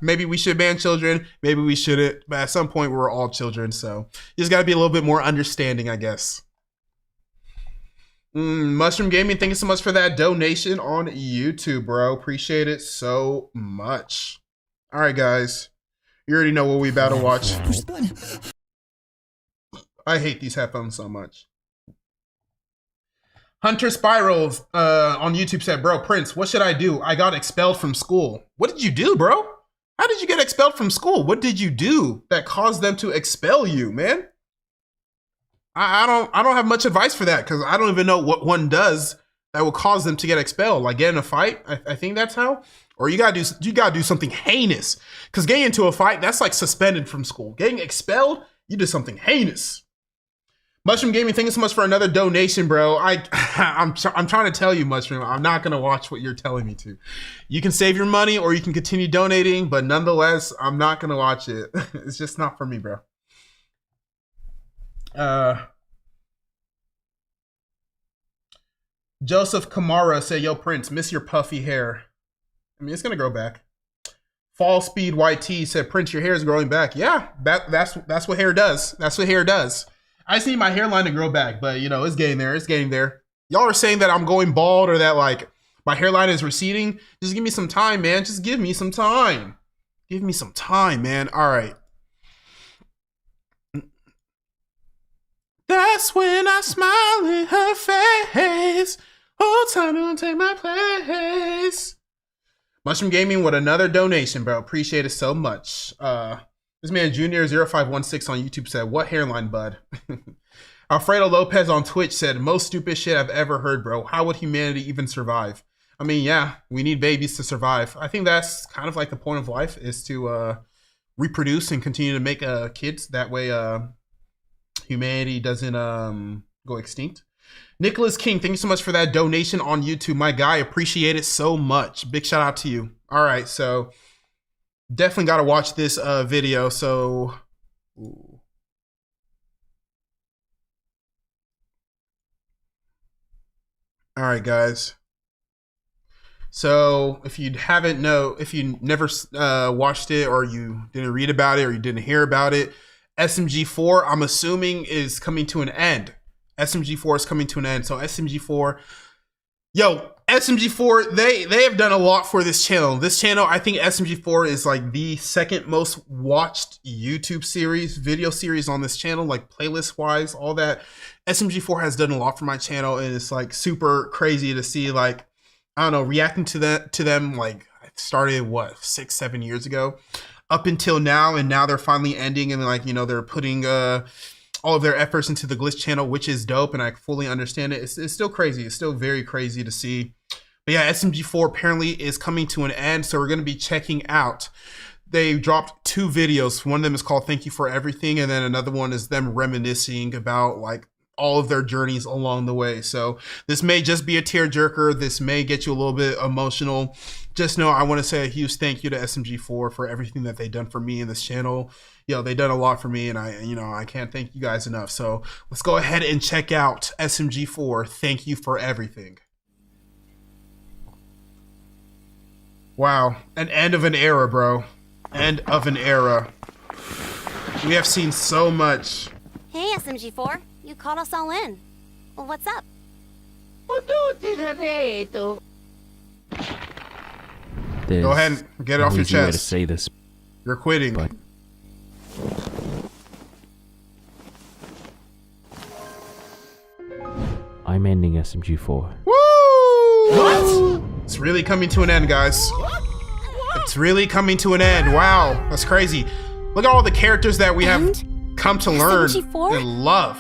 maybe we should ban children, maybe we shouldn't, but at some point we're all children, so you just gotta be a little bit more understanding, I guess. Mushroom Gaming, thank you so much for that donation on YouTube, bro. Appreciate it so much. All right, guys. You already know what we about to watch. I hate these headphones so much. Hunter Spirals on YouTube said, "Bro, Prince, what should I do? I got expelled from school." What did you do, bro? How did you get expelled from school? What did you do that caused them to expel you, man? I don't have much advice for that, because I don't even know what one does that will cause them to get expelled. Like get in a fight, I think that's how. Or you gotta do something heinous. Because getting into a fight, that's like suspended from school. Getting expelled, you did something heinous. Mushroom Gaming, thank you so much for another donation, bro. I'm trying to tell you, Mushroom, I'm not gonna watch what you're telling me to. You can save your money or you can continue donating, but nonetheless, I'm not gonna watch it. It's just not for me, bro. Joseph Kamara said, "Yo, Prince, miss your puffy hair." I mean, it's gonna grow back. Fall Speed YT said, "Prince, your hair is growing back." Yeah, that's what hair does. That's what hair does. I just need my hairline to grow back, but you know, it's getting there. It's getting there. Y'all are saying that I'm going bald or that like my hairline is receding. Just give me some time, man. Just give me some time. Give me some time, man. All right. That's when I smile in her face. Oh, time to take my place. Mushroom Gaming with another donation, bro. Appreciate it so much. This man Junior0516 on YouTube said, "What hairline, bud?" Alfredo Lopez on Twitch said, "Most stupid shit I've ever heard, bro. How would humanity even survive?" I mean, yeah, we need babies to survive. I think that's kind of like the point of life, is to reproduce and continue to make kids. That way humanity doesn't go extinct. Nicholas King, thank you so much for that donation on YouTube. My guy, appreciate it so much. Big shout out to you. All right, so definitely got to watch this video. So, ooh. All right, guys. So if you never watched it, or you didn't read about it, or you didn't hear about it, SMG4, I'm assuming, is coming to an end. SMG4 is coming to an end. So SMG4, SMG4, they have done a lot for this channel. This channel, I think SMG4 is like the second most watched YouTube video series on this channel, like playlist wise, all that. SMG4 has done a lot for my channel, and it's like super crazy to see, like, I don't know, reacting to them. Like, I started what, 6-7 years ago up until now, and now they're finally ending, and like, you know, they're putting all of their efforts into the Glitch channel, which is dope, and I fully understand it. It's still crazy. It's still very crazy to see. But yeah, SMG4 apparently is coming to an end, so we're going to be checking out they dropped 2 videos. One of them is called Thank You for Everything, and then another one is them reminiscing about like all of their journeys along the way. So this may just be a tearjerker. This may get you a little bit emotional. Just know I want to say a huge thank you to SMG4 for everything that they've done for me in this channel. They've done a lot for me, and I can't thank you guys enough. So let's go ahead and check out SMG4. Thank you for everything. Wow, an end of an era, bro. End of an era. We have seen so much. Hey, SMG4. You called us all in. Well, what's up? Go ahead and get it off your easy way to chest. say this. You're quitting. But I'm ending SMG4. Woo! What? It's really coming to an end, guys. It's really coming to an end. Wow, that's crazy. Look at all the characters that we have come to learn and love.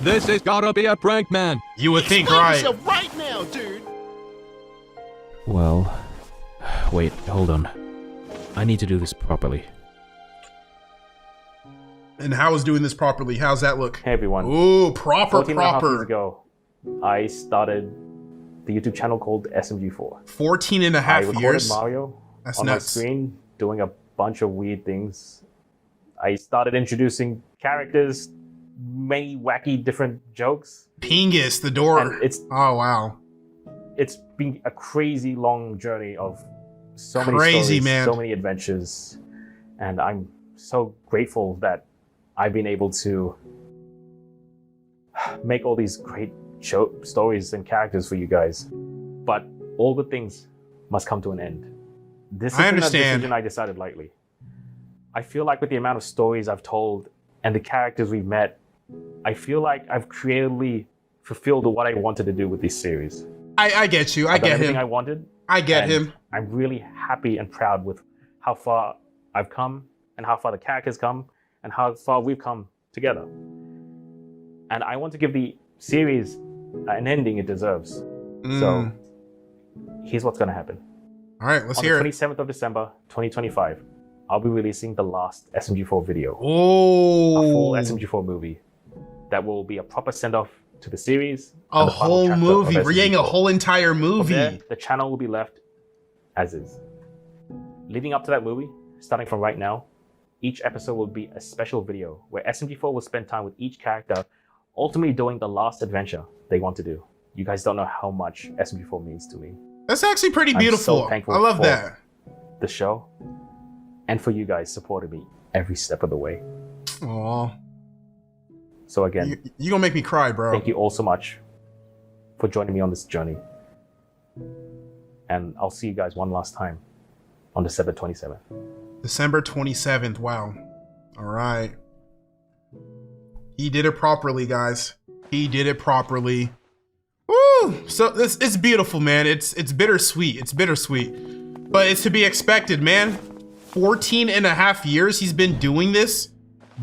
This has gotta be a prank, man. You would think, Explain right? yourself right now, dude. Well, wait, hold on. I need to do this properly. And how is doing this properly? How's that look? Hey everyone. Ooh, proper. 14 and a half years ago, I started the YouTube channel called SMG4. 14 and a half I recorded years? Mario That's on nuts. my screen doing a bunch of weird things. I started introducing characters, many wacky different jokes. Pingus, the door. And oh wow. It's been a crazy long journey of so many Crazy, stories, man. so many adventures, and I'm so grateful that I've been able to make all these great stories and characters for you guys. But all good things must come to an end. This isn't a decision I decided lightly. I feel like with the amount of stories I've told and the characters we've met, I feel like I've creatively fulfilled what I wanted to do with this series. I get you. I I've done get everything him. I wanted. I get and him. I'm really happy and proud with how far I've come and how far the characters come and how far we've come together. And I want to give the series an ending it deserves. So here's what's going to happen. All right, let's hear On it. the 27th of December, 2025, I'll be releasing the last SMG4 video. Oh. A full SMG4 movie that will be a proper send-off to the series. A and the final whole chapter of movie. We're getting a SMG4. whole entire From movie. there, the channel will be left as is. Leading up to that movie, starting from right now, each episode will be a special video where SMG4 will spend time with each character, ultimately doing the last adventure they want to do. You guys don't know how much SMG4 means to me. That's actually pretty I'm beautiful. so thankful I love for that. The show, and for you guys supporting me every step of the way. Aw. So again, You gonna make me cry, bro. thank you all so much for joining me on this journey. And I'll see you guys one last time on December 27th. December 27th. Wow. All right. He did it properly, guys. He did it properly. Woo! So it's beautiful, man. It's bittersweet. It's bittersweet. But it's to be expected, man. 14 and a half years he's been doing this.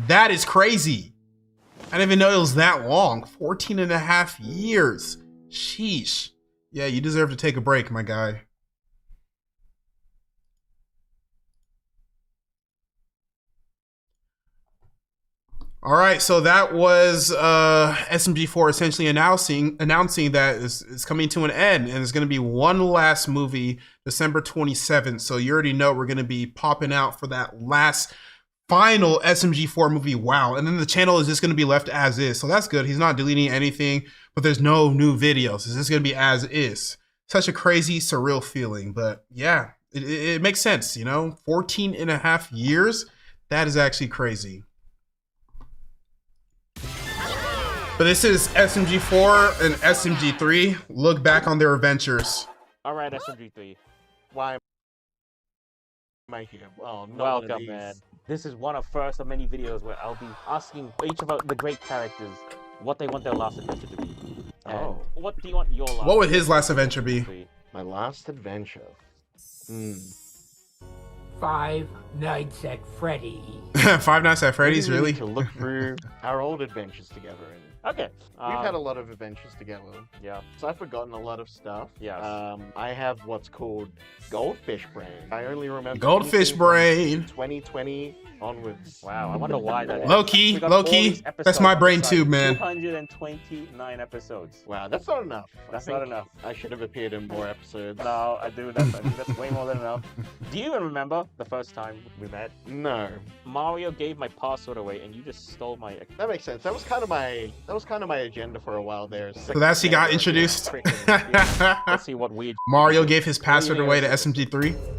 That is crazy. I didn't even know it was that long. 14 and a half years. Sheesh. Yeah, you deserve to take a break, my guy. All right, so that was SMG4 essentially announcing that it's coming to an end, and it's going to be one last movie, December 27th. So you already know we're going to be popping out for that last final SMG4 movie. Wow. And then the channel is just going to be left as is. So that's good. He's not deleting anything, but there's no new videos. It's just going to be as is. Such a crazy, surreal feeling. But yeah, it makes sense, you know? 14 and a half years. That is actually crazy. But this is SMG4 and SMG3. Look back on their adventures. All right, SMG3. Why am I here? Oh, no. Welcome, man. This is one of first of many videos where I'll be asking each of the great characters what they want their last adventure to be. And what do you want your last? What would his last adventure be? My last adventure. Five Nights at Freddy's. Five Nights at Freddy's, Maybe we really? need to look through our old adventures together and Okay. We've had a lot of adventures together. Yeah. So I've forgotten a lot of stuff. Yes. I have what's called goldfish brain. I only remember Goldfish brain. 2020 onwards. Wow, I wonder why that is. Low key, We got low all key. these episodes That's my on the brain site. too, man. 229 episodes. Wow, that's not enough. That's I think not enough. I should have appeared in more episodes. No, I think that's way more than enough. Do you even remember the first time we met? No. Mario gave my password away, and you just stole my. That makes sense. That was kind of my agenda for a while there. So that's he got introduced. Let's see what weird. Mario gave his password away to SMG3.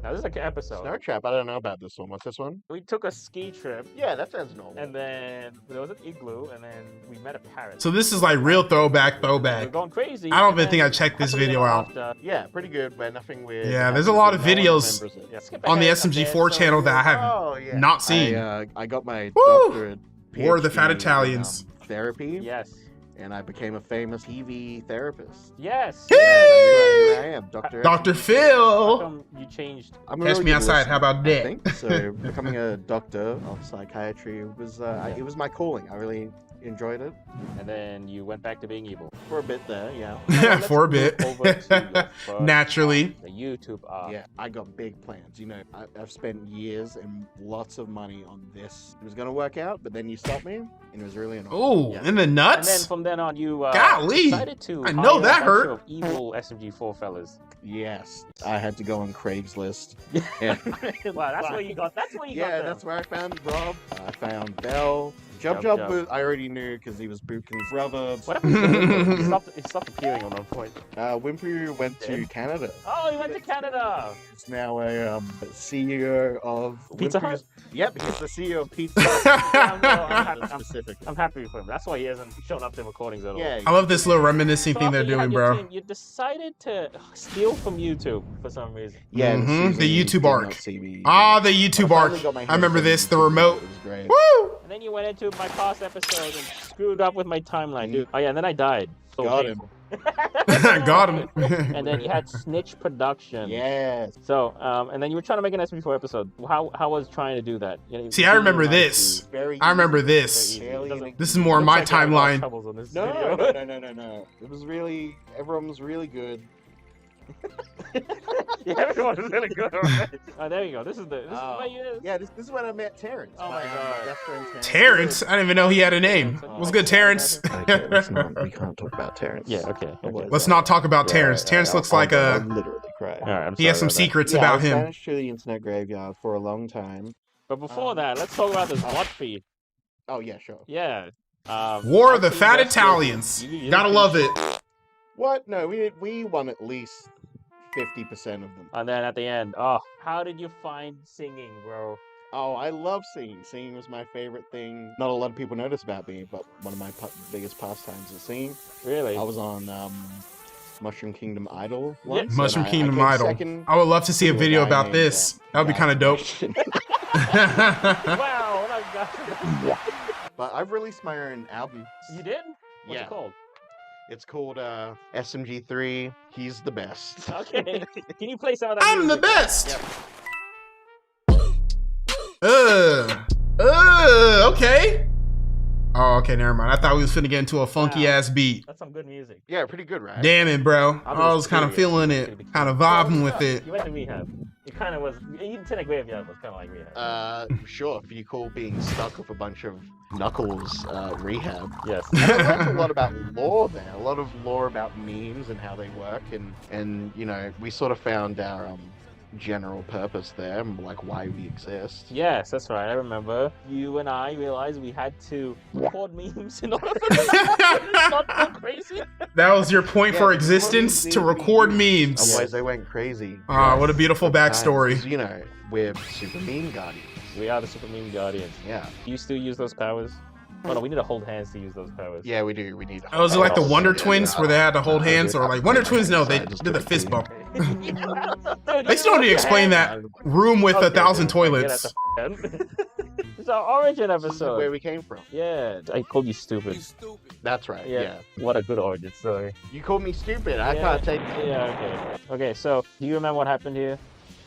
Now this is like an episode. Snow Trap. I don't know about this one. What's this one? We took a ski trip. Yeah, that sounds normal. And then there was an igloo, and then we met a parrot. So this is like real throwback. We're going crazy. I don't and even think I then checked this a couple video minutes out. after- Yeah, pretty good, but nothing weird. Yeah, there's a lot of No one videos remembers it. Yeah, skip on the ahead a SMG4 bit, channel so- that I have Oh, yeah. not seen. I got my Woo! doctorate. War of the Fat PhD in, Italians. Therapy. Yes. And I became a famous TV therapist. Yes. Yeah, here I am, Dr. Dr. How Phil. come you changed? I'm a Catch really me good outside. listener, How about I that? think. So becoming a doctor of psychiatry was it was my calling. I really enjoyed it. And then you went back to being evil. For a bit there, yeah. For a bit. Over to your first Naturally. The YouTube art. Yeah, I got big plans. You know, I've spent years and lots of money on this. It was gonna work out, but then you stopped me, and it was really annoying. Oh, Yeah. in the And then nuts? from then on, you Golly. decided to I know hire that a bunch hurt. of evil SMG4 fellas. Yes, I had to go on Craigslist. Yeah. Wow, that's where you got. That's where you got Yeah, them. that's where I found Rob. I found Bell. Jub Jub. Jub, I already knew because he was Bukin's brother. What happened to Wimpu? He stopped appearing on one point. Wimpu went to Canada. Oh, he went to Canada. He's now a CEO of Pizza Wimpu's- Hut? Yep, he's the CEO of Pizza Hut. I'm happy for him. That's why he hasn't shown up to recordings at all. Yeah, I love this little reminiscing So thing they're after you had doing, your bro. team, you decided to steal from YouTube for some reason. Yeah, Mhm, the Susan YouTube did not arc. see me. Ah, the YouTube I arc. finally got my I remember hands on this, the YouTube. remote. It was great. Woo! And then you went into my past episode and screwed up with my timeline, dude. Oh yeah, and then I died. So Got him. painful. Got him. And then you had Snitch Production. Yes. So, and then you were trying to make an SMG4 episode. How was trying to do that? You know, See, I remember this. Very I remember easy. this. Very easy. Doesn't- This is more my Looks like I had a lot of timeline. troubles on this No, video. no. It was really, everyone was really good. Yeah, everyone was really good. Right? Oh, there you go. This is where you. Yeah, this is when I met Terrence. Oh my God. Best friend Terrence. Terrence? I didn't even know he had a name. What's good, Terrence? Okay, we can't talk about Terrence. Yeah, okay. Let's not talk about Terrence. Terrence looks like I'll a. literally cry. All right, I'm He has sorry some about that. secrets Yeah, I about was him. banished to the internet graveyard for a long time. But before that, let's talk about this bot feed. Oh yeah, sure. Yeah. War of the actually, Fat that's good. Italians. You Gotta didn't- love it. What? No, we won at least 50% of them. And then at the end, oh, how did you find singing, bro? Oh, I love singing. Singing was my favorite thing. Not a lot of people notice about me, but one of my biggest pastimes is singing. Really? I was on Mushroom Kingdom Idol once. and Mushroom I Kingdom came Idol. second I would love to see a to video guy about named, this. That would be kind of dope. Wow, what a guy. But I've released my own album. You did? What's Yeah. it called? It's called SMG3. He's the best. Okay. Can you play some of that I'm the music? best. Okay. Oh, okay, never mind. I thought we was finna get into a funky ass beat. That's some good music. Yeah, pretty good, right? Damn it, bro. I'm I was just kind of curious. feeling it, kind of vibing with it. You went to rehab. It kind of was. Internet Graveyard was kind of like rehab. Sure, if you call being stuck with a bunch of knuckles rehab. Yes. And I learned a lot about lore there, a lot of lore about memes and how they work, and you know, we sort of found our general purpose there, and like why we exist. Yes, that's right. I remember. You and I realized we had to record memes in order for it not go crazy. That was your point for existence, to record memes. Otherwise, they went crazy. Ah, what a beautiful backstory. Because, you know, we're super meme guardians. We are the Super Meme Guardians. Yeah. Do you still use those powers? Oh no, we need to hold hands to use those powers. Yeah, we do. We need. Oh, was it like the Wonder Twins where they had to hold hands, or like Wonder Twins? No, they did the fist bump. They still need to explain that room with 1,000 toilets. It's our origin episode. Where we came from. Yeah, I called you stupid. That's right. Yeah. What a good origin story. You called me stupid. I Yeah, can't take. Yeah. Okay. Okay. So, do you remember what happened here?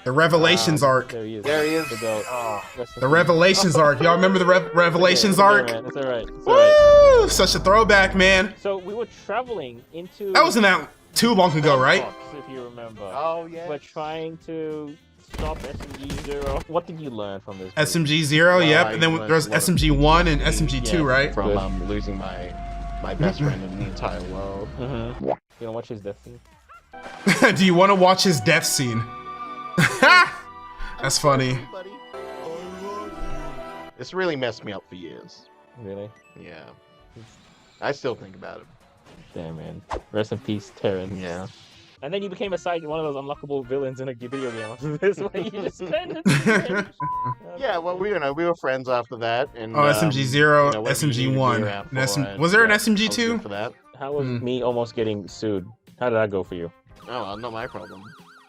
The Revelations arc. There he is. There he is. The goat. Oh, The Revelations arc. Y'all remember the Revelations arc? It's alright. It's alright. Woo! Such a throwback, man. So we were traveling into. That wasn't that too long ago, right? If you remember. Oh yeah. We're trying to stop SMG Zero. What did you learn from this? SMG Zero, yep. And then there's SMG 1 and SMG 2, right? From losing my best friend in the entire world. Mm-hmm. You wanna watch his death scene? Do you want to watch his death scene? That's funny. This really messed me up for years. Really? Yeah. I still think about it. Damn, man. Rest in peace, Terrence. Yeah. And then you became one of those unlockable villains in a video game. This way you just kind of. Yeah, well, we were friends after that. And, SMG 0, you know, SMG 1. Was there an SMG 2? For that. How was me almost getting sued? How did that go for you? Oh, well, not my problem.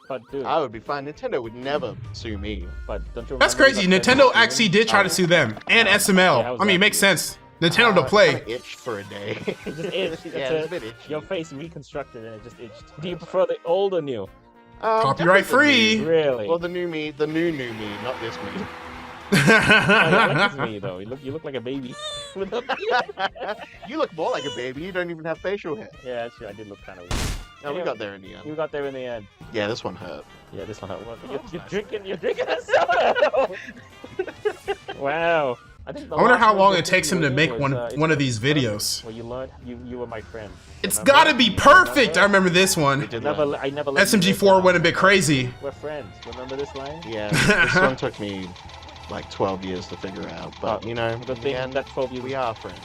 But dude, I would be fine. Nintendo would never sue me. But don't you That's crazy. Nintendo actually did try to sue them. And SML. Yeah, I mean, it makes sense. Nintendo to play. It itched for a day. It just itched. Yeah, it's a bit itchy. Your face reconstructed and it just itched. Do you prefer the old or new? Copyright free. Really? Well, the new me, not this me. I like this me though. You look like a baby. You look more like a baby. You don't even have facial hair. Yeah, that's true. I did look kind of weird. No, we got there in the end. You got there in the end. Yeah, this one hurt. Yeah, this one hurt. You're drinking a soda. Wow. I wonder how long it takes him to make one of these videos. Well, you learned you were my friend. It's gotta be perfect. I remember this one. I never let SMG4 went a bit crazy. We're friends. Remember this line? Yeah, this one took me like 12 years to figure out, but you know, the thing that 12 years we are friends.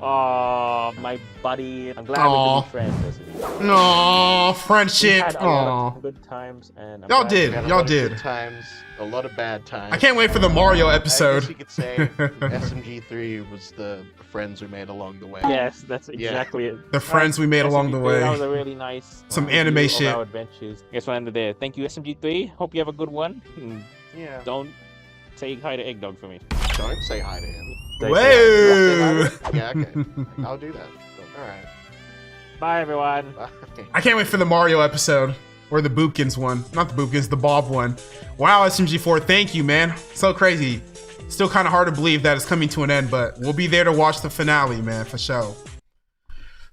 Oh, my buddy. I'm glad we're good friends. No, friendship. We had a lot of good times, and y'all did. Good times, a lot of bad times. I can't wait for the Mario episode. I guess you could say SMG3 was the friends we made along the way. Yes, that's exactly it. The friends we made along the way. That was a really nice. Some anime shit. Our adventures. Guess we'll end it there. Thank you, SMG3. Hope you have a good one. Yeah. Don't say hi to Eggdog for me. Don't say hi to him. Whoa! Yeah, okay. I'll do that. Alright. Bye, everyone. I can't wait for the Mario episode. Or the Boopkins one. Not the Boopkins, the Bob one. Wow, SMG4, thank you, man. So crazy. Still kind of hard to believe that it's coming to an end, but we'll be there to watch the finale, man, for sure.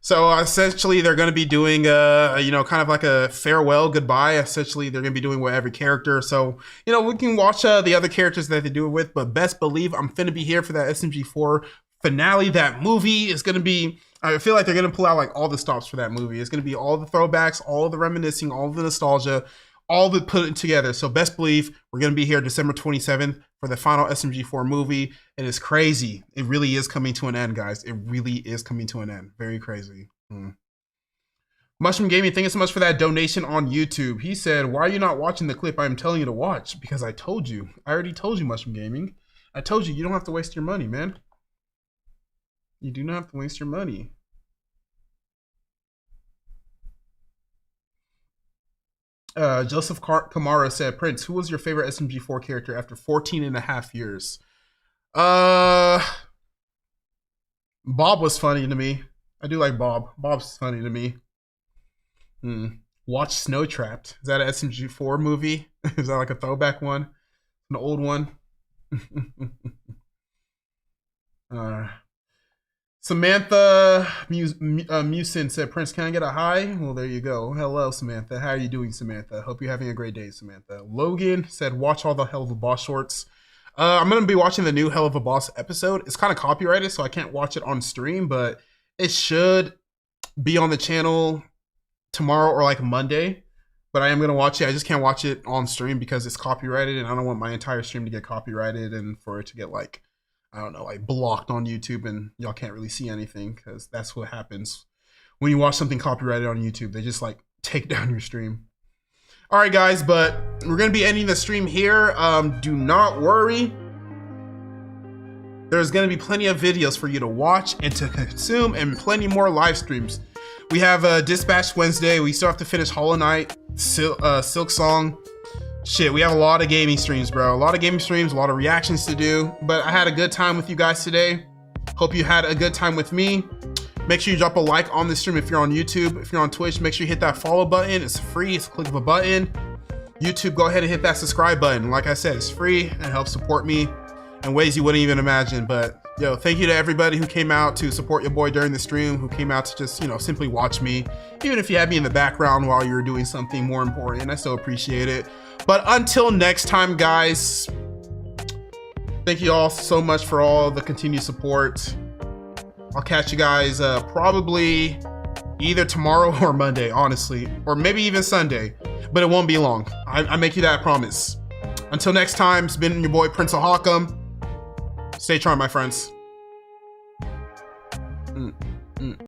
So essentially, they're going to be doing, kind of like a farewell goodbye. Essentially, they're going to be doing with every character. So, we can watch the other characters that they do it with. But best believe I'm finna be here for that SMG4 finale. That movie is going to be, I feel like they're going to pull out like all the stops for that movie. It's going to be all the throwbacks, all the reminiscing, all the nostalgia, all the put it together. So best believe we're going to be here December 27th for the final SMG4 movie. It is crazy. It really is coming to an end, guys. It really is coming to an end. Very crazy. Mushroom Gaming, thank you so much for that donation on YouTube. He said, why are you not watching the clip I'm telling you to watch? Because I told you. I already told you, Mushroom Gaming. I told you, you don't have to waste your money, man. You do not have to waste your money. Joseph Kamara said, Prince, who was your favorite SMG4 character after 14 and a half years? Bob was funny to me. I do like Bob. Bob's funny to me. Watch Snow Trapped. Is that an SMG4 movie? Is that like a throwback one? An old one? Samantha Musin said, Prince, can I get a hi? Well, there you go. Hello, Samantha. How are you doing, Samantha? Hope you're having a great day, Samantha. Logan said, watch all the Hell of a Boss shorts. I'm going to be watching the new Hell of a Boss episode. It's kind of copyrighted, so I can't watch it on stream, but it should be on the channel tomorrow or like Monday. But I am going to watch it. I just can't watch it on stream because it's copyrighted, and I don't want my entire stream to get copyrighted and for it to get like, I don't know, like blocked on YouTube and y'all can't really see anything, because that's what happens when you watch something copyrighted on YouTube. They just like take down your stream. All right, guys, but we're going to be ending the stream here. Do not worry. There's going to be plenty of videos for you to watch and to consume, and plenty more live streams. We have Dispatch Wednesday. We still have to finish Hollow Knight, Silk Song. Shit, we have a lot of gaming streams, bro. A lot of gaming streams, a lot of reactions to do. But I had a good time with you guys today. Hope you had a good time with me. Make sure you drop a like on this stream if you're on YouTube. If you're on Twitch, make sure you hit that follow button. It's free. It's a click of a button. YouTube, go ahead and hit that subscribe button. Like I said, it's free and it helps support me in ways you wouldn't even imagine. But Yo, thank you to everybody who came out to support your boy during the stream, who came out to just, simply watch me. Even if you had me in the background while you were doing something more important, I still appreciate it. But until next time, guys, thank you all so much for all the continued support. I'll catch you guys probably either tomorrow or Monday, honestly, or maybe even Sunday, but it won't be long. I make you that promise. Until next time, it's been your boy Prince of Hawkham. Stay charmed, my friends.